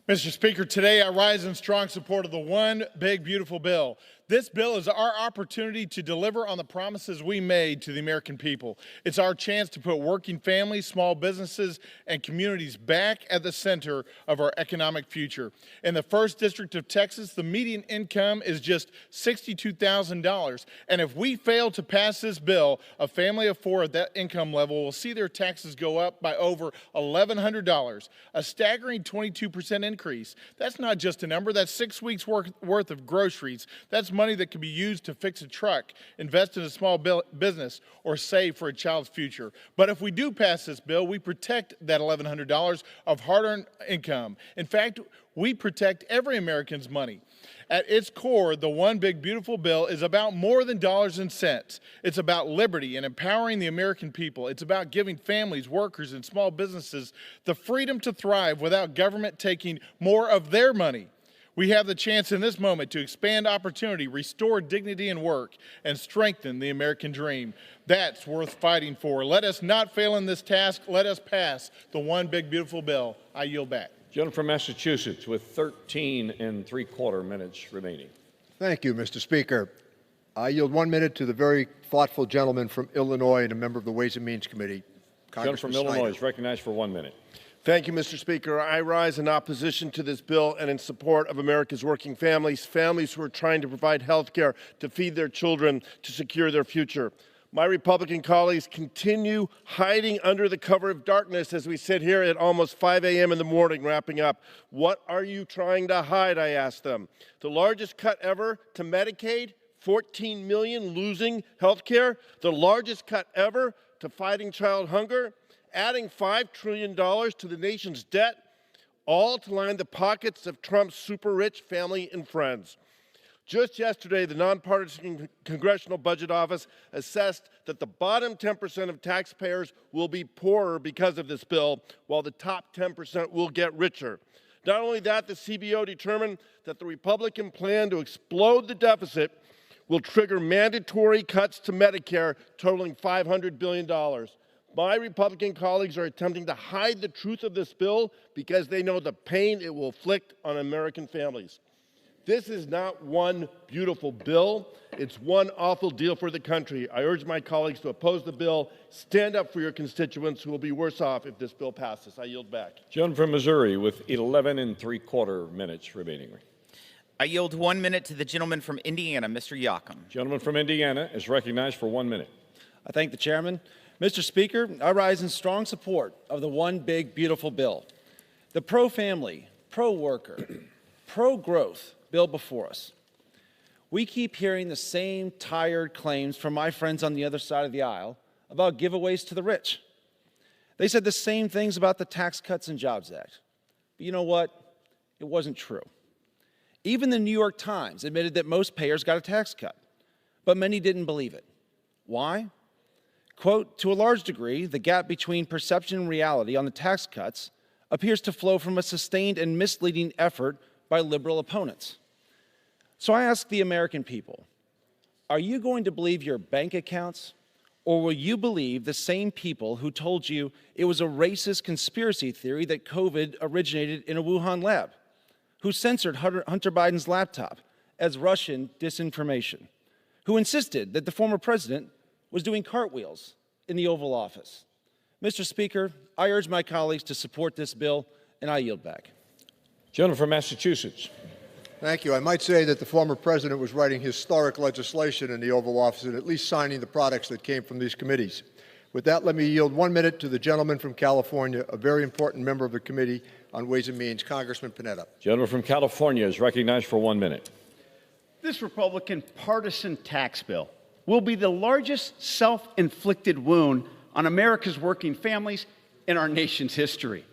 S18: Mr. Speaker, today I rise in strong support of the one big, beautiful bill.
S4: This bill is our opportunity to deliver on the promises we made to the American people. It's our chance to put working families, small businesses, and communities back at the center of our economic future. In the 1st District of Texas, the median income is just $62,000. And if we fail to pass this bill, a family of 4 at that income level will see their taxes go up by over $1,100, a staggering 22% increase. That's not just a number, that's 6 weeks worth of groceries. That's money that can be used to fix a truck, invest in a small business, or save for a child's future. But if we do pass this bill, we protect that $1,100 of hard-earned income. In fact, we protect every American's money. At its core, the One Big Beautiful Bill is about more than dollars and cents. It's about liberty and empowering the American people. It's about giving families, workers, and small businesses the freedom to thrive without government taking more of their money. We have the chance in this moment to expand opportunity, restore dignity in work, and strengthen the American dream. That's worth fighting for. Let us not fail in this task. Let us pass the One Big Beautiful Bill. I yield back.
S3: Gentleman from Massachusetts with 13 3/4 minutes remaining.
S20: Thank you, Mr. Speaker. I yield 1 minute to the very thoughtful gentleman from Illinois and a member of the Ways and Means Committee,
S3: Gentleman from
S20: Congressman
S3: Illinois
S20: Snyder.
S3: is recognized for 1 minute.
S18: Thank you, Mr. Speaker. I rise in opposition to this bill and in support of America's working families, families who are trying to provide health care to feed their children, to secure their future. My Republican colleagues continue hiding under the cover of darkness as we sit here at almost 5 a.m. in the morning wrapping up. What are you trying to hide, I ask them. The largest cut ever to Medicaid, 14 million losing health care. The largest cut ever to fighting child hunger. Adding $5 trillion to the nation's debt, all to line the pockets of Trump's super-rich family and friends. Just yesterday, the Nonpartisan Congressional Budget Office assessed that the bottom 10% of taxpayers will be poorer because of this bill, while the top 10% will get richer. Not only that, the CBO determined that the Republican plan to explode the deficit will trigger mandatory cuts to Medicare totaling $500 billion. My Republican colleagues are attempting to hide the truth of this bill because they know the pain it will inflict on American families. This is not one beautiful bill. It's one awful deal for the country. I urge my colleagues to oppose the bill. Stand up for your constituents who will be worse off if this bill passes. I yield back.
S3: Gentleman from Missouri with 11 3/4 minutes remaining.
S19: I yield 1 minute to the gentleman from Indiana, Mr. Yocum.
S3: Gentleman from Indiana is recognized for 1 minute.
S21: I thank the chairman. Mr. Speaker, I rise in strong support of the One Big Beautiful Bill. The pro-family, pro-worker, pro-growth bill before us. We keep hearing the same tired claims from my friends on the other side of the aisle about giveaways to the rich. They said the same things about the Tax Cuts and Jobs Act. But you know what? It wasn't true. Even the New York Times admitted that most payers got a tax cut, but many didn't believe it. Why? Quote, to a large degree, the gap between perception and reality on the tax cuts appears to flow from a sustained and misleading effort by liberal opponents. So I ask the American people, are you going to believe your bank accounts, or will you believe the same people who told you it was a racist conspiracy theory that COVID originated in a Wuhan lab, who censored Hunter Biden's laptop as Russian disinformation, who insisted that the former president was doing cartwheels in the Oval Office? Mr. Speaker, I urge my colleagues to support this bill, and I yield back.
S3: Gentleman from Massachusetts.
S20: Thank you. I might say that the former president was writing historic legislation in the Oval Office and at least signing the products that came from these committees. With that, let me yield 1 minute to the gentleman from California, a very important member of the Committee on Ways and Means, Congressman Panetta.
S3: Gentleman from California is recognized for 1 minute.
S24: This Republican partisan tax bill will be the largest self-inflicted wound on America's working families in our nation's history,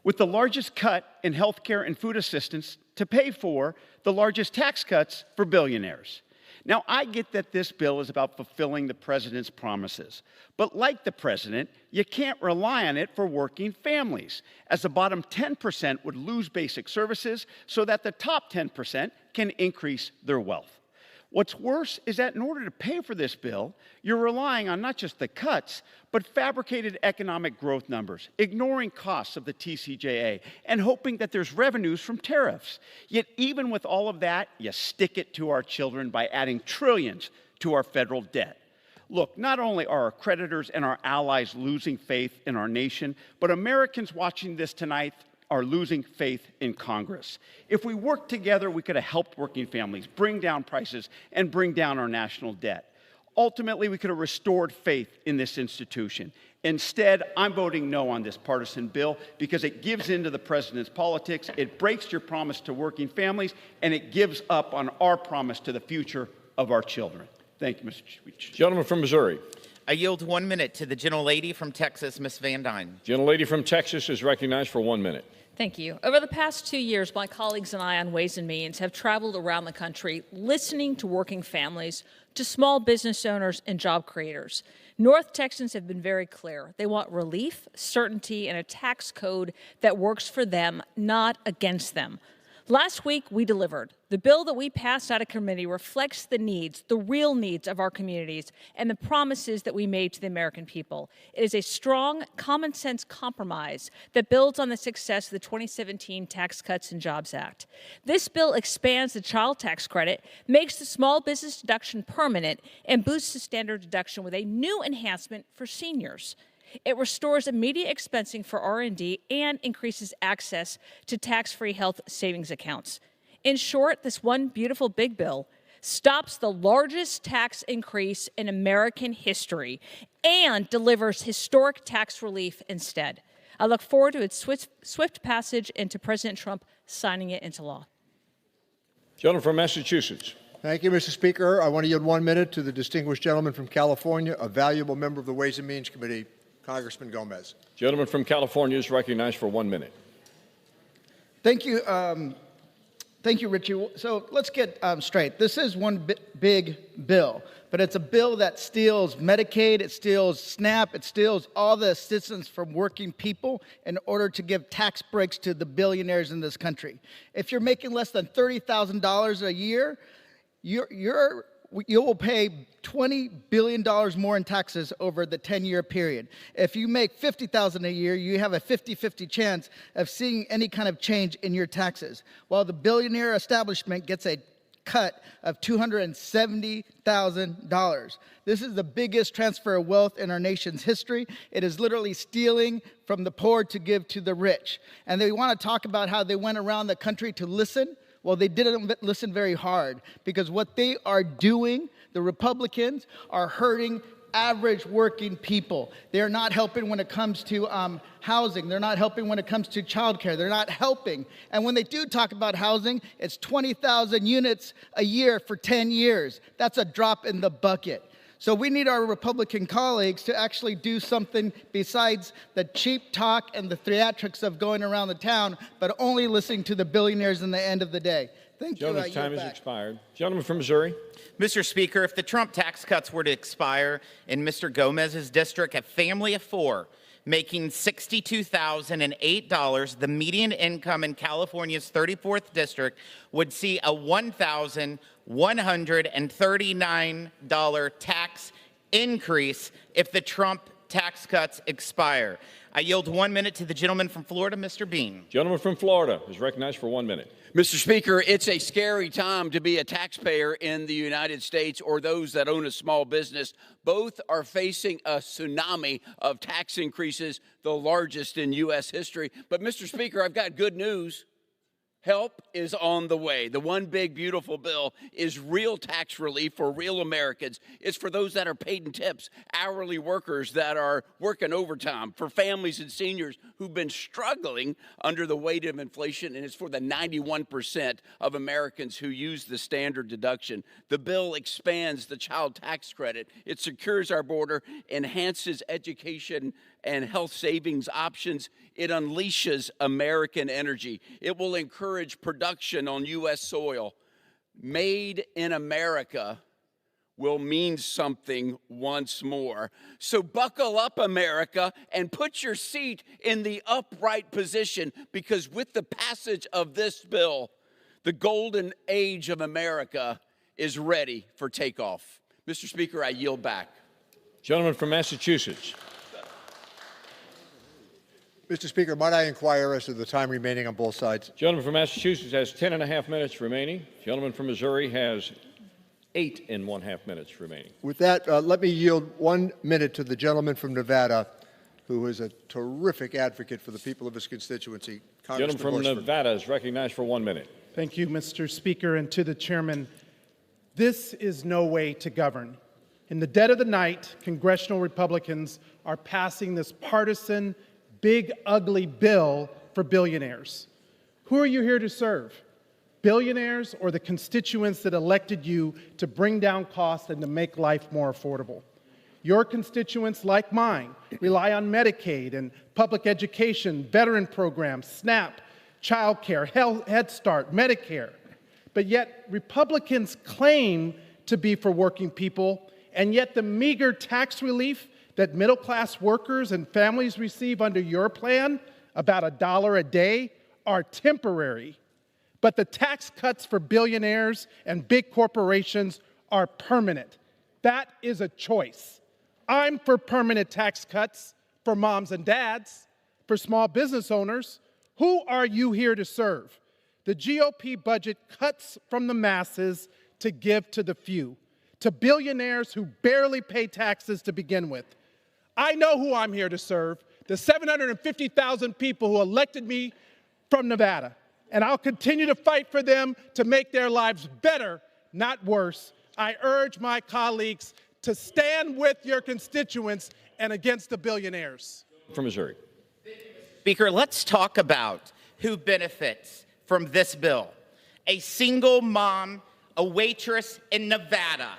S24: with the largest cut in health care and food assistance to pay for the largest tax cuts for billionaires. Now, I get that this bill is about fulfilling the president's promises, but like the president, you can't rely on it for working families, as the bottom 10% would lose basic services so that the top 10% can increase their wealth. What's worse is that in order to pay for this bill, you're relying on not just the cuts, but fabricated economic growth numbers, ignoring costs of the TCJA, and hoping that there's revenues from tariffs. Yet even with all of that, you stick it to our children by adding trillions to our federal debt. Look, not only are our creditors and our allies losing faith in our nation, but Americans watching this tonight are losing faith in Congress. If we worked together, we could have helped working families bring down prices and bring down our national debt. Ultimately, we could have restored faith in this institution. Instead, I'm voting no on this partisan bill because it gives in to the president's politics, it breaks your promise to working families, and it gives up on our promise to the future of our children. Thank you, Mr. Speaker.
S3: Gentleman from Missouri.
S19: I yield 1 minute to the gentlelady from Texas, Ms. Van Dyne.
S3: Gentlelady from Texas is recognized for 1 minute.
S6: Thank you. Over the past 2 years, my colleagues and I on Ways and Means have traveled around the country listening to working families, to small business owners, and job creators. North Texans have been very clear. They want relief, certainty, and a tax code that works for them, not against them. Last week, we delivered. The bill that we passed out of committee reflects the needs, the real needs of our communities, and the promises that we made to the American people. It is a strong, common-sense compromise that builds on the success of the 2017 Tax Cuts and Jobs Act. This bill expands the child tax credit, makes the small business deduction permanent, and boosts the standard deduction with a new enhancement for seniors. It restores immediate expensing for R&D and increases access to tax-free health savings accounts. In short, this one beautiful big bill stops the largest tax increase in American history and delivers historic tax relief instead. I look forward to its swift passage and to President Trump signing it into law.
S3: Gentleman from Massachusetts.
S20: Thank you, Mr. Speaker. I want to yield 1 minute to the distinguished gentleman from California, a valuable member of the Ways and Means Committee, Congressman Gomez.
S3: Gentleman from California is recognized for 1 minute.
S7: Thank you. Thank you, Richie. So let's get straight. This is one big bill, but it's a bill that steals Medicaid, it steals SNAP, it steals all the assistance from working people in order to give tax breaks to the billionaires in this country. If you're making less than $30,000 a year, you will pay $20 billion more in taxes over the 10-year period. If you make $50,000 a year, you have a 50-50 chance of seeing any kind of change in your taxes, while the billionaire establishment gets a cut of $270,000. This is the biggest transfer of wealth in our nation's history. It is literally stealing from the poor to give to the rich. And they want to talk about how they went around the country to listen. Well, they didn't listen very hard, because what they are doing, the Republicans, are hurting average working people. They're not helping when it comes to housing. They're not helping when it comes to childcare. They're not helping. And when they do talk about housing, it's 20,000 units a year for 10 years. That's a drop in the bucket. So we need our Republican colleagues to actually do something besides the cheap talk and the theatrics of going around the town, but only listening to the billionaires in the end of the day. Thank you.
S3: Gentleman's time has expired. Gentleman from Missouri.
S19: Mr. Speaker, if the Trump tax cuts were to expire in Mr. Gomez's district, a family of four making $62,008, the median income in California's 34th district, would see a $1,139 tax increase if the Trump tax cuts expire. I yield 1 minute to the gentleman from Florida, Mr. Bean.
S3: Gentleman from Florida is recognized for 1 minute.
S22: Mr. Speaker, it's a scary time to be a taxpayer in the United States or those that own a small business. Both are facing a tsunami of tax increases, the largest in U.S. history. But, Mr. Speaker, I've got good news. Help is on the way. The one big, beautiful bill is real tax relief for real Americans. It's for those that are paid in tips, hourly workers that are working overtime, for families and seniors who've been struggling under the weight of inflation, and it's for the 91% of Americans who use the standard deduction. The bill expands the child tax credit. It secures our border, enhances education and health savings options. It unleashes American energy. It will encourage production on U.S. soil. Made in America will mean something once more. So buckle up, America, and put your seat in the upright position, because with the passage of this bill, the golden age of America is ready for takeoff. Mr. Speaker, I yield back.
S3: Gentleman from Massachusetts.
S20: Mr. Speaker, might I inquire as to the time remaining on both sides?
S3: Gentleman from Massachusetts has 10.5 minutes remaining. Gentleman from Missouri has 8.5 minutes remaining.
S20: With that, let me yield 1 minute to the gentleman from Nevada, who is a terrific advocate for the people of his constituency.
S3: Gentleman from Nevada is recognized for 1 minute.
S1: Thank you, Mr. Speaker, and to the chairman. This is no way to govern. In the dead of the night, congressional Republicans are passing this partisan, big, ugly bill for billionaires. Who are you here to serve? Billionaires or the constituents that elected you to bring down costs and to make life more affordable? Your constituents, like mine, rely on Medicaid and public education, veteran programs, SNAP, child care, Head Start, Medicare. But yet Republicans claim to be for working people, and yet the meager tax relief that middle-class workers and families receive under your plan, about $1 a day, are temporary. But the tax cuts for billionaires and big corporations are permanent. That is a choice. I'm for permanent tax cuts for moms and dads, for small business owners. Who are you here to serve? The GOP budget cuts from the masses to give to the few, to billionaires who barely pay taxes to begin with. I know who I'm here to serve, the 750,000 people who elected me from Nevada, and I'll continue to fight for them to make their lives better, not worse. I urge my colleagues to stand with your constituents and against the billionaires.
S3: From Missouri.
S19: Speaker, let's talk about who benefits from this bill. A single mom, a waitress in Nevada,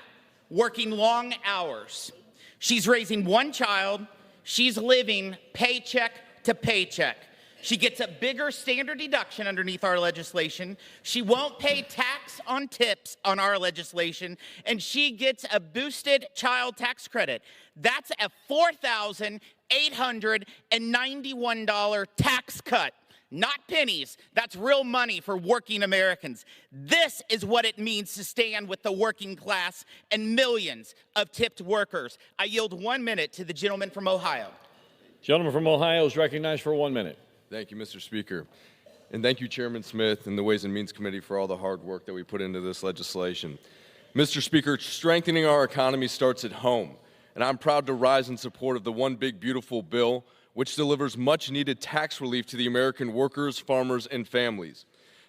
S19: working long hours. She's raising one child. She's living paycheck to paycheck. She gets a bigger standard deduction underneath our legislation. She won't pay tax on tips on our legislation, and she gets a boosted child tax credit. That's a $4,891 tax cut. Not pennies. That's real money for working Americans. This is what it means to stand with the working class and millions of tipped workers. I yield 1 minute to the gentleman from Ohio.
S3: Gentleman from Ohio is recognized for 1 minute.
S2: Thank you, Mr. Speaker. And thank you, Chairman Smith and the Ways and Means Committee for all the hard work that we put into this legislation. Mr. Speaker, strengthening our economy starts at home, and I'm proud to rise in support of the One Big Beautiful Bill, which delivers much-needed tax relief to the American workers, farmers, and families.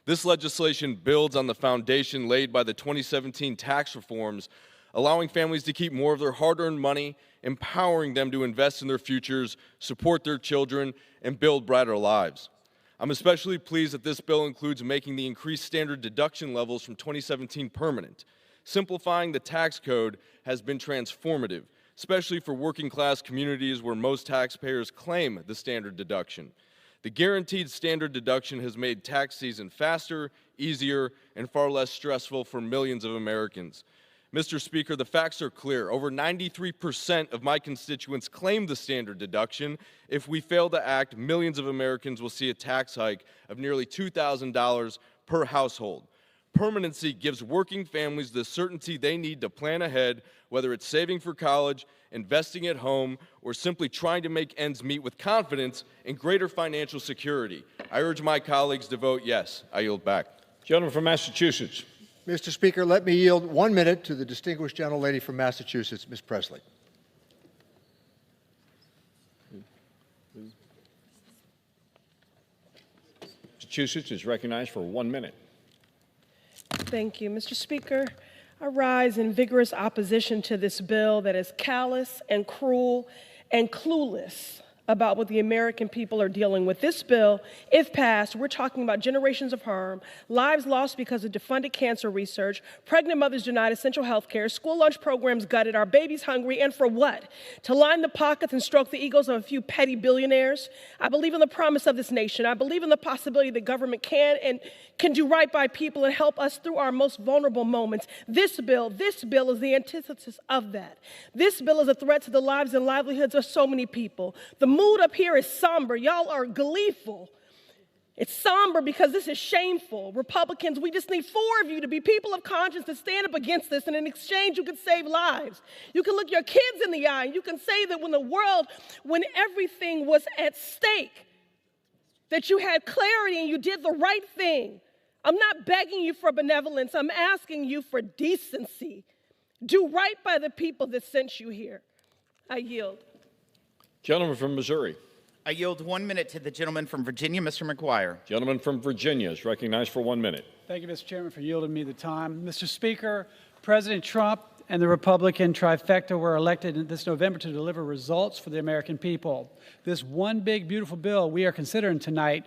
S2: This legislation builds on the foundation laid by the 2017 tax reforms, allowing families to keep more of their hard-earned money, empowering them to invest in their futures, support their children, and build brighter lives. I'm especially pleased that this bill includes making the increased standard deduction levels from 2017 permanent. Simplifying the tax code has been transformative, especially for working-class communities where most taxpayers claim the standard deduction. The guaranteed standard deduction has made tax season faster, easier, and far less stressful for millions of Americans. Mr. Speaker, the facts are clear. Over 93% of my constituents claim the standard deduction. If we fail to act, millions of Americans will see a tax hike of nearly $2,000 per household. Permanency gives working families the certainty they need to plan ahead, whether it's saving for college, investing at home, or simply trying to make ends meet with confidence and greater financial security. I urge my colleagues to vote yes. I yield back.
S3: Gentleman from Massachusetts.
S20: Mr. Speaker, let me yield 1 minute to the distinguished gentlelady from Massachusetts, Ms. Presley.
S3: Massachusetts is recognized for 1 minute.
S13: Thank you, Mr. Speaker. I rise in vigorous opposition to this bill that is callous and cruel and clueless about what the American people are dealing with. This bill, if passed, we're talking about generations of harm, lives lost because of defunded cancer research, pregnant mothers denied essential health care, school lunch programs gutted, our babies hungry, and for what? To line the pockets and stroke the egos of a few petty billionaires? I believe in the promise of this nation. I believe in the possibility that government can do right by people and help us through our most vulnerable moments. This bill is the antithesis of that. This bill is a threat to the lives and livelihoods of so many people. The mood up here is somber. Y'all are gleeful
S8: It's somber because this is shameful. Republicans, we just need 4 of you to be people of conscience to stand up against this, and in exchange, you can save lives. You can look your kids in the eye, and you can say that when everything was at stake, that you had clarity and you did the right thing. I'm not begging you for benevolence. I'm asking you for decency. Do right by the people that sent you here. I yield.
S3: Gentleman from Missouri.
S19: I yield 1 minute to the gentleman from Virginia, Mr. McGuire.
S3: Gentleman from Virginia is recognized for 1 minute.
S9: Thank you, Mr. Chairman, for yielding me the time. Mr. Speaker, President Trump and the Republican trifecta were elected this November to deliver results for the American people. This one big, beautiful bill we are considering tonight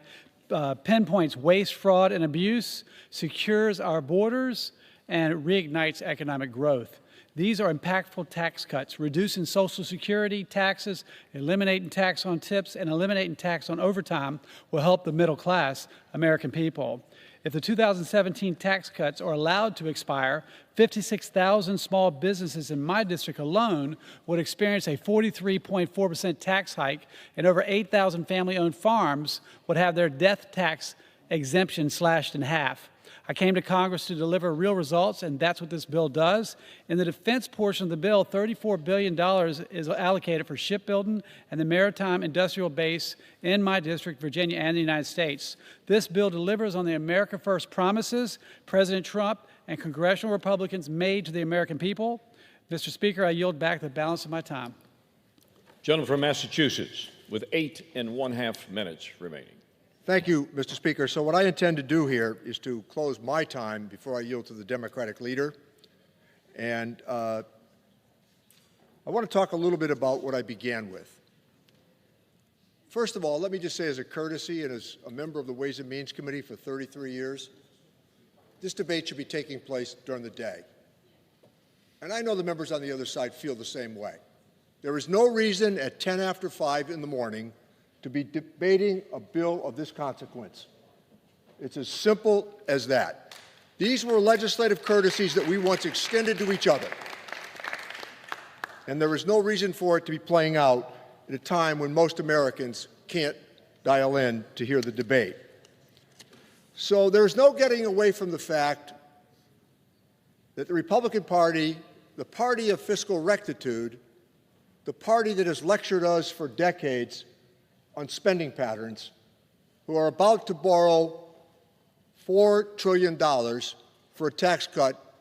S9: pinpoints waste, fraud, and abuse, secures our borders, and reignites economic growth. These are impactful tax cuts, reducing Social Security taxes, eliminating tax on tips, and eliminating tax on overtime will help the middle class American people. If the 2017 tax cuts are allowed to expire, 56,000 small businesses in my district alone would experience a 43.4% tax hike, and over 8,000 family-owned farms would have their death tax exemption slashed in half. I came to Congress to deliver real results, and that's what this bill does. In the defense portion of the bill, $34 billion is allocated for shipbuilding and the maritime industrial base in my district, Virginia, and the United States. This bill delivers on the America First promises President Trump and congressional Republicans made to the American people. Mr. Speaker, I yield back the balance of my time.
S3: Gentleman from Massachusetts with 8½ minutes remaining.
S20: Thank you, Mr. Speaker. So what I intend to do here is to close my time before I yield to the Democratic leader. And I want to talk a little bit about what I began with. First of all, let me just say as a courtesy and as a member of the Ways and Means Committee for 33 years, this debate should be taking place during the day. And I know the members on the other side feel the same way. There is no reason at 10 after 5 in the morning to be debating a bill of this consequence. It's as simple as that. These were legislative courtesies that we once extended to each other. And there is no reason for it to be playing out at a time when most Americans can't dial in to hear the debate. So there's no getting away from the fact that the Republican Party, the party of fiscal rectitude, the party that has lectured us for decades on spending patterns, who are about to borrow $4 trillion for a tax cut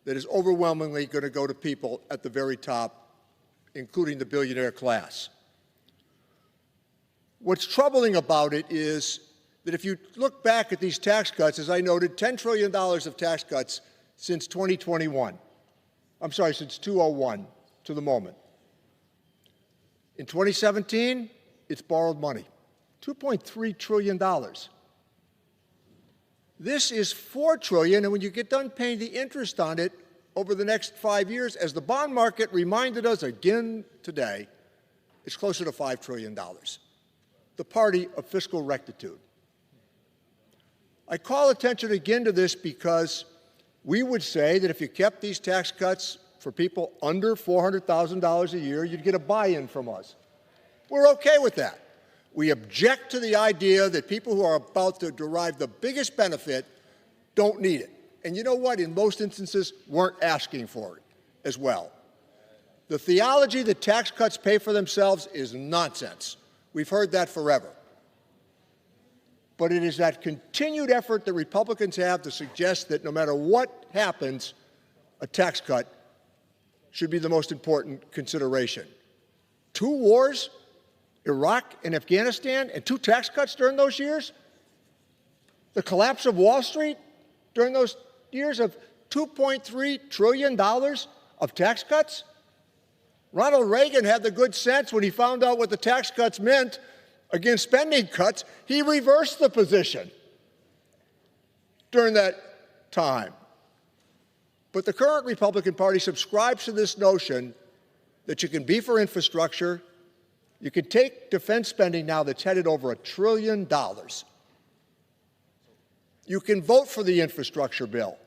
S20: that is overwhelmingly going to go to people at the very top, including the billionaire class. What's troubling about it is that if you look back at these tax cuts, as I noted, $10 trillion of tax cuts since 2021. Since 2001 to the moment. In 2017, it's borrowed money, $2.3 trillion. This is $4 trillion, and when you get done paying the interest on it over the next 5 years, as the bond market reminded us again today, it's closer to $5 trillion. The party of fiscal rectitude. I call attention again to this because we would say that if you kept these tax cuts for people under $400,000 a year, you'd get a buy-in from us. We're okay with that. We object to the idea that people who are about to derive the biggest benefit don't need it. And you know what? In most instances, weren't asking for it as well. The theology that tax cuts pay for themselves is nonsense. We've heard that forever. But it is that continued effort that Republicans have to suggest that no matter what happens, a tax cut should be the most important consideration. 2 wars, Iraq and Afghanistan, and 2 tax cuts during those years? The collapse of Wall Street during those years of $2.3 trillion of tax cuts? Ronald Reagan had the good sense when he found out what the tax cuts meant against spending cuts, he reversed the position during that time. But the current Republican Party subscribes to this notion that you can be for infrastructure. You can take defense spending now that's headed over $1 trillion. You can vote for the infrastructure bill.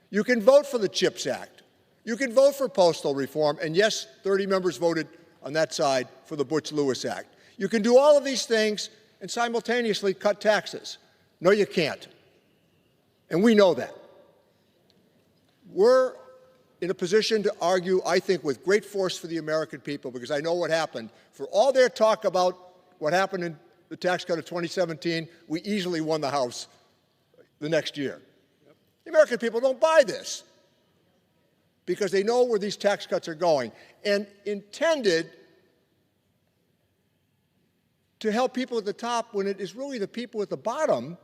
S20: You can vote for the CHIPS Act. You can vote for postal reform. And yes, 30 members voted on that side for the Butch-Lewis Act. You can do all of these things and simultaneously cut taxes. No, you can't. And we know that. We're in a position to argue, I think, with great force for the American people, because I know what happened. For all their talk about what happened in the tax cut of 2017, we easily won the House the next year. The American people don't buy this because they know where these tax cuts are going and intended to help people at the top when it is really the people at the bottom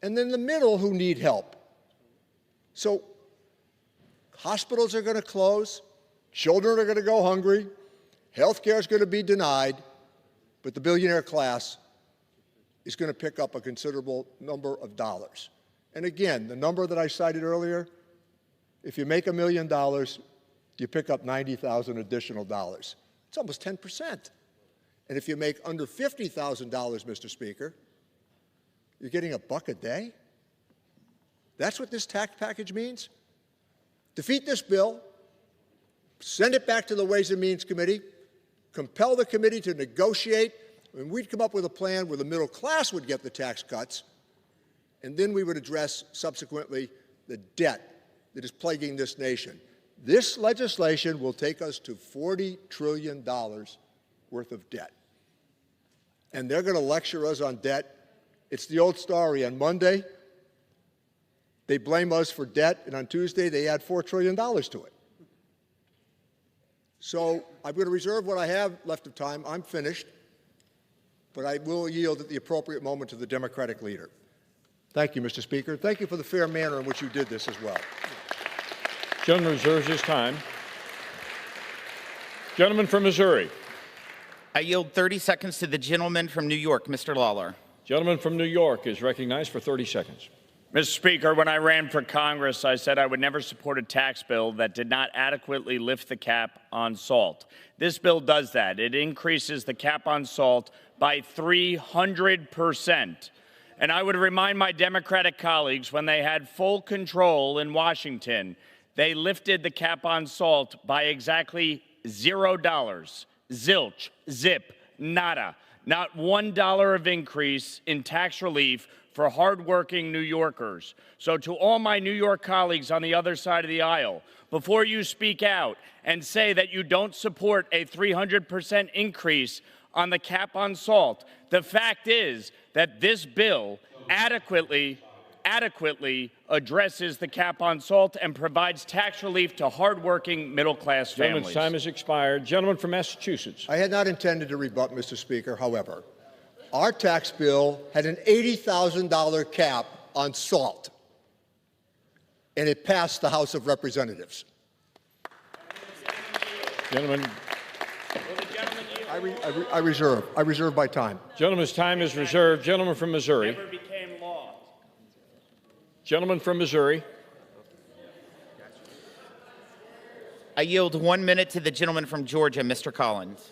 S20: and then the middle who need help. So hospitals are going to close, children are going to go hungry, health care is going to be denied, but the billionaire class is going to pick up a considerable number of dollars. And again, the number that I cited earlier, if you make $1 million, you pick up $90,000 additional dollars. It's almost 10%. And if you make under $50,000, Mr. Speaker, you're getting $1 a day? That's what this tax package means? Defeat this bill, send it back to the Ways and Means Committee, compel the committee to negotiate, and we'd come up with a plan where the middle class would get the tax cuts, and then we would address subsequently the debt that is plaguing this nation. This legislation will take us to $40 trillion worth of debt. And they're going to lecture us on debt. It's the old story. On Monday, they blame us for debt, and on Tuesday, they add $4 trillion to it. So I'm going to reserve what I have left of time. I'm finished. But I will yield at the appropriate moment to the Democratic leader. Thank you, Mr. Speaker. Thank you for the fair manner in which you did this as well.
S3: Gentleman reserves his time. Gentleman from Missouri.
S19: I yield 30 seconds to the gentleman from New York, Mr. Lawler.
S3: Gentleman from New York is recognized for 30 seconds.
S5: Mr. Speaker, when I ran for Congress, I said I would never support a tax bill that did not adequately lift the cap on salt. This bill does that. It increases the cap on salt by 300%. And I would remind my Democratic colleagues, when they had full control in Washington, they lifted the cap on salt by exactly $0. Zilch, zip, nada. Not $1 of increase in tax relief for hardworking New Yorkers. So to all my New York colleagues on the other side of the aisle, before you speak out and say that you don't support a 300% increase on the cap on salt, the fact is that this bill adequately addresses the cap on salt and provides tax relief to hardworking middle-class families.
S3: Gentleman's time has expired. Gentleman from Massachusetts.
S20: I had not intended to rebut, Mr. Speaker. However, our tax bill had an $80,000 cap on salt, and it passed the House of Representatives.
S3: Gentleman.
S20: I reserve my time.
S3: Gentleman's time is reserved. Gentleman from Missouri.
S5: Never became law.
S3: Gentleman from Missouri.
S19: I yield 1 minute to the gentleman from Georgia, Mr. Collins.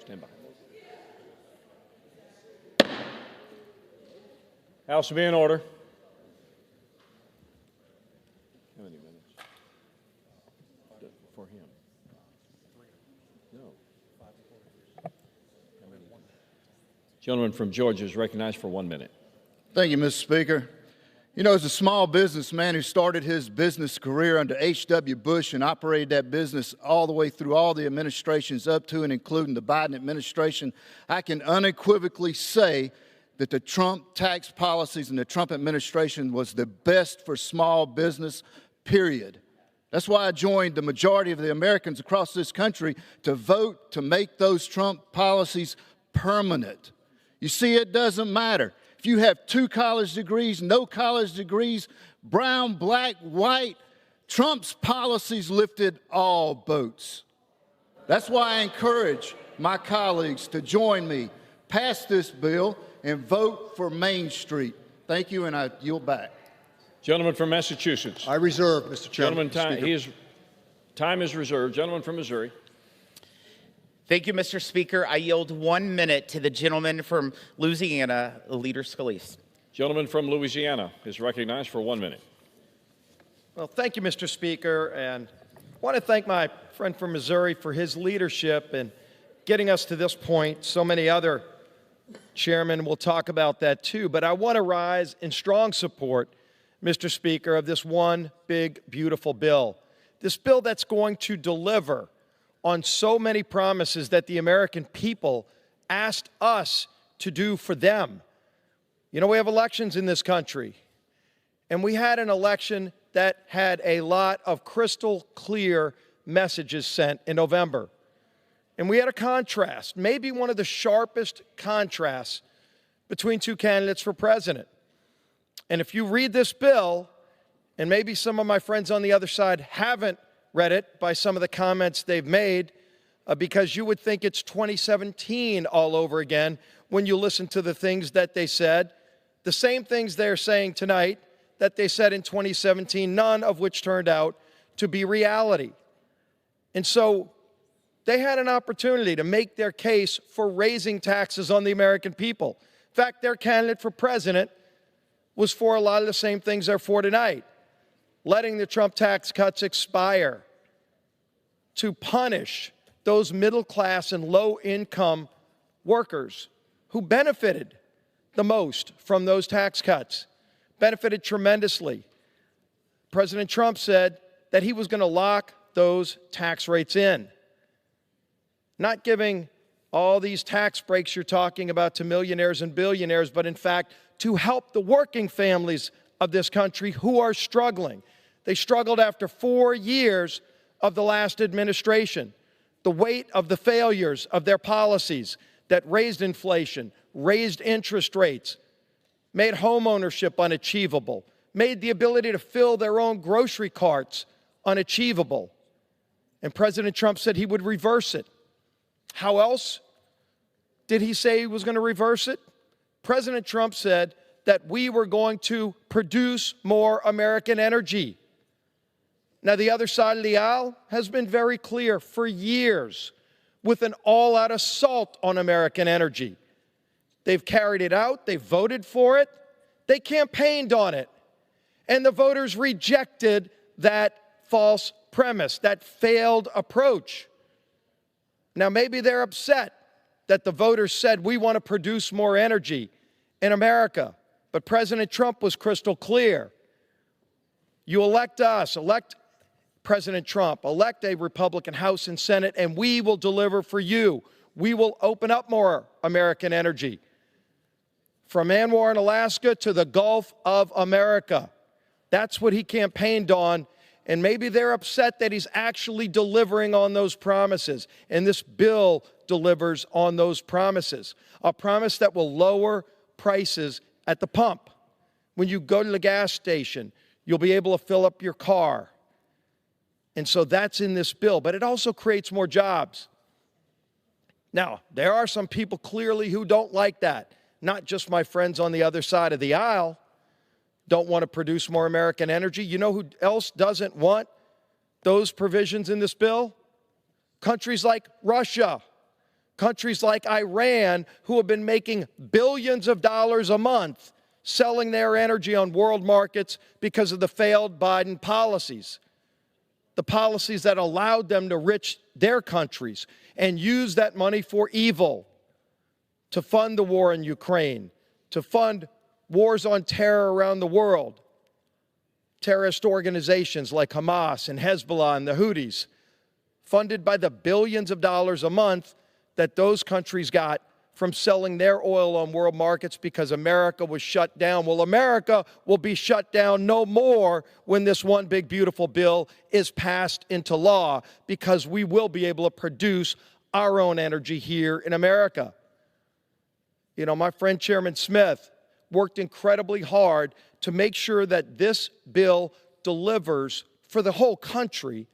S3: Stand by. House will be in order. How many minutes? For him. No. Gentleman from Georgia is recognized for 1 minute.
S10: Thank you, Mr. Speaker. You know, as a small businessman who started his business career under H.W. Bush and operated that business all the way through all the administrations up to and including the Biden administration, I can unequivocally say that the Trump tax policies and the Trump administration was the best for small business, period. That's why I joined the majority of the Americans across this country to vote to make those Trump policies permanent. You see, it doesn't matter. If you have 2 college degrees, no college degrees, brown, black, white, Trump's policies lifted all boats. That's why I encourage my colleagues to join me, pass this bill, and vote for Main Street. Thank you, and I yield back.
S3: Gentleman from Massachusetts.
S20: I reserve, Mr. Chairman.
S3: Gentleman, time is reserved. Gentleman from Missouri.
S19: Thank you, Mr. Speaker. I yield 1 minute to the gentleman from Louisiana, Leader Scalise.
S3: Gentleman from Louisiana is recognized for 1 minute.
S12: Well, thank you, Mr. Speaker, and I want to thank my friend from Missouri for his leadership in getting us to this point. So many other chairman will talk about that too. But I want to rise in strong support, Mr. Speaker, of this one big, beautiful bill. This bill that's going to deliver on so many promises that the American people asked us to do for them. You know, we have elections in this country, and we had an election that had a lot of crystal clear messages sent in November. And we had a contrast, maybe one of the sharpest contrasts between two candidates for president. And if you read this bill, and maybe some of my friends on the other side haven't read it by some of the comments they've made, because you would think it's 2017 all over again when you listen to the things that they said, the same things they're saying tonight that they said in 2017, none of which turned out to be reality. And so they had an opportunity to make their case for raising taxes on the American people. In fact, their candidate for president was for a lot of the same things they're for tonight. Letting the Trump tax cuts expire, to punish those middle-class and low-income workers who benefited the most from those tax cuts, benefited tremendously. President Trump said that he was going to lock those tax rates in, not giving all these tax breaks you're talking about to millionaires and billionaires, but in fact, to help the working families of this country who are struggling. They struggled after 4 years of the last administration. The weight of the failures of their policies that raised inflation, raised interest rates, made home ownership unachievable, made the ability to fill their own grocery carts unachievable. And President Trump said he would reverse it. How else did he say he was going to reverse it? President Trump said that we were going to produce more American energy. Now, the other side of the aisle has been very clear for years with an all-out assault on American energy. They've carried it out. They voted for it. They campaigned on it. And the voters rejected that false premise, that failed approach. Now, maybe they're upset that the voters said we want to produce more energy in America. But President Trump was crystal clear. You elect us, elect President Trump, elect a Republican House and Senate, and we will deliver for you. We will open up more American energy. From Anwar in Alaska to the Gulf of America. That's what he campaigned on. And maybe they're upset that he's actually delivering on those promises. And this bill delivers on those promises. A promise that will lower prices at the pump. When you go to the gas station, you'll be able to fill up your car. And so that's in this bill. But it also creates more jobs. Now, there are some people clearly who don't like that. Not just my friends on the other side of the aisle don't want to produce more American energy. You know who else doesn't want those provisions in this bill? Countries like Russia, countries like Iran, who have been making billions of dollars a month selling their energy on world markets because of the failed Biden policies. The policies that allowed them to enrich their countries and use that money for evil, to fund the war in Ukraine, to fund wars on terror around the world, terrorist organizations like Hamas and Hezbollah and the Houthis, funded by the billions of dollars a month that those countries got from selling their oil on world markets because America was shut down. Well, America will be shut down no more when this one big, beautiful bill is passed into law, because we will be able to produce our own energy here in America. You know, my friend Chairman Smith worked incredibly hard to make sure that this bill delivers for the whole country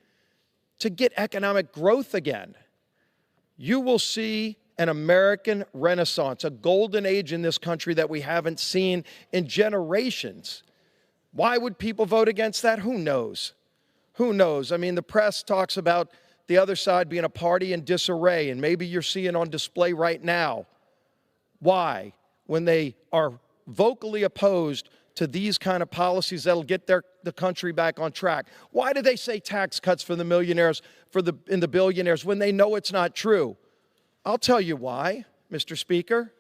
S12: to get economic growth again. You will see an American renaissance, a golden age in this country that we haven't seen in generations. Why would people vote against that? Who knows? Who knows? I mean, the press talks about the other side being a party in disarray, and maybe you're seeing on display right now why, when they are vocally opposed to these kind of policies that'll get the country back on track. Why do they say tax cuts for the millionaires and the billionaires when they know it's not true? I'll tell you why, Mr. Speaker.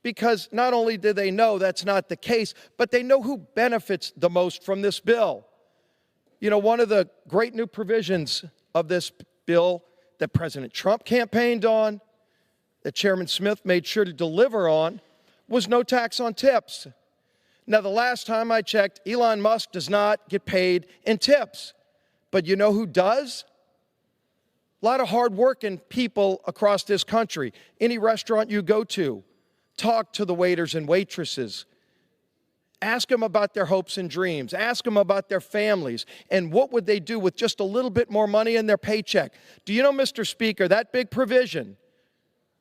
S12: because not only do they know that's not the case, but they know who benefits the most from this bill. You know, one of the great new provisions of this bill that President Trump campaigned on, that Chairman Smith made sure to deliver on, was no tax on tips. Now, the last time I checked, Elon Musk does not get paid in tips. But you know who does? A lot of hardworking people across this country. Any restaurant you go to, talk to the waiters and waitresses. Ask them about their hopes and dreams. Ask them about their families. And what would they do with just a little bit more money in their paycheck? Do you know, Mr. Speaker, that big provision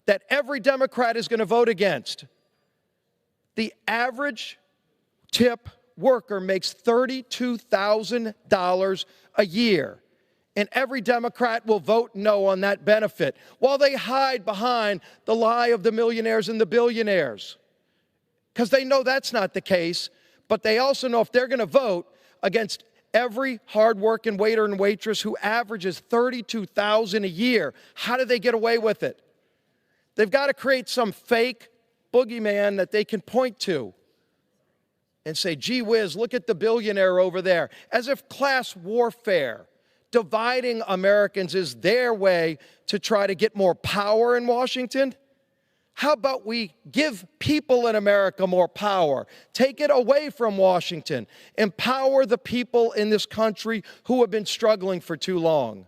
S12: that every Democrat is going to vote against, the average tip worker makes $32,000 a year. And every Democrat will vote no on that benefit while they hide behind the lie of the millionaires and the billionaires. Because they know that's not the case, but they also know if they're going to vote against every hardworking waiter and waitress who averages $32,000 a year, how do they get away with it? They've got to create some fake boogeyman that they can point to and say, gee whiz, look at the billionaire over there, as if class warfare, dividing Americans, is their way to try to get more power in Washington. How about we give people in America more power? Take it away from Washington. Empower the people in this country who have been struggling for too long.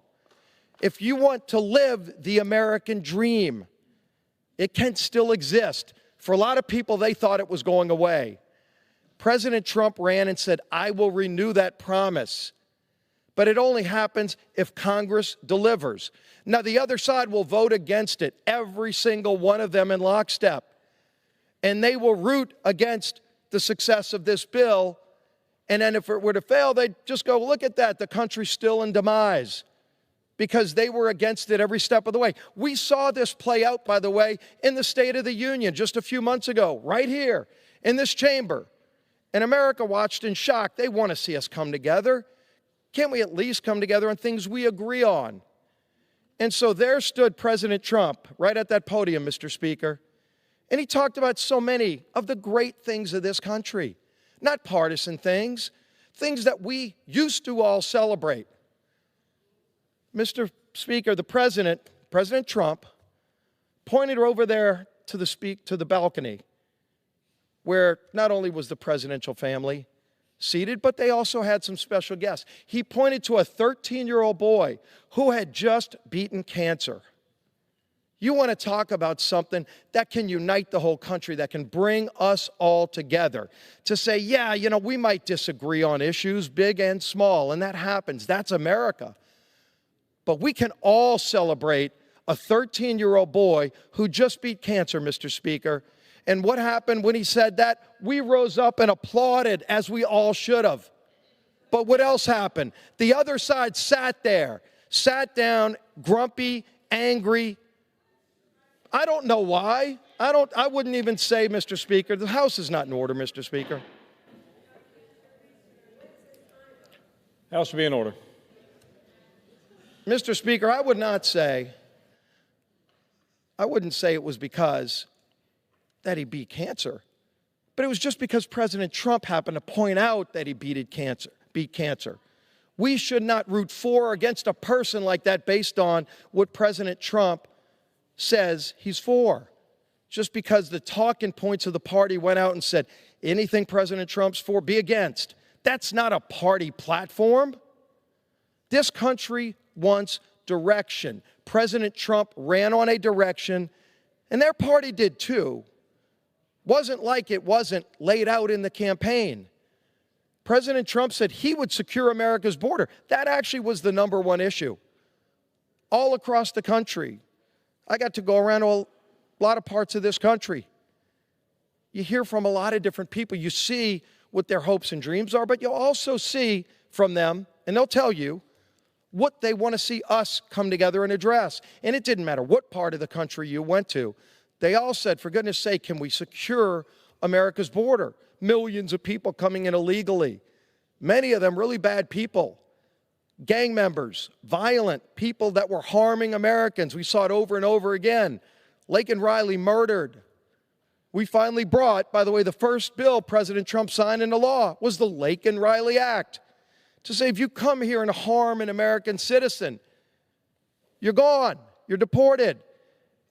S12: If you want to live the American dream, it can still exist. For a lot of people, they thought it was going away. President Trump ran and said, I will renew that promise. But it only happens if Congress delivers. Now, the other side will vote against it, every single one of them in lockstep. And they will root against the success of this bill. And then if it were to fail, they'd just go, look at that, the country's still in demise. Because they were against it every step of the way. We saw this play out, by the way, in the State of the Union just a few months ago, right here in this chamber. And America watched in shock. They want to see us come together. Can't we at least come together on things we agree on? And so there stood President Trump right at that podium, Mr. Speaker. And he talked about so many of the great things of this country. Not partisan things, things that we used to all celebrate. Mr. Speaker, the President Trump, pointed over there to the balcony, where not only was the presidential family seated, but they also had some special guests. He pointed to a 13-year-old boy who had just beaten cancer. You want to talk about something that can unite the whole country, that can bring us all together. To say, yeah, you know, we might disagree on issues, big and small, and that happens. That's America. But we can all celebrate a 13-year-old boy who just beat cancer, Mr. Speaker. And what happened when he said that? We rose up and applauded, as we all should have. But what else happened? The other side sat there, sat down, grumpy, angry. I don't know why. I wouldn't even say, Mr. Speaker, the House is not in order, Mr. Speaker.
S3: House will be in order.
S12: Mr. Speaker, I wouldn't say it was because that he beat cancer, but it was just because President Trump happened to point out that he beat cancer. We should not root for or against a person like that based on what President Trump says he's for. Just because the talking points of the party went out and said, anything President Trump's for, be against. That's not a party platform. This country wants direction. President Trump ran on a direction, and their party did too. Wasn't like it wasn't laid out in the campaign. President Trump said he would secure America's border. That actually was the number one issue. All across the country. I got to go around to a lot of parts of this country. You hear from a lot of different people. You see what their hopes and dreams are, but you'll also see from them, and they'll tell you, what they want to see us come together and address. And it didn't matter what part of the country you went to. They all said, for goodness sake, can we secure America's border? Millions of people coming in illegally. Many of them really bad people. Gang members, violent people that were harming Americans. We saw it over and over again. Laken Riley murdered. we finally brought, by the way, the first bill President Trump signed into law was the Lake and Riley Act, to say if you come here and harm an American citizen, you're gone, you're deported.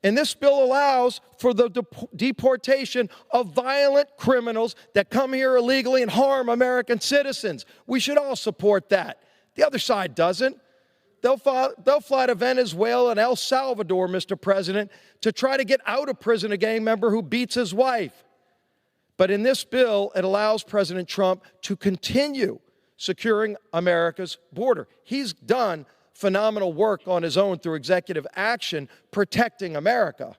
S12: And this bill allows for the deportation of violent criminals that come here illegally and harm American citizens. We should all support that. The other side doesn't. They'll fly to Venezuela and El Salvador, Mr. President, to try to get out of prison a gang member who beats his wife. But in this bill, it allows President Trump to continue securing America's border. He's done phenomenal work on his own through executive action protecting America.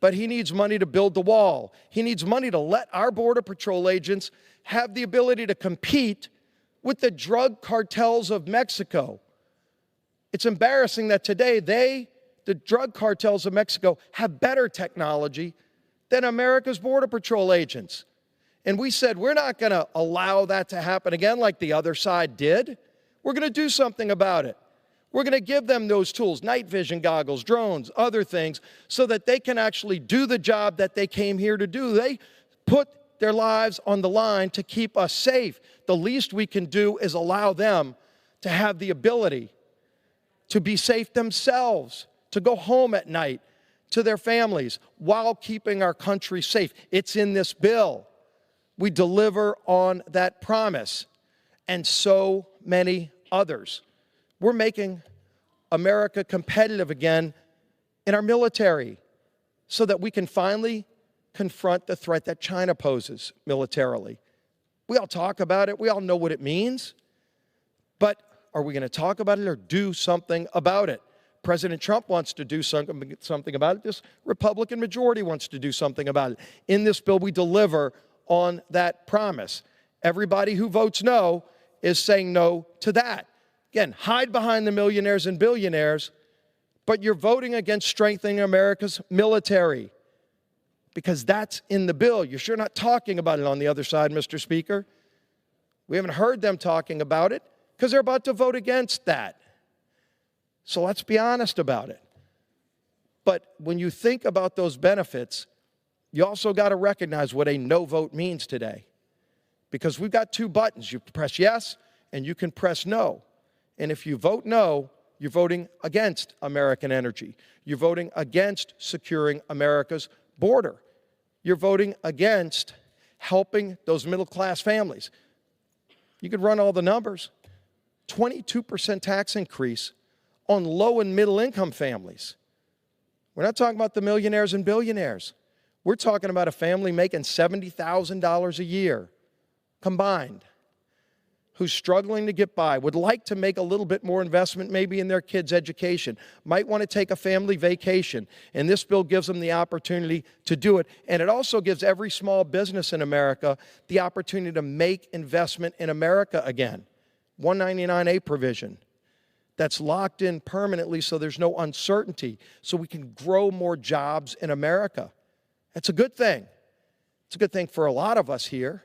S12: But he needs money to build the wall. He needs money to let our Border Patrol agents have the ability to compete with the drug cartels of Mexico. It's embarrassing that today the drug cartels of Mexico, have better technology than America's Border Patrol agents. And we said, we're not going to allow that to happen again like the other side did. We're going to do something about it. We're going to give them those tools, night vision goggles, drones, other things, so that they can actually do the job that they came here to do. They put their lives on the line to keep us safe. The least we can do is allow them to have the ability to be safe themselves, to go home at night to their families while keeping our country safe. It's in this bill. We deliver on that promise, and so many others. We're making America competitive again in our military so that we can finally confront the threat that China poses militarily. We all talk about it. We all know what it means. But are we going to talk about it or do something about it? President Trump wants to do something about it. This Republican majority wants to do something about it. In this bill, we deliver on that promise. Everybody who votes no is saying no to that. Again, hide behind the millionaires and billionaires, but you're voting against strengthening America's military because that's in the bill. You're sure not talking about it on the other side, Mr. Speaker. We haven't heard them talking about it because they're about to vote against that. So let's be honest about it. But when you think about those benefits, you also got to recognize what a no vote means today. Because we've got two buttons. You press yes and you can press no. And if you vote no, you're voting against American energy. You're voting against securing America's border. You're voting against helping those middle-class families. You could run all the numbers. 22% tax increase on low and middle-income families. We're not talking about the millionaires and billionaires. We're talking about a family making $70,000 a year combined, who's struggling to get by, would like to make a little bit more investment maybe in their kids' education, might want to take a family vacation, and this bill gives them the opportunity to do it. And it also gives every small business in America the opportunity to make investment in America again. 199A provision that's locked in permanently so there's no uncertainty, so we can grow more jobs in America. That's a good thing. It's a good thing for a lot of us here.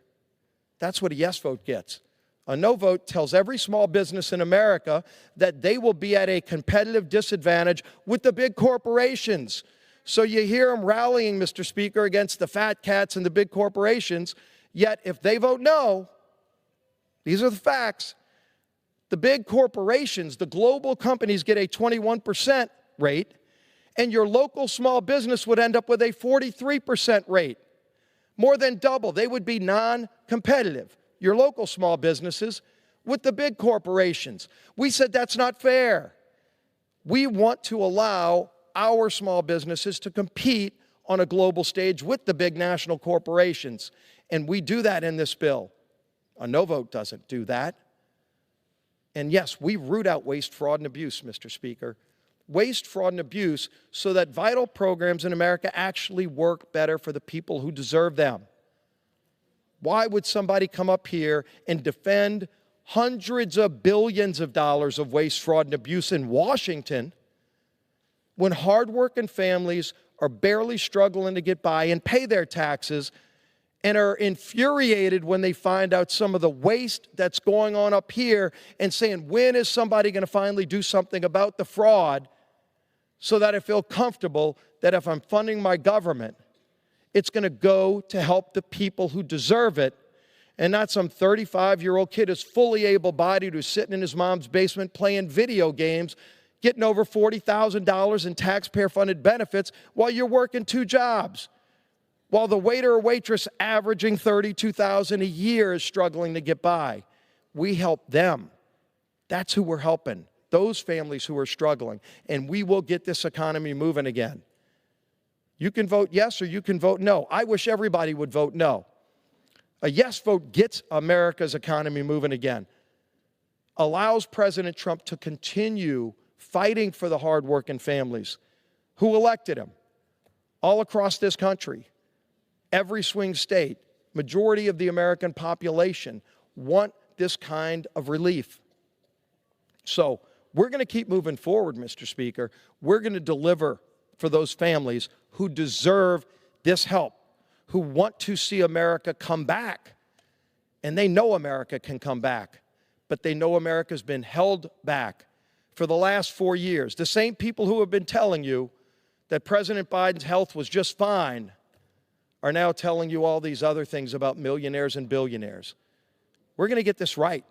S12: That's what a yes vote gets. A no vote tells every small business in America that they will be at a competitive disadvantage with the big corporations. So you hear them rallying, Mr. Speaker, against the fat cats and the big corporations, yet if they vote no, these are the facts, the big corporations, the global companies get a 21% rate, and your local small business would end up with a 43% rate. More than double. They would be non-competitive, your local small businesses, with the big corporations. We said that's not fair. We want to allow our small businesses to compete on a global stage with the big national corporations, and we do that in this bill. A no vote doesn't do that. And yes, we root out waste, fraud, and abuse, Mr. Speaker. Waste, fraud, and abuse so that vital programs in America actually work better for the people who deserve them. Why would somebody come up here and defend hundreds of billions of dollars of waste, fraud, and abuse in Washington when hardworking families are barely struggling to get by and pay their taxes and are infuriated when they find out some of the waste that's going on up here and saying, when is somebody going to finally do something about the fraud so that I feel comfortable that if I'm funding my government, It's going to go to help the people who deserve it, and not some 35-year-old kid who's fully able-bodied who's sitting in his mom's basement playing video games, getting over $40,000 in taxpayer-funded benefits while you're working 2 jobs, while the waiter or waitress averaging $32,000 a year is struggling to get by. We help them. That's who we're helping, those families who are struggling, and we will get this economy moving again. You can vote yes or you can vote no. I wish everybody would vote no. A yes vote gets America's economy moving again, allows President Trump to continue fighting for the hardworking families who elected him all across this country. Every swing state, majority of the American population want this kind of relief. So we're going to keep moving forward, Mr. Speaker. We're going to deliver for those families who deserve this help, who want to see America come back. And they know America can come back, but they know America's been held back for the last 4 years. The same people who have been telling you that President Biden's health was just fine are now telling you all these other things about millionaires and billionaires. We're going to get this right.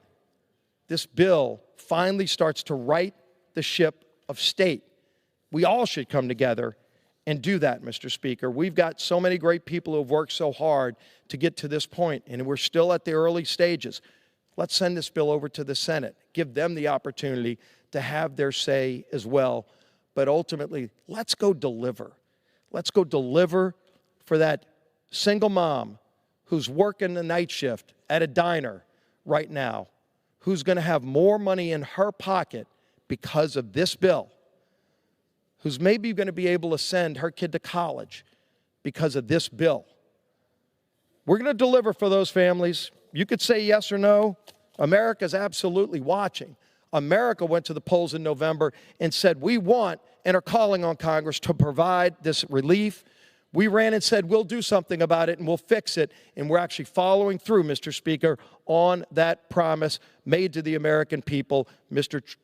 S12: This bill finally starts to right the ship of state. We all should come together and do that, Mr. Speaker. We've got so many great people who have worked so hard to get to this point, and we're still at the early stages. Let's send this bill over to the Senate, give them the opportunity to have their say as well. But ultimately, let's go deliver. Let's go deliver for that single mom who's working the night shift at a diner right now, who's going to have more money in her pocket because of this bill, who's maybe going to be able to send her kid to college because of this bill. We're going to deliver for those families. You could say yes or no. America's absolutely watching. America went to the polls in November and said, we want and are calling on Congress to provide this relief. We ran and said, we'll do something about it and we'll fix it. And we're actually following through, Mr. Speaker, on that promise made to the American people.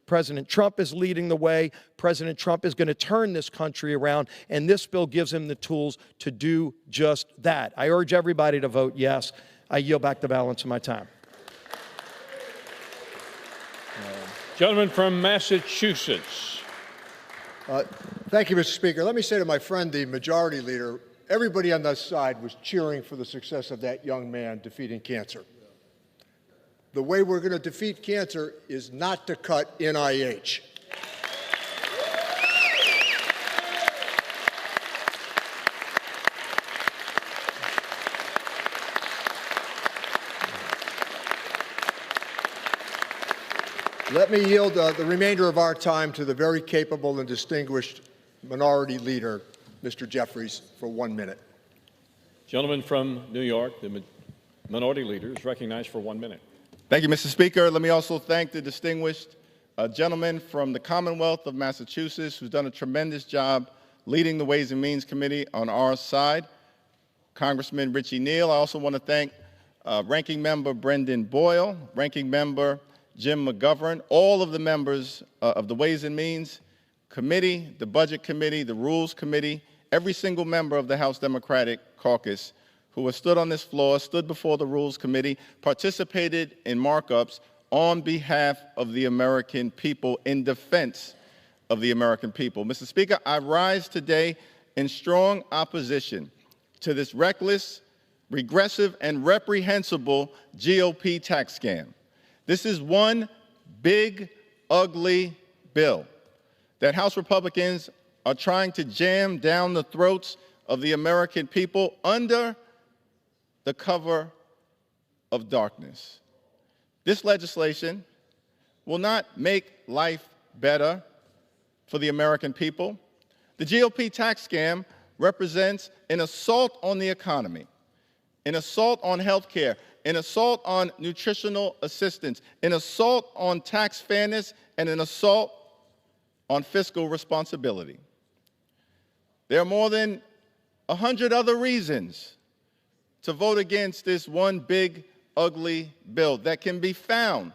S12: President Trump is leading the way. President Trump is going to turn this country around, and this bill gives him the tools to do just that. I urge everybody to vote yes. I yield back the balance of my time.
S3: Gentleman from Massachusetts.
S20: Thank you, Mr. Speaker. Let me say to my friend, the majority leader, everybody on this side was cheering for the success of that young man defeating cancer. The way we're going to defeat cancer is not to cut NIH. Let me yield the remainder of our time to the very capable and distinguished minority leader, Mr. Jeffries, for 1 minute.
S3: Gentleman from New York, the minority leader, is recognized for 1 minute.
S11: Thank you, Mr. Speaker. Let me also thank the distinguished gentleman from the Commonwealth of Massachusetts who's done a tremendous job leading the Ways and Means Committee on our side, Congressman Richie Neal. I also want to thank Ranking Member Brendan Boyle, Ranking Member Jim McGovern, all of the members of the Ways and Means Committee, the Budget Committee, the Rules Committee, every single member of the House Democratic Caucus who has stood on this floor, stood before the Rules Committee, participated in markups on behalf of the American people, in defense of the American people. Mr. Speaker, I rise today in strong opposition to this reckless, regressive, and reprehensible GOP tax scam. This is one big, ugly bill that House Republicans are trying to jam down the throats of the American people under the cover of darkness. This legislation will not make life better for the American people. The GOP tax scam represents an assault on the economy, an assault on health care, an assault on nutritional assistance, an assault on tax fairness, and an assault on fiscal responsibility. There are more than 100 other reasons to vote against this one big, ugly bill that can be found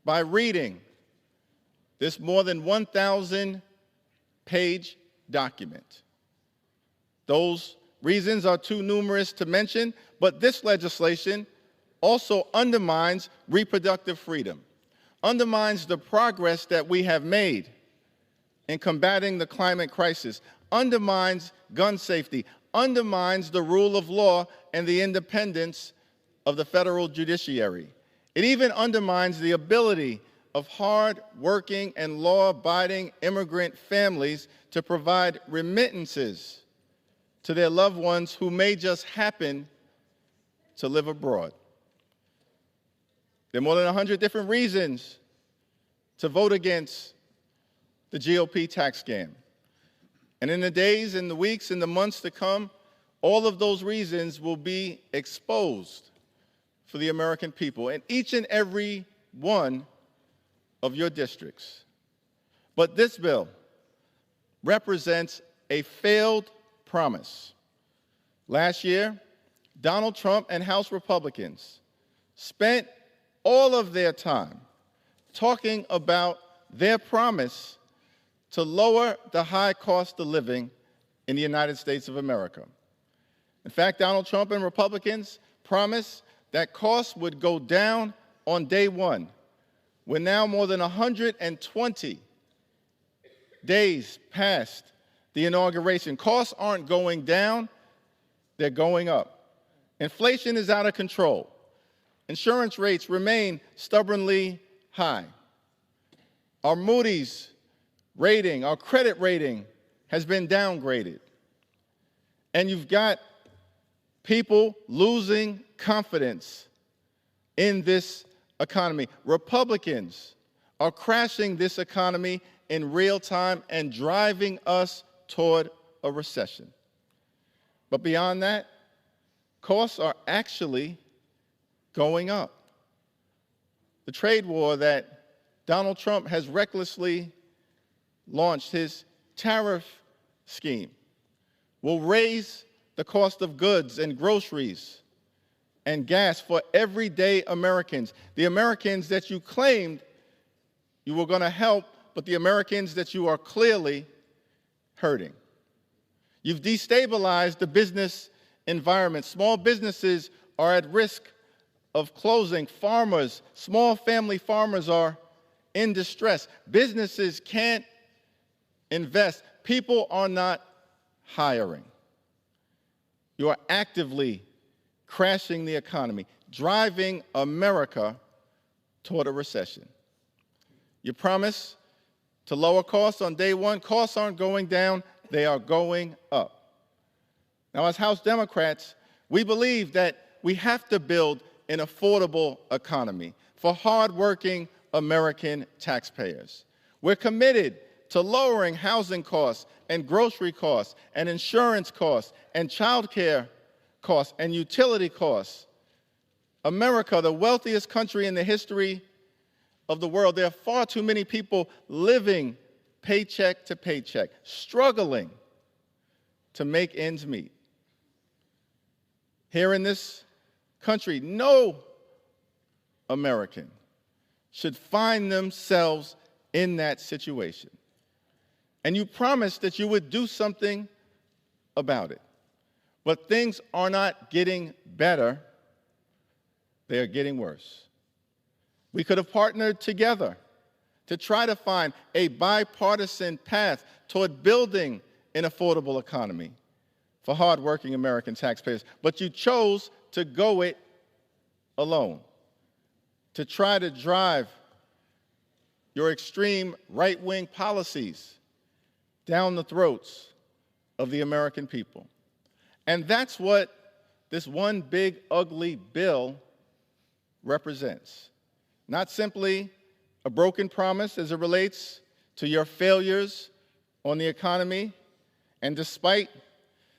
S11: by reading this more than 1,000-page document. Those reasons are too numerous to mention, but this legislation also undermines reproductive freedom, undermines the progress that we have made in combating the climate crisis, undermines gun safety, undermines the rule of law and the independence of the federal judiciary. It even undermines the ability of hard-working and law-abiding immigrant families to provide remittances to their loved ones who may just happen to live abroad. There are more than 100 different reasons to vote against the GOP tax scam. And in the days and the weeks and the months to come, all of those reasons will be exposed for the American people in each and every one of your districts. But this bill represents a failed promise. Last year, Donald Trump and House Republicans spent all of their time talking about their promise to lower the high cost of living in the United States of America. In fact, Donald Trump and Republicans promised that costs would go down on day one. We're now more than 120 days past the inauguration. Costs aren't going down, they're going up. Inflation is out of control. Insurance rates remain stubbornly high. Our Moody's rating, our credit rating, has been downgraded. And you've got people losing confidence in this economy. Republicans are crashing this economy in real time and driving us toward a recession. But beyond that, costs are actually going up. The trade war that Donald Trump has recklessly launched, his tariff scheme, will raise the cost of goods and groceries and gas for everyday Americans, the Americans that you claimed you were going to help, but the Americans that you are clearly hurting. You've destabilized the business environment. Small businesses are at risk of closing. Farmers, small family farmers are in distress. Businesses can't invest. People are not hiring. You are actively crashing the economy, driving America toward a recession. You promise to lower costs on day one. Costs aren't going down, they are going up. Now, as House Democrats, we believe that we have to build an affordable economy for hardworking American taxpayers. We're committed to lowering housing costs and grocery costs and insurance costs and child care costs and utility costs. America, the wealthiest country in the history of the world, there are far too many people living paycheck to paycheck, struggling to make ends meet. Here in this country, no American should find themselves in that situation. And you promised that you would do something about it. But things are not getting better, they are getting worse. We could have partnered together to try to find a bipartisan path toward building an affordable economy for hardworking American taxpayers. But you chose to go it alone, to try to drive your extreme right-wing policies down the throats of the American people. And that's what this one big, ugly bill represents. Not simply a broken promise as it relates to your failures on the economy, and despite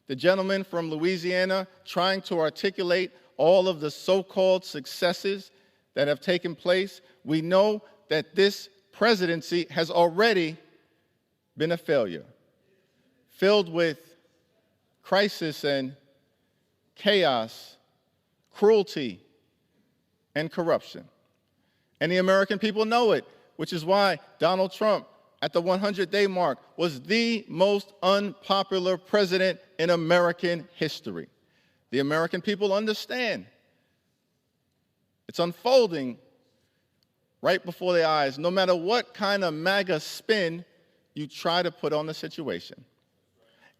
S11: the gentleman from Louisiana trying to articulate all of the so-called successes that have taken place, we know that this presidency has already been a failure, filled with crisis and chaos, cruelty, and corruption. And the American people know it, which is why Donald Trump at the 100-day mark, was the most unpopular president in American history. The American people understand. It's unfolding right before their eyes, no matter what kind of MAGA spin you try to put on the situation.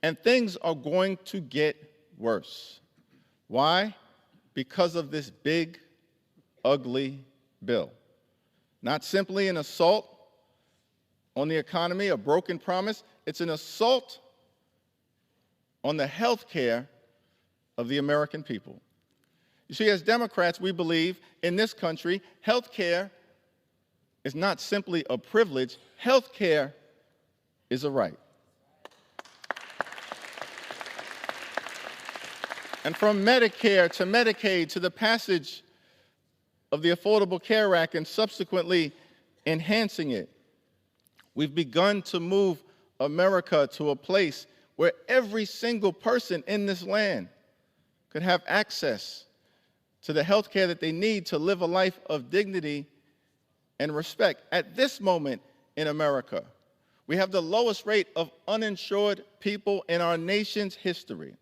S11: And things are going to get worse. Why? Because of this big, ugly bill. Not simply an assault on the economy, a broken promise. It's an assault on the health care of the American people. You see, as Democrats, we believe in this country, health care is not simply a privilege. Health care is a right. And from Medicare to Medicaid to the passage of the Affordable Care Act and subsequently enhancing it, we've begun to move America to a place where every single person in this land could have access to the health care that they need to live a life of dignity and respect. At this moment in America, we have the lowest rate of uninsured people in our nation's history.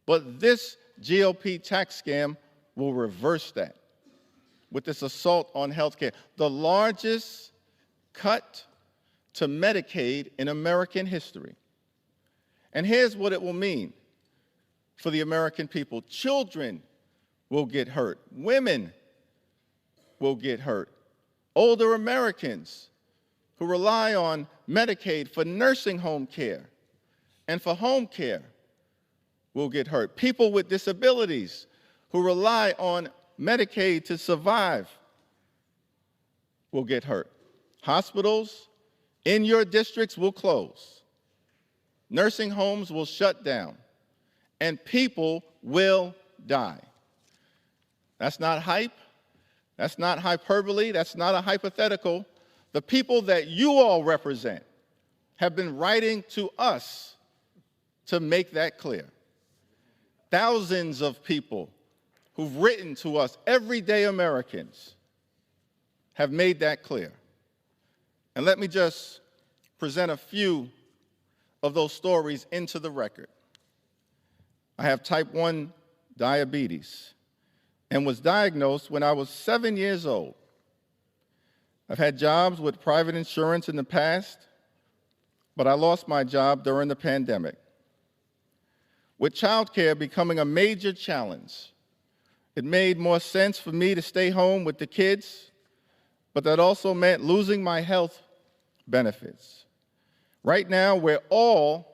S11: But this GOP tax scam will reverse that with this assault on health care, the largest cut to Medicaid in American history. And here's what it will mean for the American people. Children will get hurt. Women will get hurt. Older Americans who rely on Medicaid for nursing home care and for home care will get hurt. People with disabilities who rely on Medicaid to survive will get hurt. Hospitals in your districts will close. Nursing homes will shut down. And people will die. That's not hype. That's not hyperbole. That's not a hypothetical. The people that you all represent have been writing to us to make that clear. Thousands of people who've written to us, everyday Americans, have made that clear. And let me just present a few of those stories into the record. I have type 1 diabetes and was diagnosed when I was 7 years old. I've had jobs with private insurance in the past, but I lost my job during the pandemic. With childcare becoming a major challenge, it made more sense for me to stay home with the kids, but that also meant losing my health benefits. Right now, we're all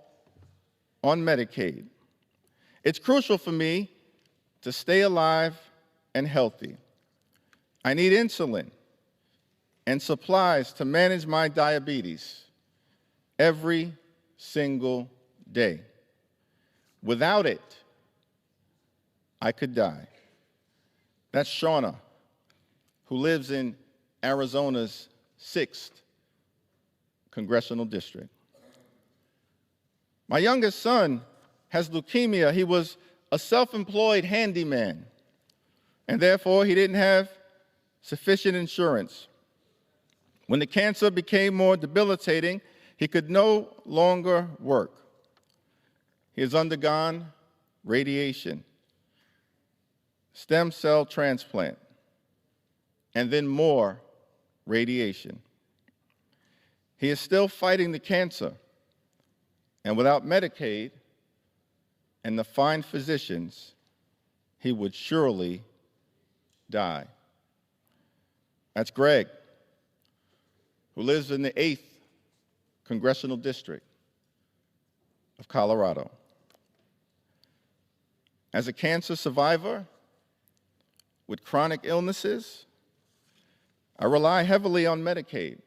S11: on Medicaid. It's crucial for me to stay alive and healthy. I need insulin and supplies to manage my diabetes every single day. Without it, I could die. That's Shauna, who lives in Arizona's 6th congressional district. My youngest son has leukemia. He was a self-employed handyman, and therefore he didn't have sufficient insurance. When the cancer became more debilitating, he could no longer work. He has undergone radiation, stem cell transplant, and then more radiation. He is still fighting the cancer, and without Medicaid and the fine physicians, he would surely die. That's Greg, who lives in the 8th congressional district of Colorado. As a cancer survivor with chronic illnesses, I rely heavily on Medicaid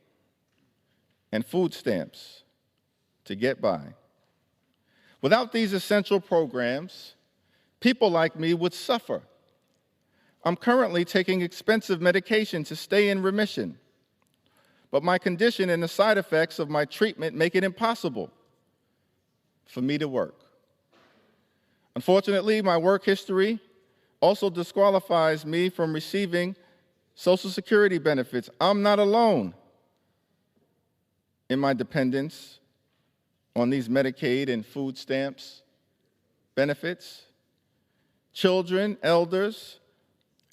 S11: and food stamps to get by. Without these essential programs, people like me would suffer. I'm currently taking expensive medication to stay in remission, but my condition and the side effects of my treatment make it impossible for me to work. Unfortunately, my work history also disqualifies me from receiving Social Security benefits. I'm not alone. in my dependents on these Medicaid and food stamps benefits, children, elders,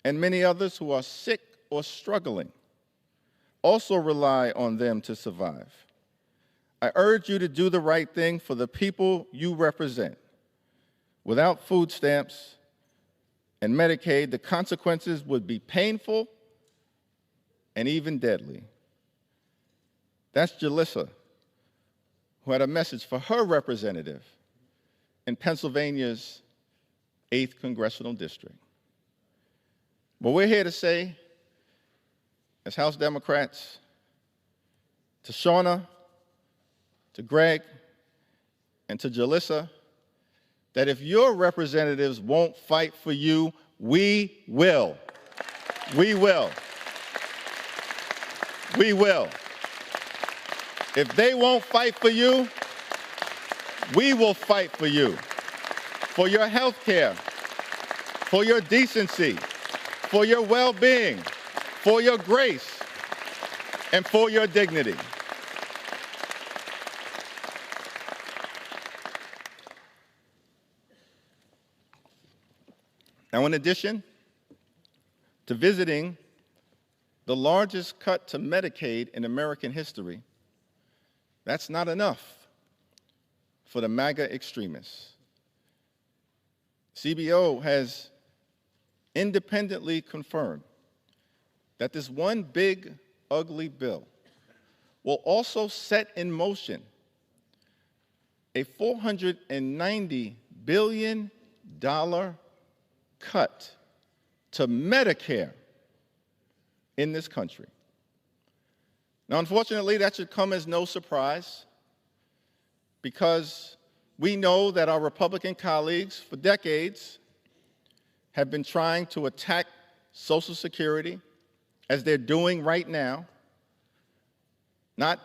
S11: and many others who are sick or struggling also rely on them to survive. I urge you to do the right thing for the people you represent. Without food stamps and Medicaid, the consequences would be painful and even deadly. That's Jalissa, who had a message for her representative in Pennsylvania's 8th Congressional District. But we're here to say, as House Democrats, to Shauna, to Greg, and to Jalissa, that if your representatives won't fight for you, we will. We will. We will. If they won't fight for you, we will fight for you, for your health care, for your decency, for your well-being, for your grace, and for your dignity. Now, in addition to visiting the largest cut to Medicaid in American history, that's not enough for the MAGA extremists. CBO has independently confirmed that this one big, ugly bill will also set in motion a $490 billion cut to Medicare in this country. Now, unfortunately, that should come as no surprise, because we know that our Republican colleagues for decades have been trying to attack Social Security, as they're doing right now, not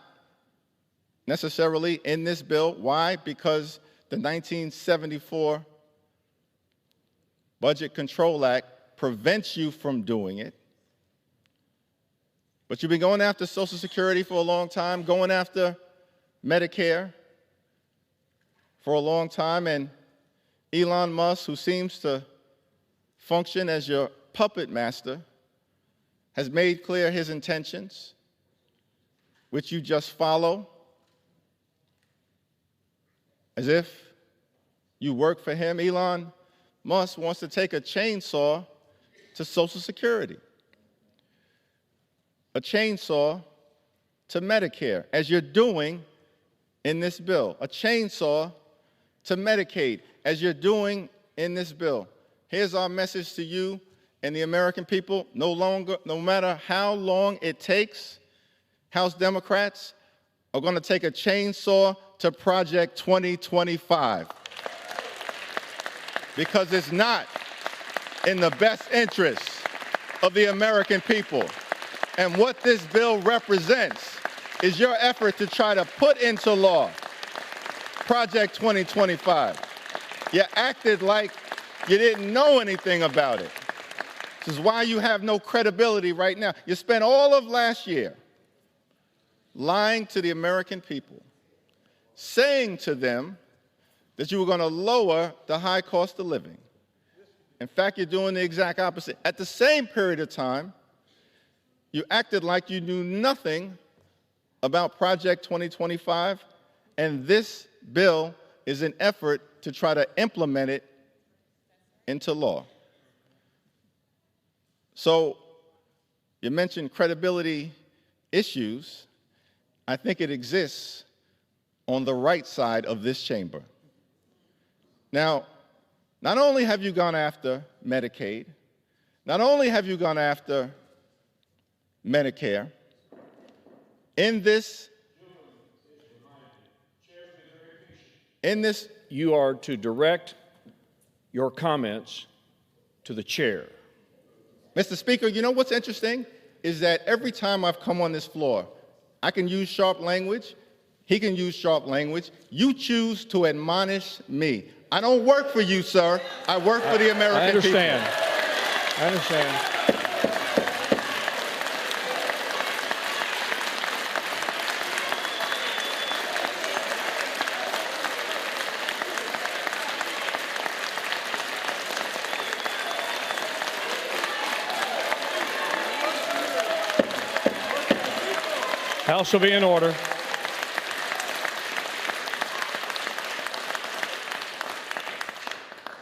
S11: necessarily in this bill. Why? Because the 1974 Budget Control Act prevents you from doing it. But you've been going after Social Security for a long time, going after Medicare for a long time, and Elon Musk, who seems to function as your puppet master, has made clear his intentions, which you just follow as if you work for him. Elon Musk wants to take a chainsaw to Social Security, a chainsaw to Medicare, as you're doing in this bill, a chainsaw to Medicaid, as you're doing in this bill. Here's our message to you and the American people: no matter how long it takes, House Democrats are going to take a chainsaw to Project 2025, because it's not in the best interests of the American people. And what this bill represents is your effort to try to put into law Project 2025. You acted like you didn't know anything about it. This is why you have no credibility right now. You spent all of last year lying to the American people, saying to them that you were going to lower the high cost of living. In fact, you're doing the exact opposite. At the same period of time, you acted like you knew nothing about Project 2025, and this bill is an effort to try to implement it into law. So you mentioned credibility issues. I think it exists on the right side of this chamber. Now, not only have you gone after Medicaid, not only have you gone after Medicare, in this,
S3: you are to direct your comments to the chair.
S11: Mr. Speaker, you know what's interesting is that every time I've come on this floor, I can use sharp language, he can use sharp language. You choose to admonish me. I don't work for you, sir. I work for the American people.
S3: I understand. House will be in order.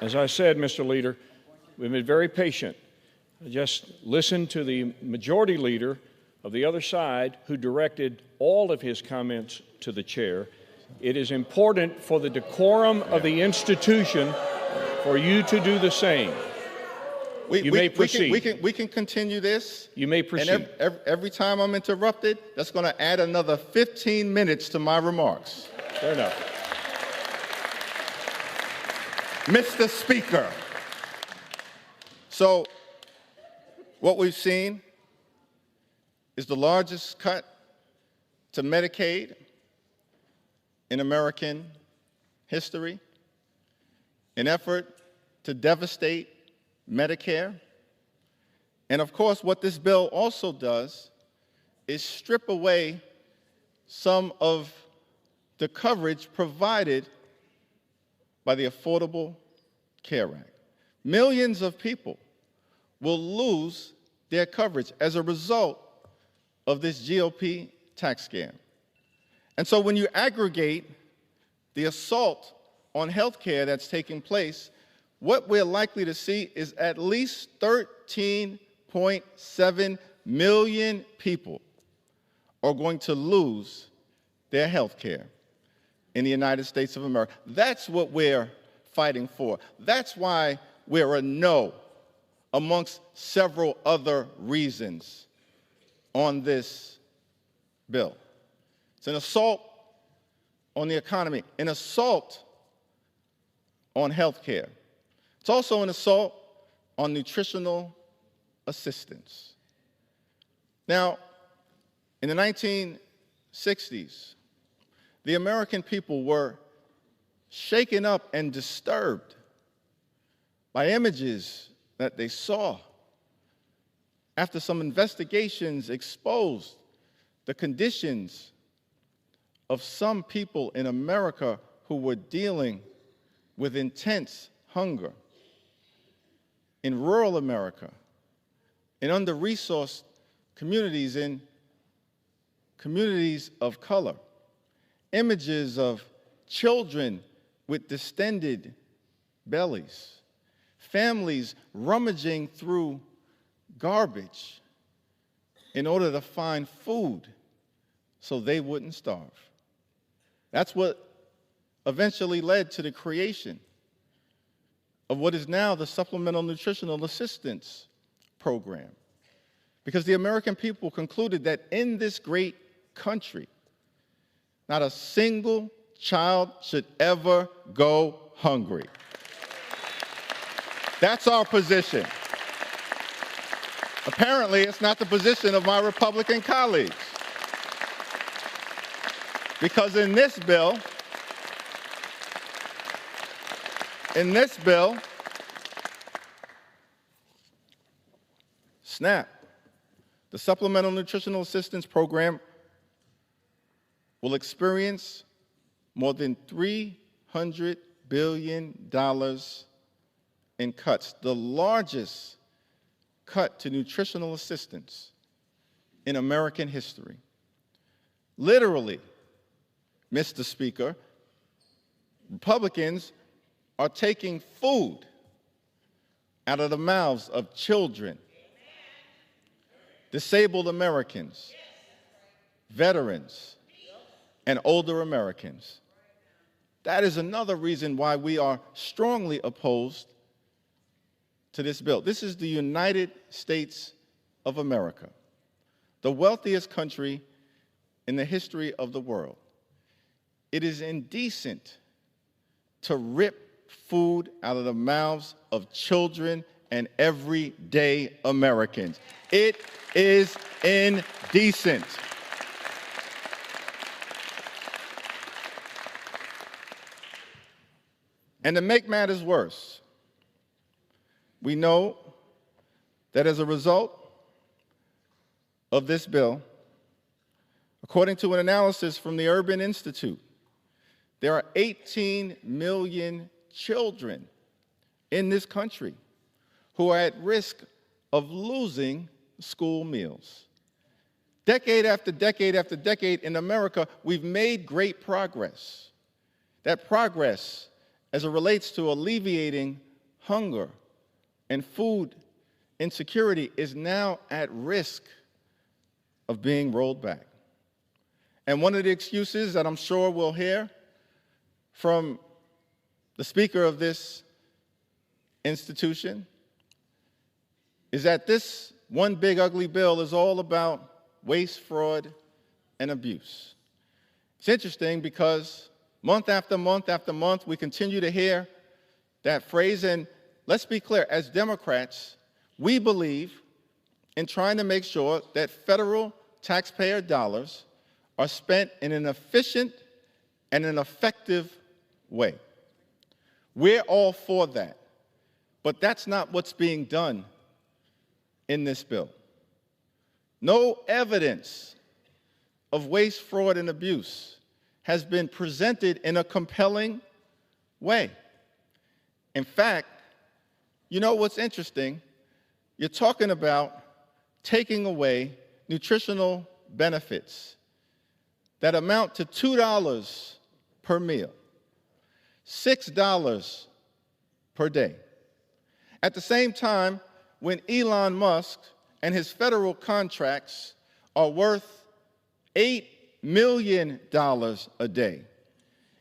S3: As I said, Mr. Leader, we've been very patient. Just listen to the majority leader of the other side who directed all of his comments to the chair. It is important for the decorum of the institution for you to do the same. You may proceed.
S11: We can continue this.
S3: You may proceed.
S11: And every time I'm interrupted, that's going to add another 15 minutes to my remarks.
S3: Fair enough.
S11: Mr. Speaker, so what we've seen is the largest cut to Medicaid in American history, an effort to devastate Medicare. And of course, what this bill also does is strip away some of the coverage provided by the Affordable Care Act. Millions of people will lose their coverage as a result of this GOP tax scam. And so when you aggregate the assault on health care that's taking place, what we're likely to see is at least 13.7 million people are going to lose their health care in the United States of America. That's what we're fighting for. That's why we're a no, amongst several other reasons, on this bill. It's an assault on the economy, an assault on health care. It's also an assault on nutritional assistance. Now, in the 1960s, the American people were shaken up and disturbed by images that they saw after some investigations exposed the conditions of some people in America who were dealing with intense hunger in rural America, in under-resourced communities, in communities of color. Images of children with distended bellies, families rummaging through garbage in order to find food so they wouldn't starve. That's what eventually led to the creation of what is now the Supplemental Nutritional Assistance Program. Because the American people concluded that in this great country, not a single child should ever go hungry. That's our position. Apparently, it's not the position of my Republican colleagues. Because in this bill, SNAP, the Supplemental Nutritional Assistance Program, will experience more than $300 billion in cuts, the largest cut to nutritional assistance in American history. Literally, Mr. Speaker, Republicans are taking food out of the mouths of children, disabled Americans, veterans, and older Americans. That is another reason why we are strongly opposed to this bill. This is the United States of America, the wealthiest country in the history of the world. It is indecent to rip food out of the mouths of children and everyday Americans. It is indecent. And to make matters worse, we know that as a result of this bill, according to an analysis from the Urban Institute, there are 18 million children in this country who are at risk of losing school meals. Decade after decade after decade in America, we've made great progress. That progress, as it relates to alleviating hunger and food insecurity, is now at risk of being rolled back. And one of the excuses that I'm sure we'll hear from the Speaker of this institution is that this one big ugly bill is all about waste, fraud, and abuse. It's interesting because month after month after month, we continue to hear that phrase. And let's be clear, as Democrats, we believe in trying to make sure that federal taxpayer dollars are spent in an efficient and an effective way. We're all for that. But that's not what's being done in this bill. No evidence of waste, fraud, and abuse has been presented in a compelling way. In fact, you know what's interesting? You're talking about taking away nutritional benefits that amount to $2 per meal, $6 per day. At the same time, when Elon Musk and his federal contracts are worth $8 million a day.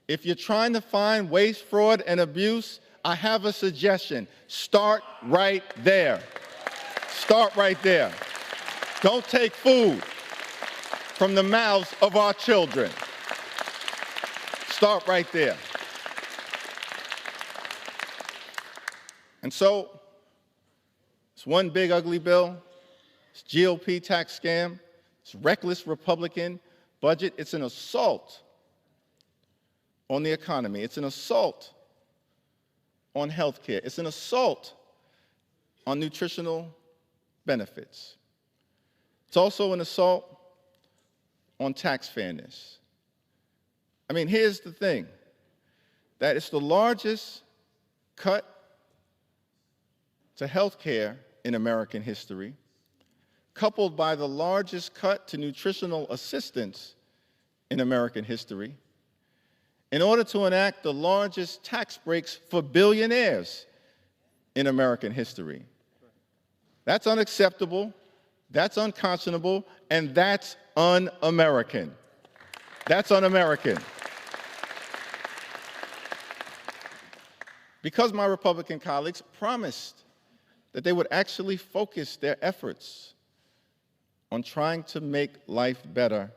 S11: If you're trying to find waste, fraud, and abuse, I have a suggestion. Start right there. Start right there. Don't take food from the mouths of our children. Start right there. And so, it's one big ugly bill. It's GOP tax scam. It's reckless Republican budget. It's an assault on the economy. It's an assault on health care. It's an assault on nutritional benefits. It's also an assault on tax fairness. I mean, here's the thing, that it's the largest cut to health care in American history, coupled by the largest cut to nutritional assistance in American history, in order to enact the largest tax breaks for billionaires in American history. That's unacceptable, that's unconscionable, and that's un-American. That's un-American. Because my Republican colleagues promised that they would actually focus their efforts on trying to make life better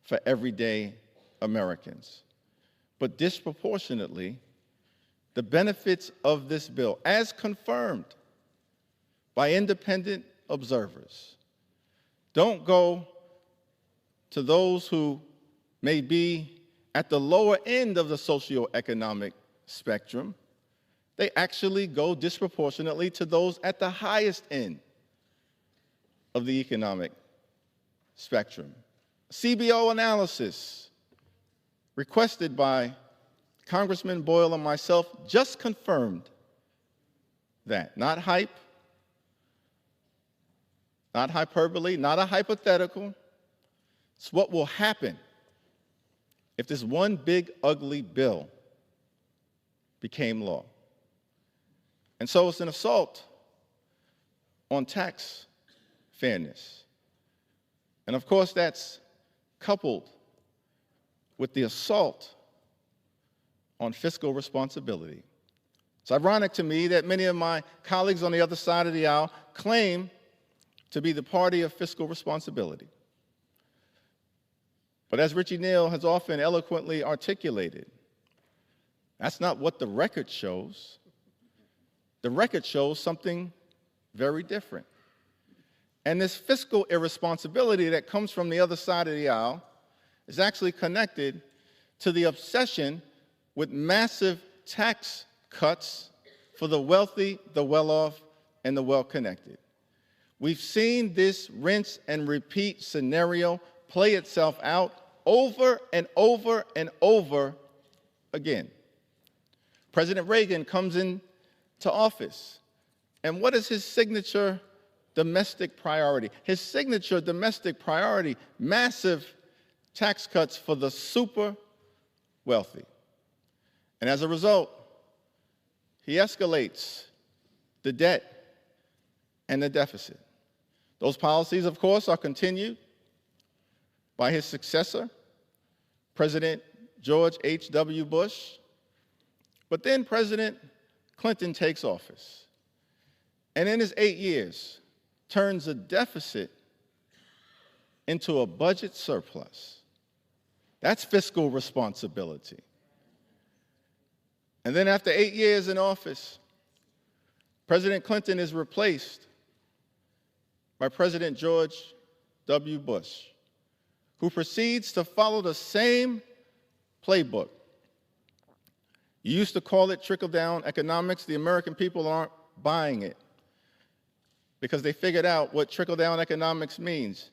S11: for everyday Americans. But disproportionately, the benefits of this bill, as confirmed by independent observers, don't go to those who may be at the lower end of the socioeconomic spectrum. They actually go disproportionately to those at the highest end of the economic spectrum. CBO analysis requested by Congressman Boyle and myself just confirmed that. Not hype, not hyperbole, not a hypothetical. It's what will happen if this one big ugly bill became law. And so it's an assault on tax fairness. And of course, that's coupled with the assault on fiscal responsibility. It's ironic to me that many of my colleagues on the other side of the aisle claim to be the party of fiscal responsibility. But as Richie Neal has often eloquently articulated, that's not what the record shows. The record shows something very different. And this fiscal irresponsibility that comes from the other side of the aisle is actually connected to the obsession with massive tax cuts for the wealthy, the well-off, and the well-connected. We've seen this rinse and repeat scenario play itself out over and over and over again. President Reagan comes into office, and what is his signature domestic priority. His signature domestic priority, massive tax cuts for the super wealthy. And as a result, he escalates the debt and the deficit. Those policies, of course, are continued by his successor, President George H.W. Bush. But then President Clinton takes office, and in his 8 years, turns a deficit into a budget surplus. That's fiscal responsibility. And then after 8 years in office, President Clinton is replaced by President George W. Bush, who proceeds to follow the same playbook. You used to call it trickle-down economics. The American people aren't buying it because they figured out what trickle-down economics means.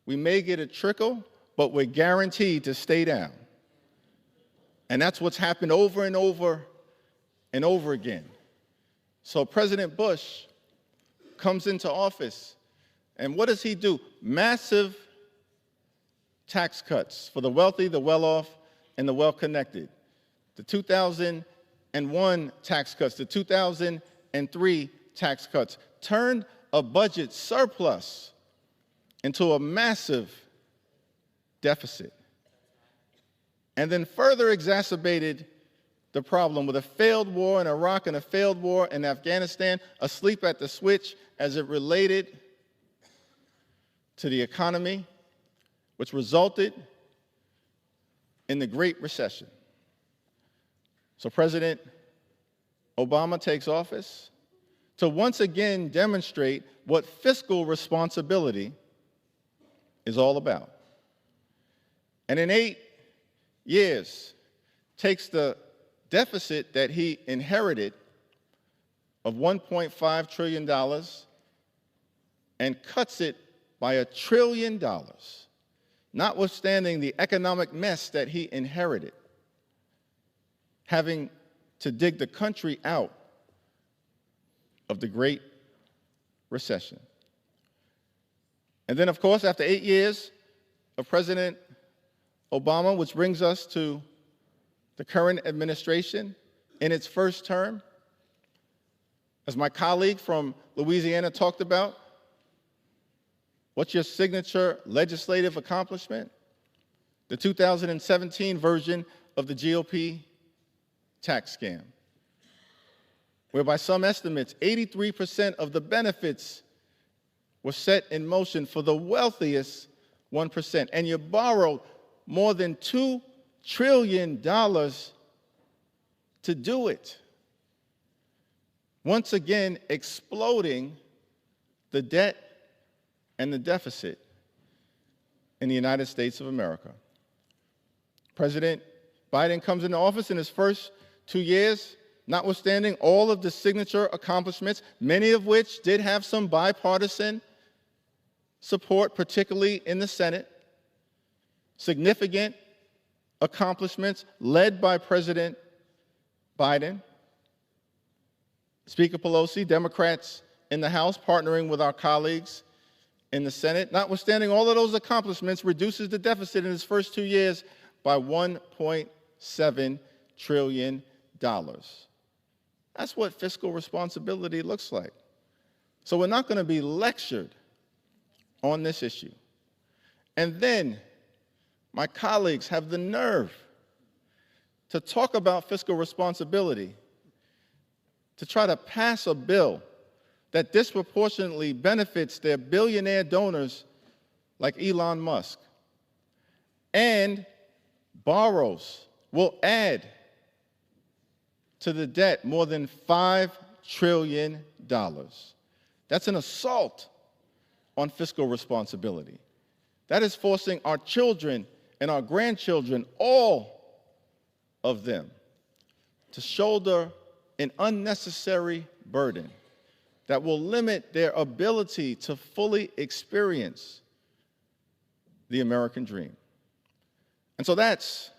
S11: We may get a trickle, but we're guaranteed to stay down. And that's what's happened over and over and over again. So President Bush comes into office, and what does he do? Massive tax cuts for the wealthy, the well-off, and the well-connected. The 2001 tax cuts, the 2003 tax cuts turned a budget surplus into a massive deficit, and then further exacerbated the problem with a failed war in Iraq and a failed war in Afghanistan, asleep at the switch as it related to the economy, which resulted in the Great Recession. So President Obama takes office to once again demonstrate what fiscal responsibility is all about. And in 8 years, takes the deficit that he inherited of $1.5 trillion and cuts it by $1 trillion, notwithstanding the economic mess that he inherited, having to dig the country out of the Great Recession. And then, of course, after 8 years of President Obama, which brings us to the current administration in its first term, as my colleague from Louisiana talked about, what's your signature legislative accomplishment? The 2017 version of the GOP tax scam, where by some estimates, 83% of the benefits were set in motion for the wealthiest 1%, and you borrowed more than $2 trillion to do it. Once again, exploding the debt and the deficit in the United States of America. President Biden comes into office in his first 2 years, notwithstanding all of the signature accomplishments, many of which did have some bipartisan support, particularly in the Senate, significant accomplishments led by President Biden, Speaker Pelosi, Democrats in the House partnering with our colleagues in the Senate. Notwithstanding all of those accomplishments, reduces the deficit in his first 2 years by $1.7 trillion. That's what fiscal responsibility looks like. So we're not going to be lectured on this issue. And then my colleagues have the nerve to talk about fiscal responsibility, to try to pass a bill that disproportionately benefits their billionaire donors like Elon Musk, and will add to the debt more than $5 trillion. That's an assault on fiscal responsibility. That is forcing our children and our grandchildren, all of them, to shoulder an unnecessary burden that will limit their ability to fully experience the American dream. And so that's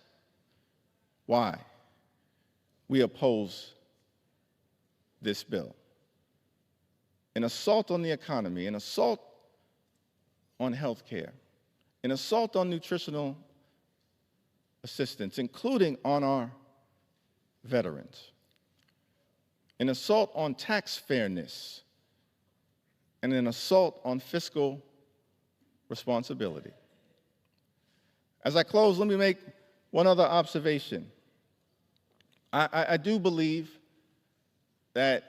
S11: why we oppose this bill. an assault on the economy, an assault on health care, an assault on nutritional assistance, including on our veterans, an assault on tax fairness, and an assault on fiscal responsibility. As I close, let me make one other observation. I do believe that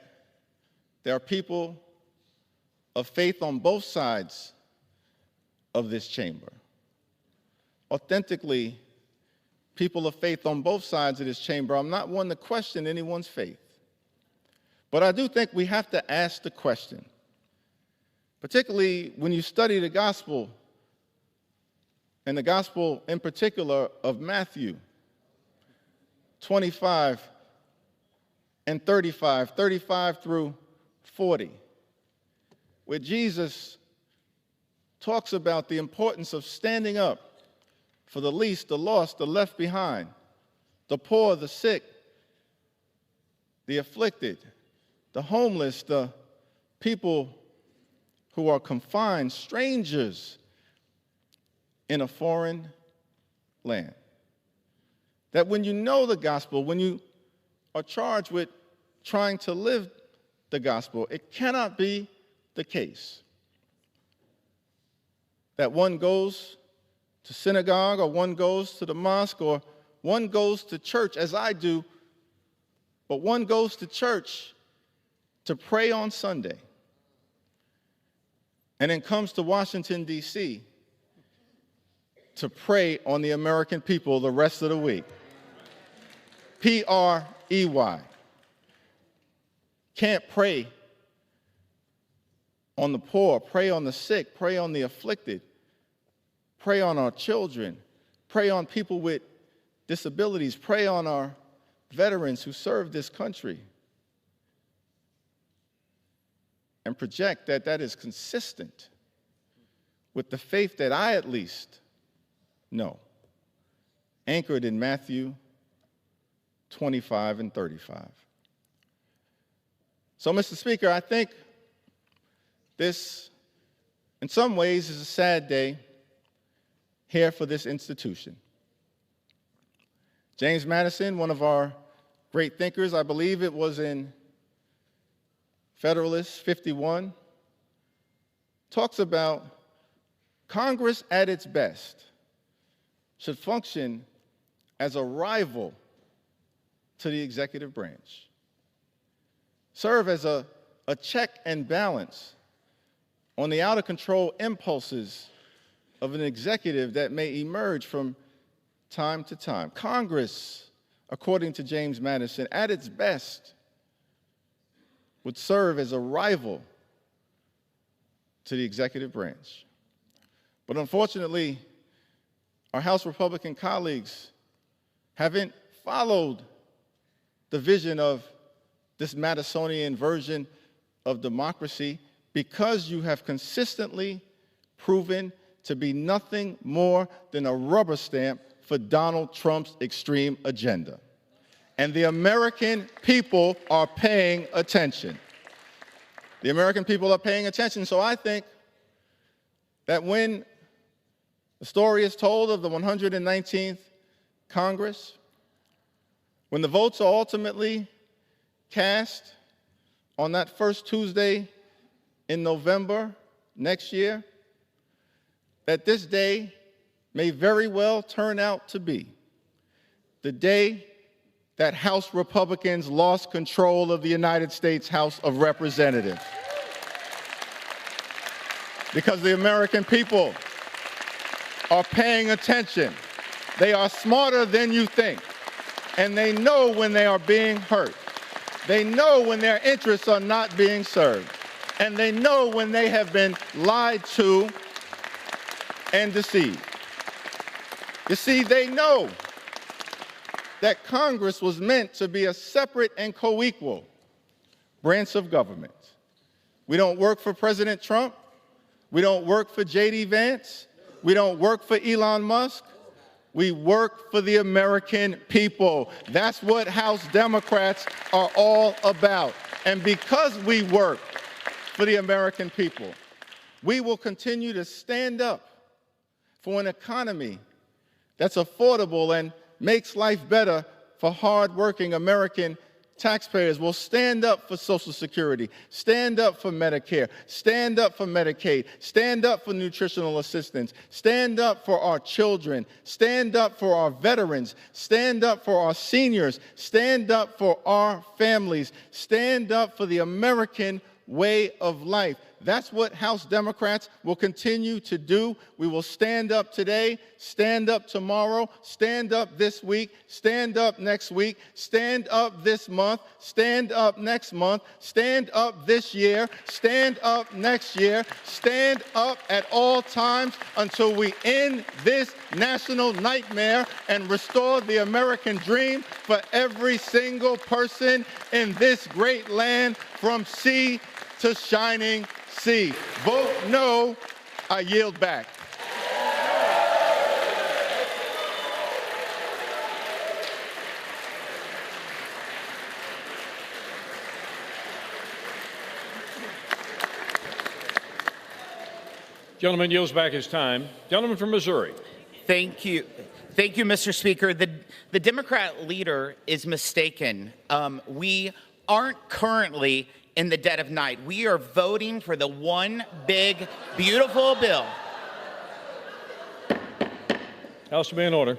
S11: there are people of faith on both sides of this chamber. Authentically, people of faith on both sides of this chamber. I'm not one to question anyone's faith. But I do think we have to ask the question, particularly when you study the gospel, and the gospel in particular of Matthew 25 and 35 through 40, where Jesus talks about the importance of standing up for the least, the lost, the left behind, the poor, the sick, the afflicted, the homeless, the people who are confined, strangers in a foreign land. That when you know the gospel, when you are charged with trying to live the gospel, it cannot be the case that one goes to synagogue or one goes to the mosque or one goes to church, as I do, but one goes to church to pray on Sunday and then comes to Washington, D.C. to pray on the American people the rest of the week. P-R-E-Y. Can't pray on the poor, pray on the sick, pray on the afflicted, pray on our children, pray on people with disabilities, pray on our veterans who serve this country, and project that that is consistent with the faith that I at least know, anchored in Matthew 25 and 35. So, Mr. Speaker, I think this, in some ways, is a sad day here for this institution. James Madison, one of our great thinkers, I believe it was in Federalist 51, talks about Congress at its best should function as a rival to the executive branch, serve as a check and balance on the out-of-control impulses of an executive that may emerge from time to time. Congress, according to James Madison, at its best, would serve as a rival to the executive branch. But unfortunately, our House Republican colleagues haven't followed the vision of this Madisonian version of democracy because you have consistently proven to be nothing more than a rubber stamp for Donald Trump's extreme agenda. And the American people are paying attention. The American people are paying attention. So I think that when the story is told of the 119th Congress, when the votes are ultimately cast on that first Tuesday in November next year, that this day may very well turn out to be the day that House Republicans lost control of the United States House of Representatives. Because the American people are paying attention. They are smarter than you think. And they know when they are being hurt. They know when their interests are not being served. And they know when they have been lied to and deceived. You see, they know that Congress was meant to be a separate and co-equal branch of government. We don't work for President Trump. We don't work for J.D. Vance. We don't work for Elon Musk. We work for the American people. That's what House Democrats are all about. And because we work for the American people. We will continue to stand up for an economy that's affordable and makes life better for hardworking American taxpayers. We'll stand up for Social Security, stand up for Medicare, stand up for Medicaid, stand up for nutritional assistance, stand up for our children, stand up for our veterans, stand up for our seniors, stand up for our families, stand up for the American way of life. That's what House Democrats will continue to do. We will stand up today, stand up tomorrow, stand up this week, stand up next week, stand up this month, stand up next month, stand up this year, stand up next year, stand up at all times until we end this national nightmare and restore the American dream for every single person in this great land from sea to shining sea. Vote no. I yield back.
S3: Gentleman yields back his time. Gentleman from Missouri.
S19: Thank you. Thank you, Mr. Speaker. The Democrat leader is mistaken. We aren't currently in the dead of night. We are voting for the one big, beautiful bill.
S3: House to be in order.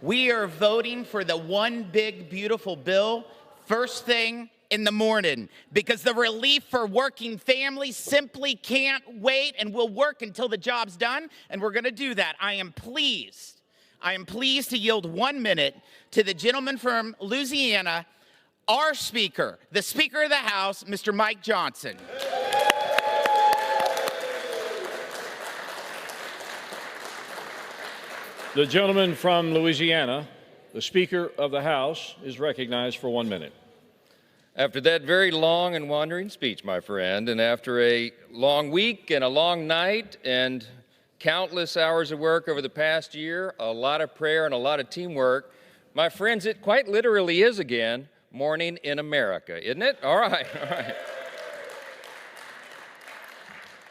S19: We are voting for the one big, beautiful bill first thing in the morning because the relief for working families simply can't wait and will work until the job's done, and we're going to do that. I am pleased to yield 1 minute to the gentleman from Louisiana, our Speaker, the Speaker of the House, Mr. Mike Johnson.
S3: The gentleman from Louisiana, the Speaker of the House, is recognized for 1 minute.
S14: After that very long and wandering speech, my friend, and after a long week and a long night and countless hours of work over the past year, a lot of prayer and a lot of teamwork, my friends, it quite literally is again morning in America, isn't it? All right, all right.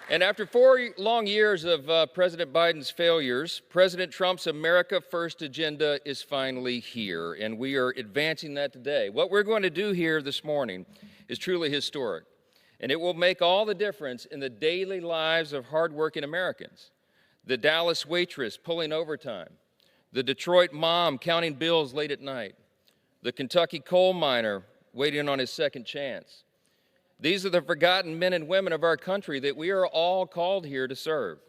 S14: And after 4 long years of President Biden's failures, President Trump's America First agenda is finally here, and we are advancing that today. What we're going to do here this morning is truly historic, and it will make all the difference in the daily lives of hardworking Americans. The Dallas waitress pulling overtime, the Detroit mom counting bills late at night, the Kentucky coal miner waiting on his second chance. These are the forgotten men and women of our country that we are all called here to serve.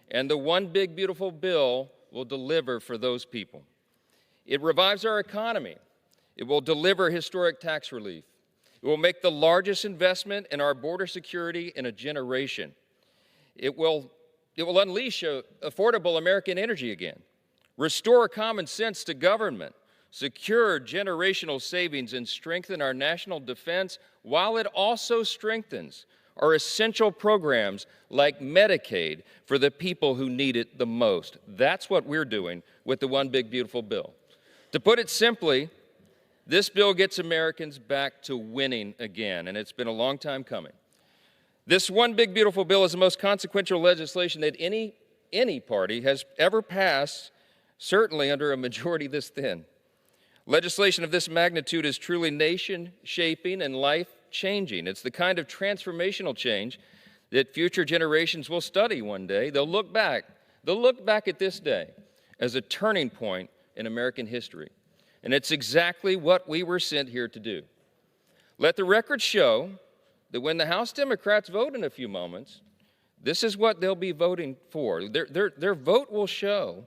S14: And the one big, beautiful bill will deliver for those people. It revives our economy. It will deliver historic tax relief. It will make the largest investment in our border security in a generation. It will unleash affordable American energy again, restore common sense to government, secure generational savings, and strengthen our national defense, while it also strengthens our essential programs like Medicaid for the people who need it the most. That's what we're doing with the One Big Beautiful Bill. To put it simply, this bill gets Americans back to winning again, and it's been a long time coming. This One Big Beautiful Bill is the most consequential legislation that any party has ever passed, certainly under a majority this thin. Legislation of this magnitude is truly nation-shaping and life-changing. It's the kind of transformational change that future generations will study one day. They'll look back at this day as a turning point in American history. And it's exactly what we were sent here to do. Let the record show that when the House Democrats vote in a few moments, this is what they'll be voting for. Their vote will show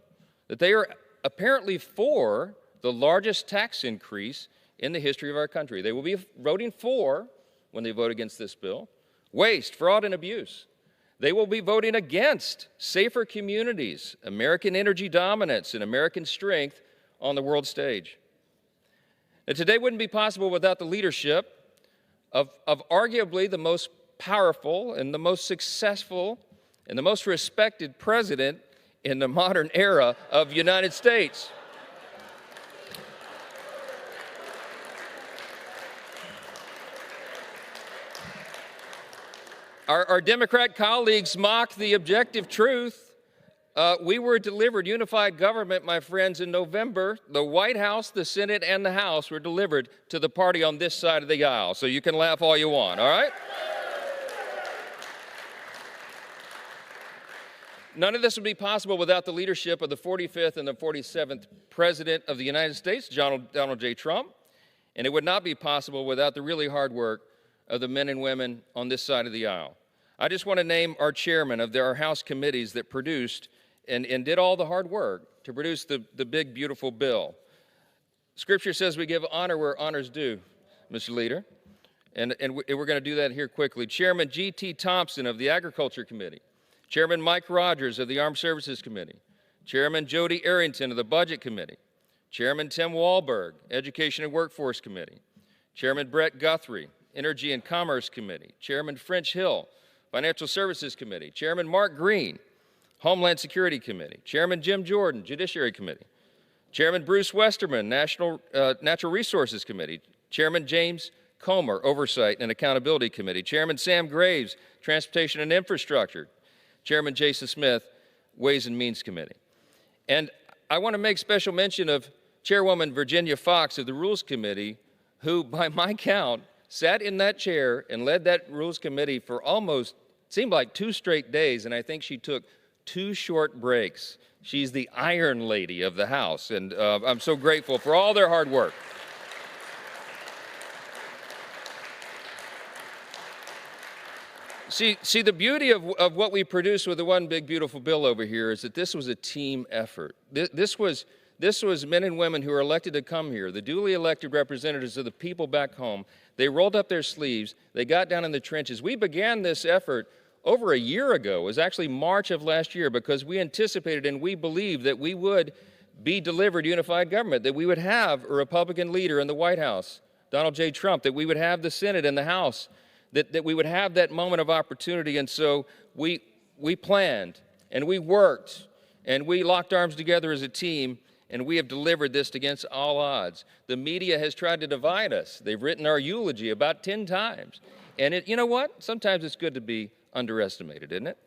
S14: that they are apparently for the largest tax increase in the history of our country. They will be voting for, when they vote against this bill, waste, fraud, and abuse. They will be voting against safer communities, American energy dominance, and American strength on the world stage. And today wouldn't be possible without the leadership of arguably the most powerful and the most successful and the most respected president in the modern era of the United States. Our Democrat colleagues mock the objective truth. We were delivered unified government, my friends, in November. The White House, the Senate, and the House were delivered to the party on this side of the aisle. So you can laugh all you want, all right? None of this would be possible without the leadership of the 45th and the 47th President of the United States, Donald J. Trump. And it would not be possible without the really hard work of the men and women on this side of the aisle. I just want to name our chairman of our House committees that produced and did all the hard work to produce the big, beautiful bill. Scripture says we give honor where honor's due, Mr. Leader. And we're going to do that here quickly. Chairman G.T. Thompson of the Agriculture Committee. Chairman Mike Rogers of the Armed Services Committee. Chairman Jody Arrington of the Budget Committee. Chairman Tim Walberg, Education and Workforce Committee. Chairman Brett Guthrie, Energy and Commerce Committee. Chairman French Hill, Financial Services Committee. Chairman Mark Green, Homeland Security Committee. Chairman Jim Jordan, Judiciary Committee. Chairman Bruce Westerman, Natural Resources Committee. Chairman James Comer, Oversight and Accountability Committee. Chairman Sam Graves, Transportation and Infrastructure. Chairman Jason Smith, Ways and Means Committee. And I want to make special mention of Chairwoman Virginia Fox of the Rules Committee, who, by my count, sat in that chair and led that Rules Committee for almost, seemed like 2 straight days, and I think she took 2 short breaks. She's the Iron Lady of the House, and I'm so grateful for all their hard work. See, the beauty of what we produced with the one big beautiful bill over here is that this was a team effort. This was men and women who were elected to come here, the duly elected representatives of the people back home. They rolled up their sleeves. They got down in the trenches. We began this effort over a year ago. It was actually March of last year because we anticipated and we believed that we would be delivered unified government, that we would have a Republican leader in the White House, Donald J. Trump, that we would have the Senate and the House, that we would have that moment of opportunity. And so we planned and we worked and we locked arms together as a team, and we have delivered this against all odds. The media has tried to divide us. They've written our eulogy about 10 times. And you know what? Sometimes it's good to be underestimated, isn't it?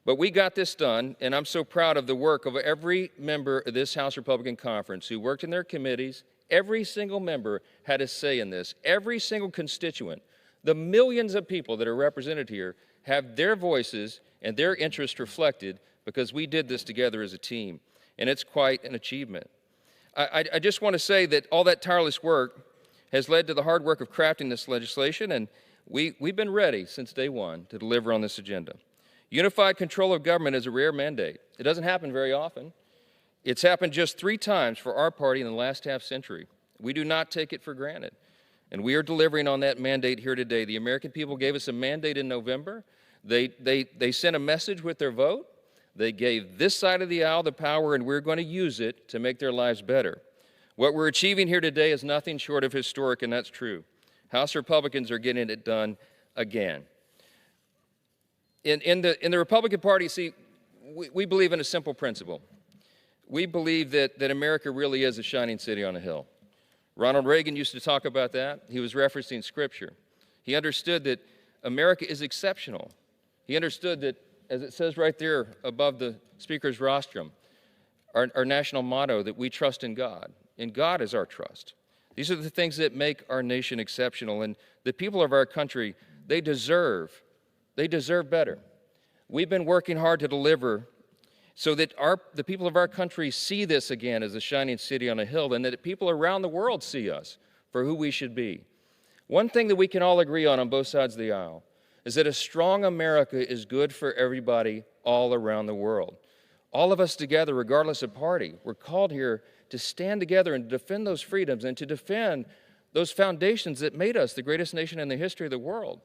S14: But we got this done, and I'm so proud of the work of every member of this House Republican Conference who worked in their committees. Every single member had a say in this. Every single constituent. The millions of people that are represented here have their voices and their interests reflected because we did this together as a team, and it's quite an achievement. I just want to say that all that tireless work has led to the hard work of crafting this legislation, and we've been ready since day one to deliver on this agenda. Unified control of government is a rare mandate. It doesn't happen very often. It's happened just 3 times for our party in the last half century. We do not take it for granted. And we are delivering on that mandate here today. The American people gave us a mandate in November. They sent a message with their vote. They gave this side of the aisle the power, and we're going to use it to make their lives better. What we're achieving here today is nothing short of historic, and that's true. House Republicans are getting it done again. In the Republican Party, see, we believe in a simple principle. We believe that America really is a shining city on a hill. Ronald Reagan used to talk about that. He was referencing Scripture. He understood that America is exceptional. He understood that, as it says right there above the speaker's rostrum, our national motto, that we trust in God. And God is our trust. These are the things that make our nation exceptional. And the people of our country, they deserve better. We've been working hard to deliver so that the people of our country see this again as a shining city on a hill, and that people around the world see us for who we should be. One thing that we can all agree on both sides of the aisle is that a strong America is good for everybody all around the world. All of us together, regardless of party, we're called here to stand together and defend those freedoms and to defend those foundations that made us the greatest nation in the history of the world.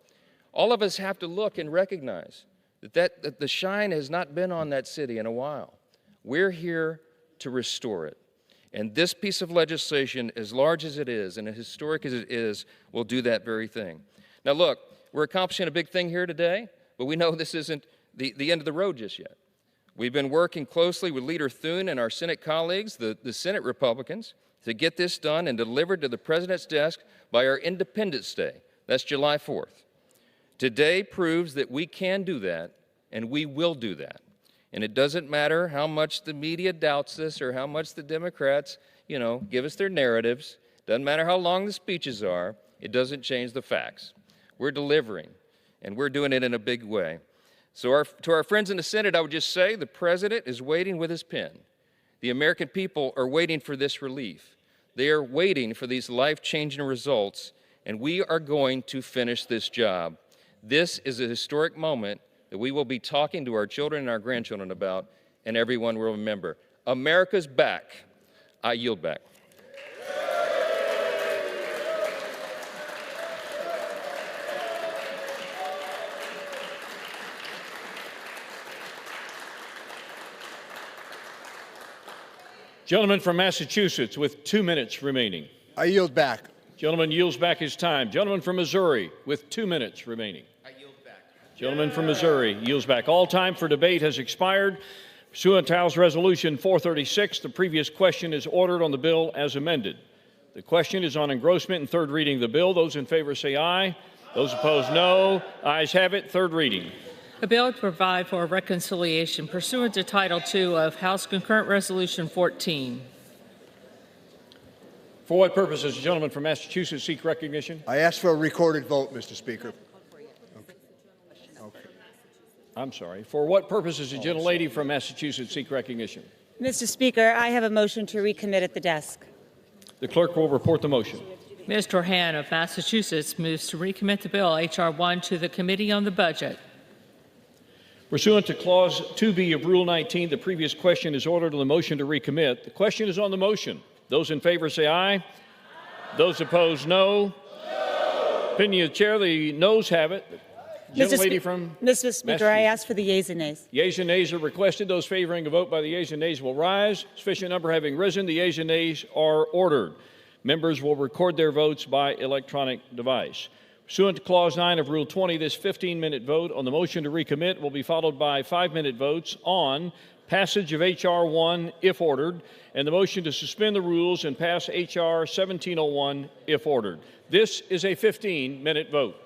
S14: All of us have to look and recognize that the shine has not been on that city in a while. We're here to restore it. And this piece of legislation, as large as it is and as historic as it is, will do that very thing. Now look, we're accomplishing a big thing here today, but we know this isn't the end of the road just yet. We've been working closely with Leader Thune and our Senate colleagues, the Senate Republicans, to get this done and delivered to the President's desk by our Independence Day. That's July 4th. Today proves that we can do that, and we will do that. And it doesn't matter how much the media doubts this or how much the Democrats, give us their narratives. Doesn't matter how long the speeches are. It doesn't change the facts. We're delivering, and we're doing it in a big way. So to our friends in the Senate, I would just say the president is waiting with his pen. The American people are waiting for this relief. They are waiting for these life-changing results, and we are going to finish this job. This is a historic moment that we will be talking to our children and our grandchildren about, and everyone will remember. America's back. I yield back.
S3: Gentleman from Massachusetts with 2 minutes remaining.
S20: I yield back.
S3: Gentleman yields back his time. Gentleman from Missouri with 2 minutes remaining.
S19: I yield back.
S3: Gentleman from Missouri yields back. All time for debate has expired. Pursuant to House Resolution 436, the previous question is ordered on the bill as amended. The question is on engrossment and third reading of the bill. Those in favor say aye. Those opposed, no. Ayes have it. Third reading.
S6: A bill to provide for reconciliation pursuant to Title II of House Concurrent Resolution 14.
S3: For what purpose does the gentleman from Massachusetts seek recognition?
S20: I ask for a recorded vote, Mr. Speaker. Okay.
S3: I'm sorry. For what purpose does the gentlelady from Massachusetts seek recognition?
S15: Mr. Speaker, I have a motion to recommit at the desk.
S3: The clerk will report the motion.
S6: Mr. Han of Massachusetts moves to recommit the bill H.R. 1 to the Committee on the Budget.
S3: Pursuant to Clause 2B of Rule 19, the previous question is ordered on the motion to recommit. The question is on the motion. Those in favor say aye. Aye. Those opposed, no. No. Opinion of the chair, the noes have it. Gentlelady from
S15: Mr. Speaker, I ask for the yeas and nays.
S3: Yeas and nays are requested. Those favoring a vote by the yeas and nays will rise. Sufficient number having risen, the yeas and nays are ordered. Members will record their votes by electronic device. Pursuant to Clause 9 of Rule 20, this 15-minute vote on the motion to recommit will be followed by 5-minute votes on passage of H.R. 1 if ordered, and the motion to suspend the rules and pass H.R. 1701 if ordered. This is a 15-minute vote.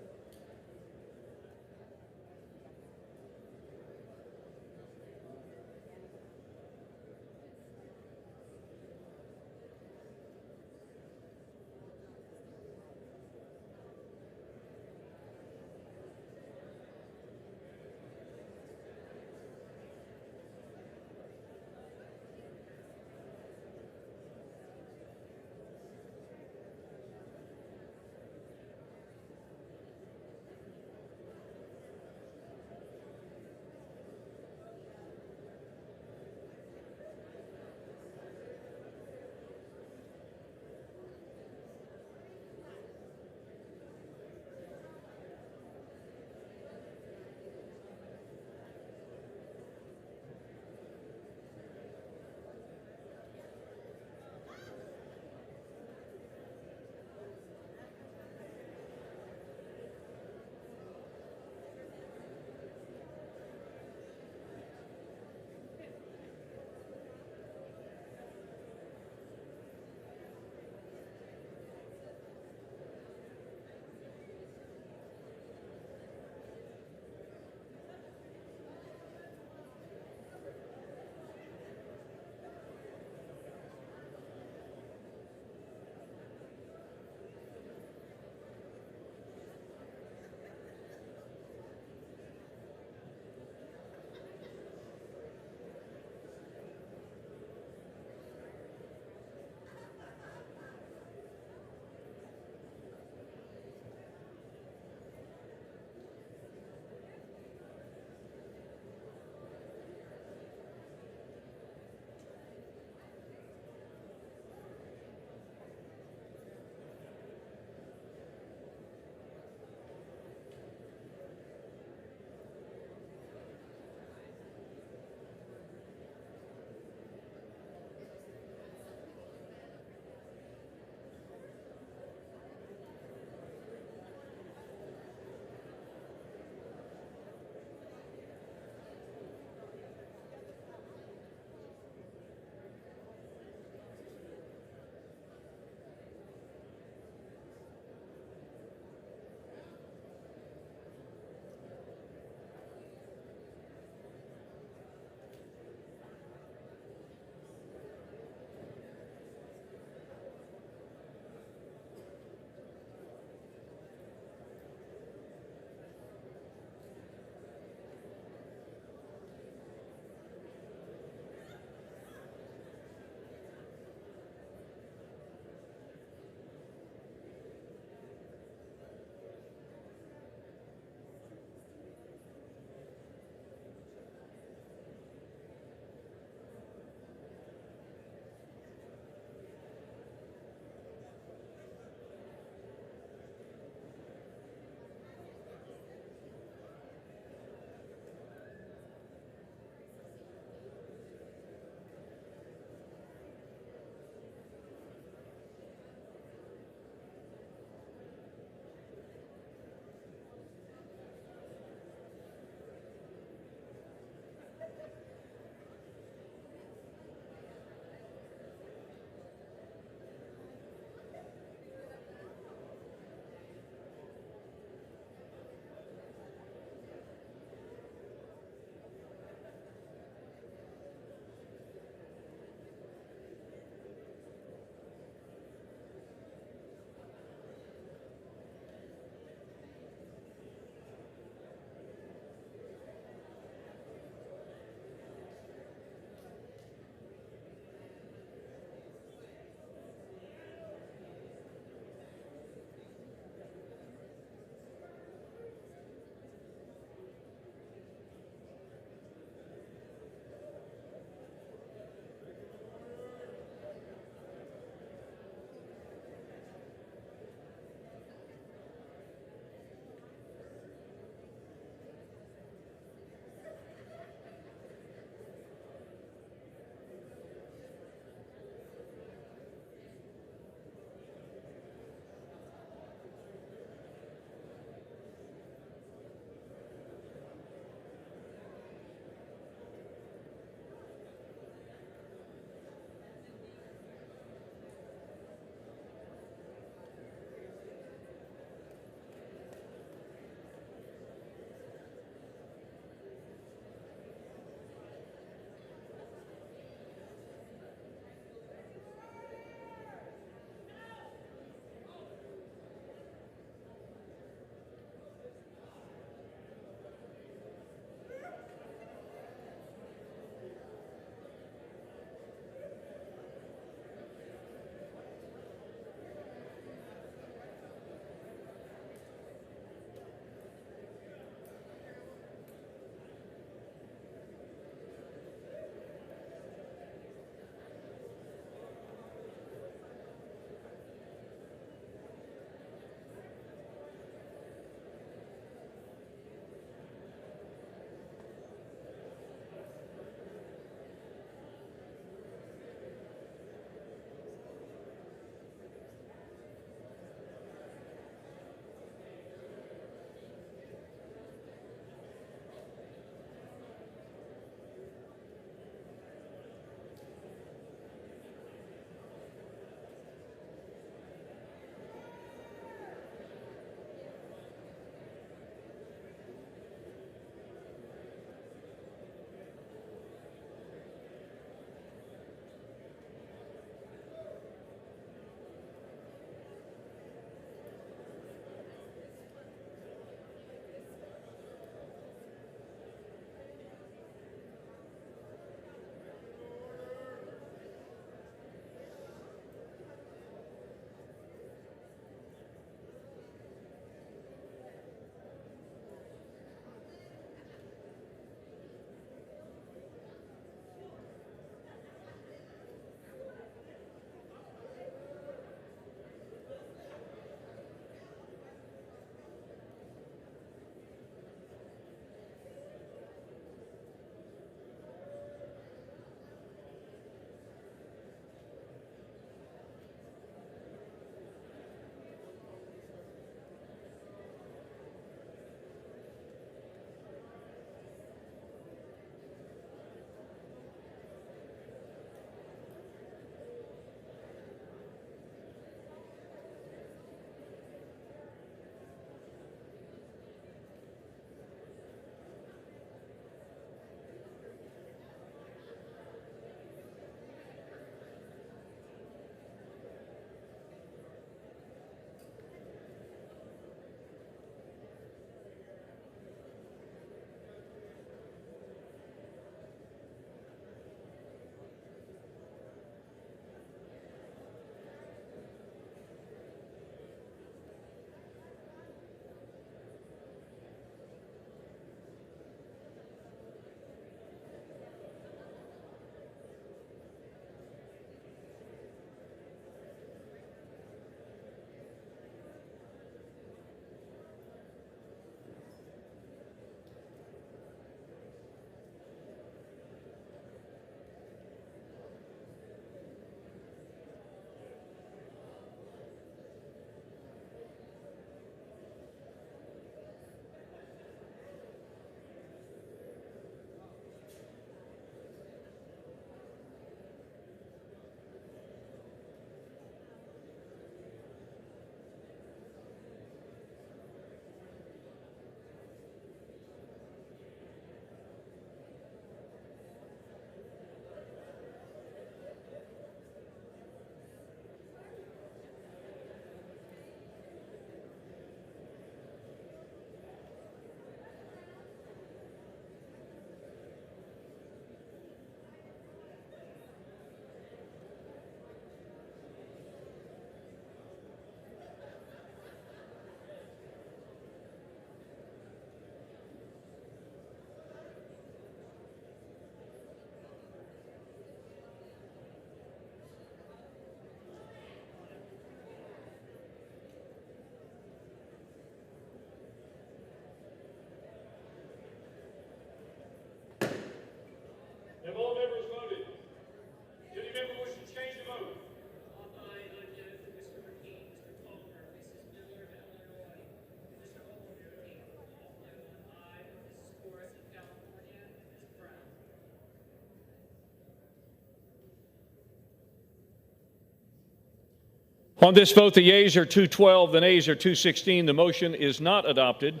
S3: On this vote, the yeas are 212, the nays are 216. The motion is not adopted.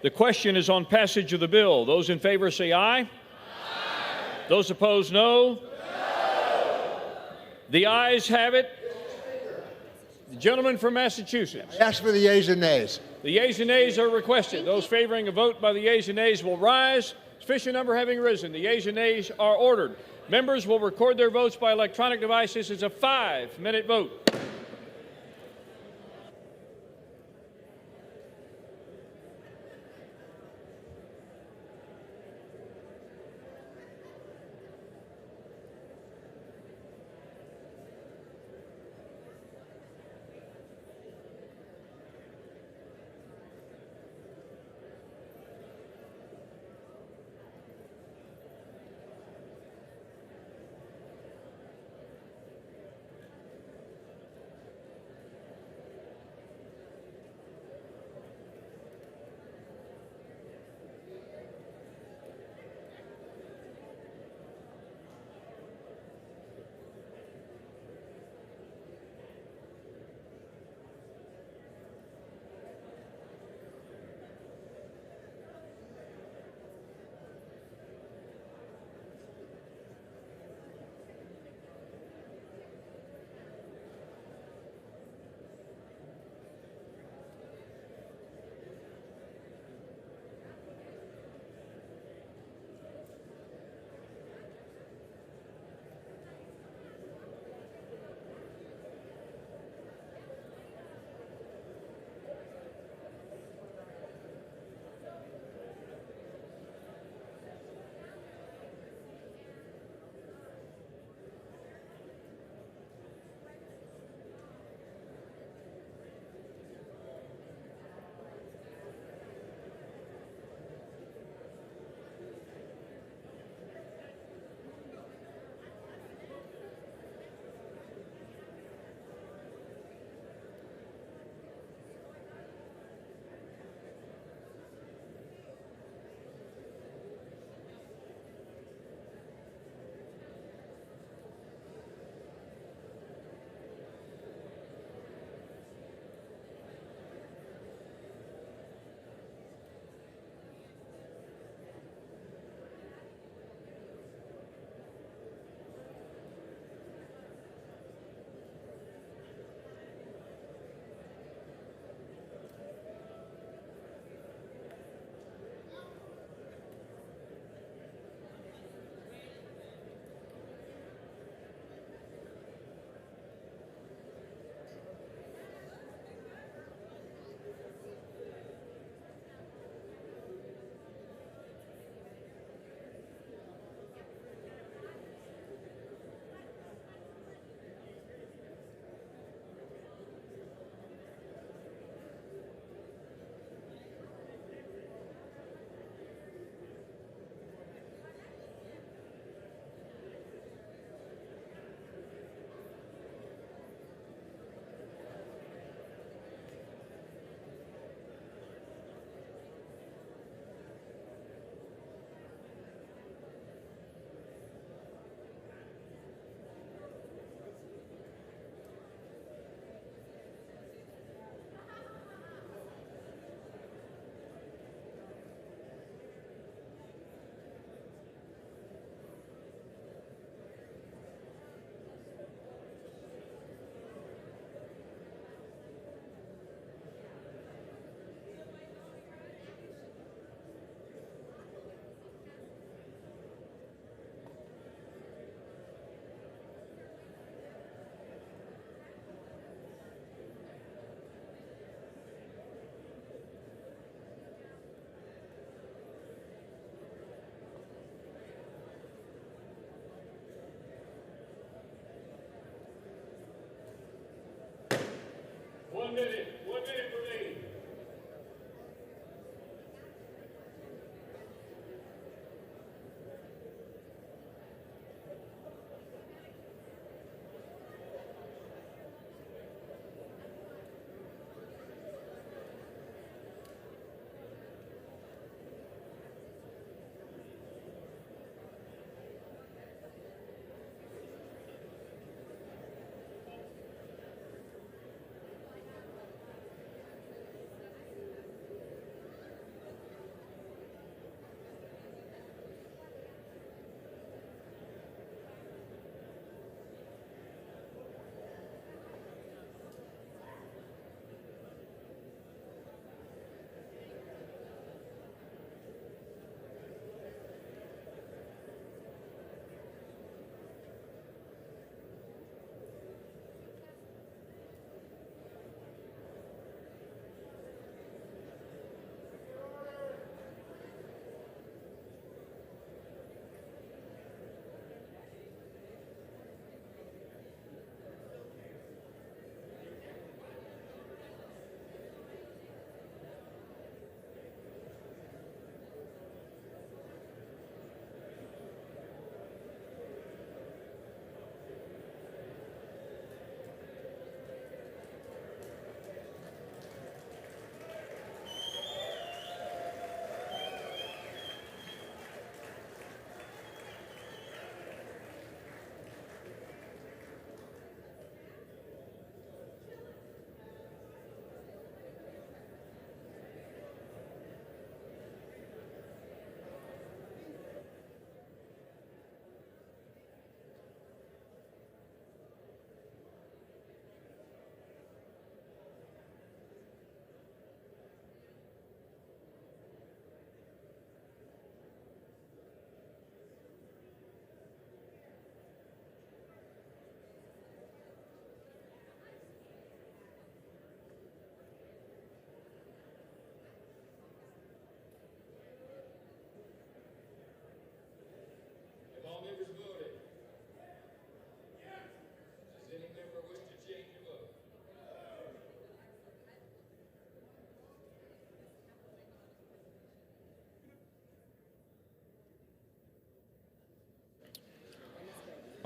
S3: The question is on passage of the bill. Those in favor say aye. Aye. Those opposed, no. No. The ayes have it. The gentleman from Massachusetts.
S20: Ask for the yeas and nays.
S3: The yeas and nays are requested. Those favoring a vote by the yeas and nays will rise. Sufficient number having risen, the yeas and nays are ordered. Members will record their votes by electronic devices. It's a 5-minute vote.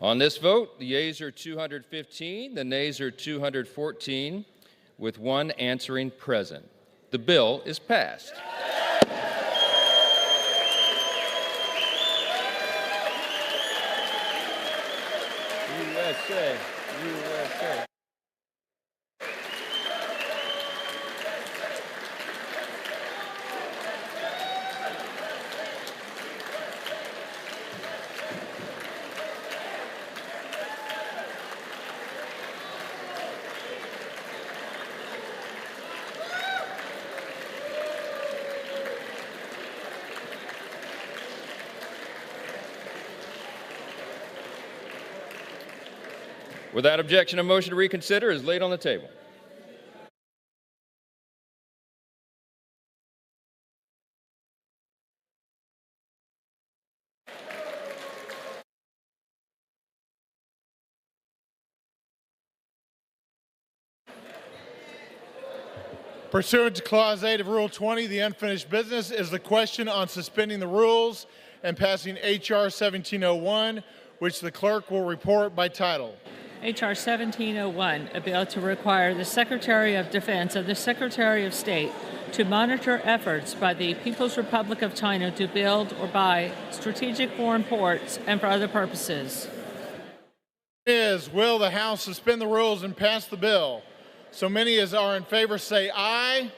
S14: On this vote, the yeas are 215, the nays are 214, with one answering present. The bill is passed.
S3: USA, USA.
S14: Without objection, a motion to reconsider is laid on the table.
S4: Pursuant to Clause 8 of Rule 20, the unfinished business is the question on suspending the rules and passing H.R. 1701, which the clerk will report by title.
S6: H.R. 1701, a bill to require the Secretary of Defense and the Secretary of State to monitor efforts by the People's Republic of China to build or buy strategic foreign ports and for other purposes.
S4: Will the House suspend the rules and pass the bill? So many as are in favor say aye.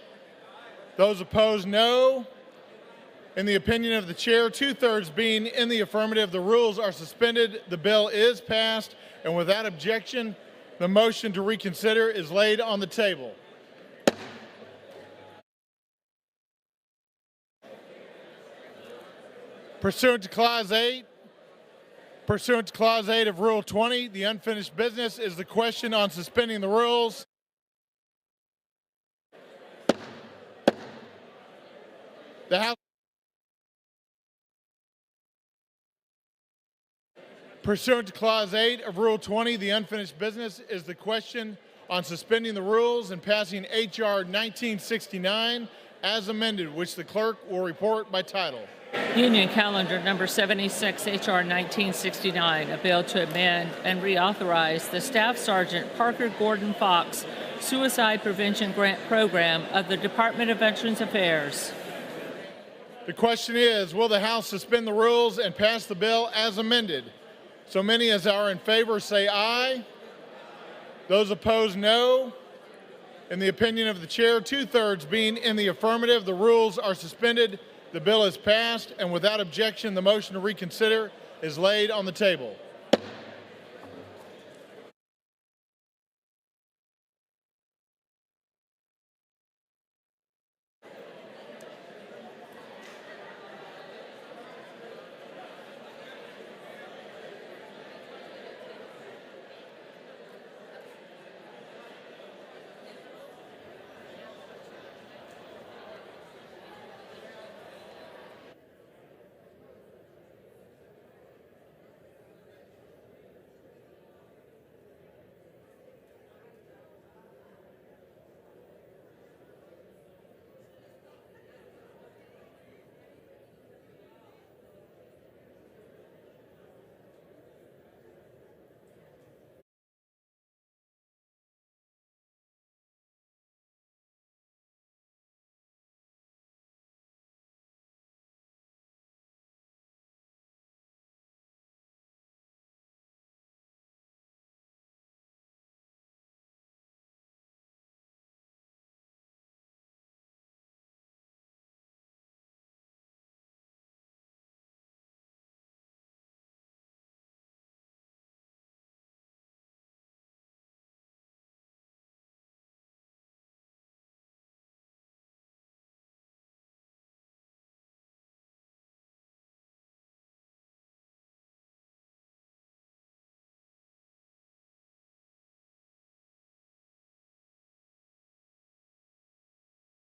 S4: Those opposed, no. In the opinion of the chair, 2/3 being in the affirmative, the rules are suspended. The bill is passed. And without objection, the motion to reconsider is laid on the table. Pursuant to Clause 8 of Rule 20, the unfinished business is the question on suspending the rules. The House. Pursuant to Clause 8 of Rule 20, the unfinished business is the question on suspending the rules and passing H.R. 1969 as amended, which the clerk will report by title.
S6: Union Calendar Number 76, H.R. 1969, a bill to amend and reauthorize the Staff Sergeant Parker Gordon Fox Suicide Prevention Grant Program of the Department of Veterans Affairs.
S4: The question is, will the House suspend the rules and pass the bill as amended? So many as are in favor say aye. Those opposed, no. In the opinion of the chair, 2/3 being in the affirmative, the rules are suspended. The bill is passed, and without objection, the motion to reconsider is laid on the table.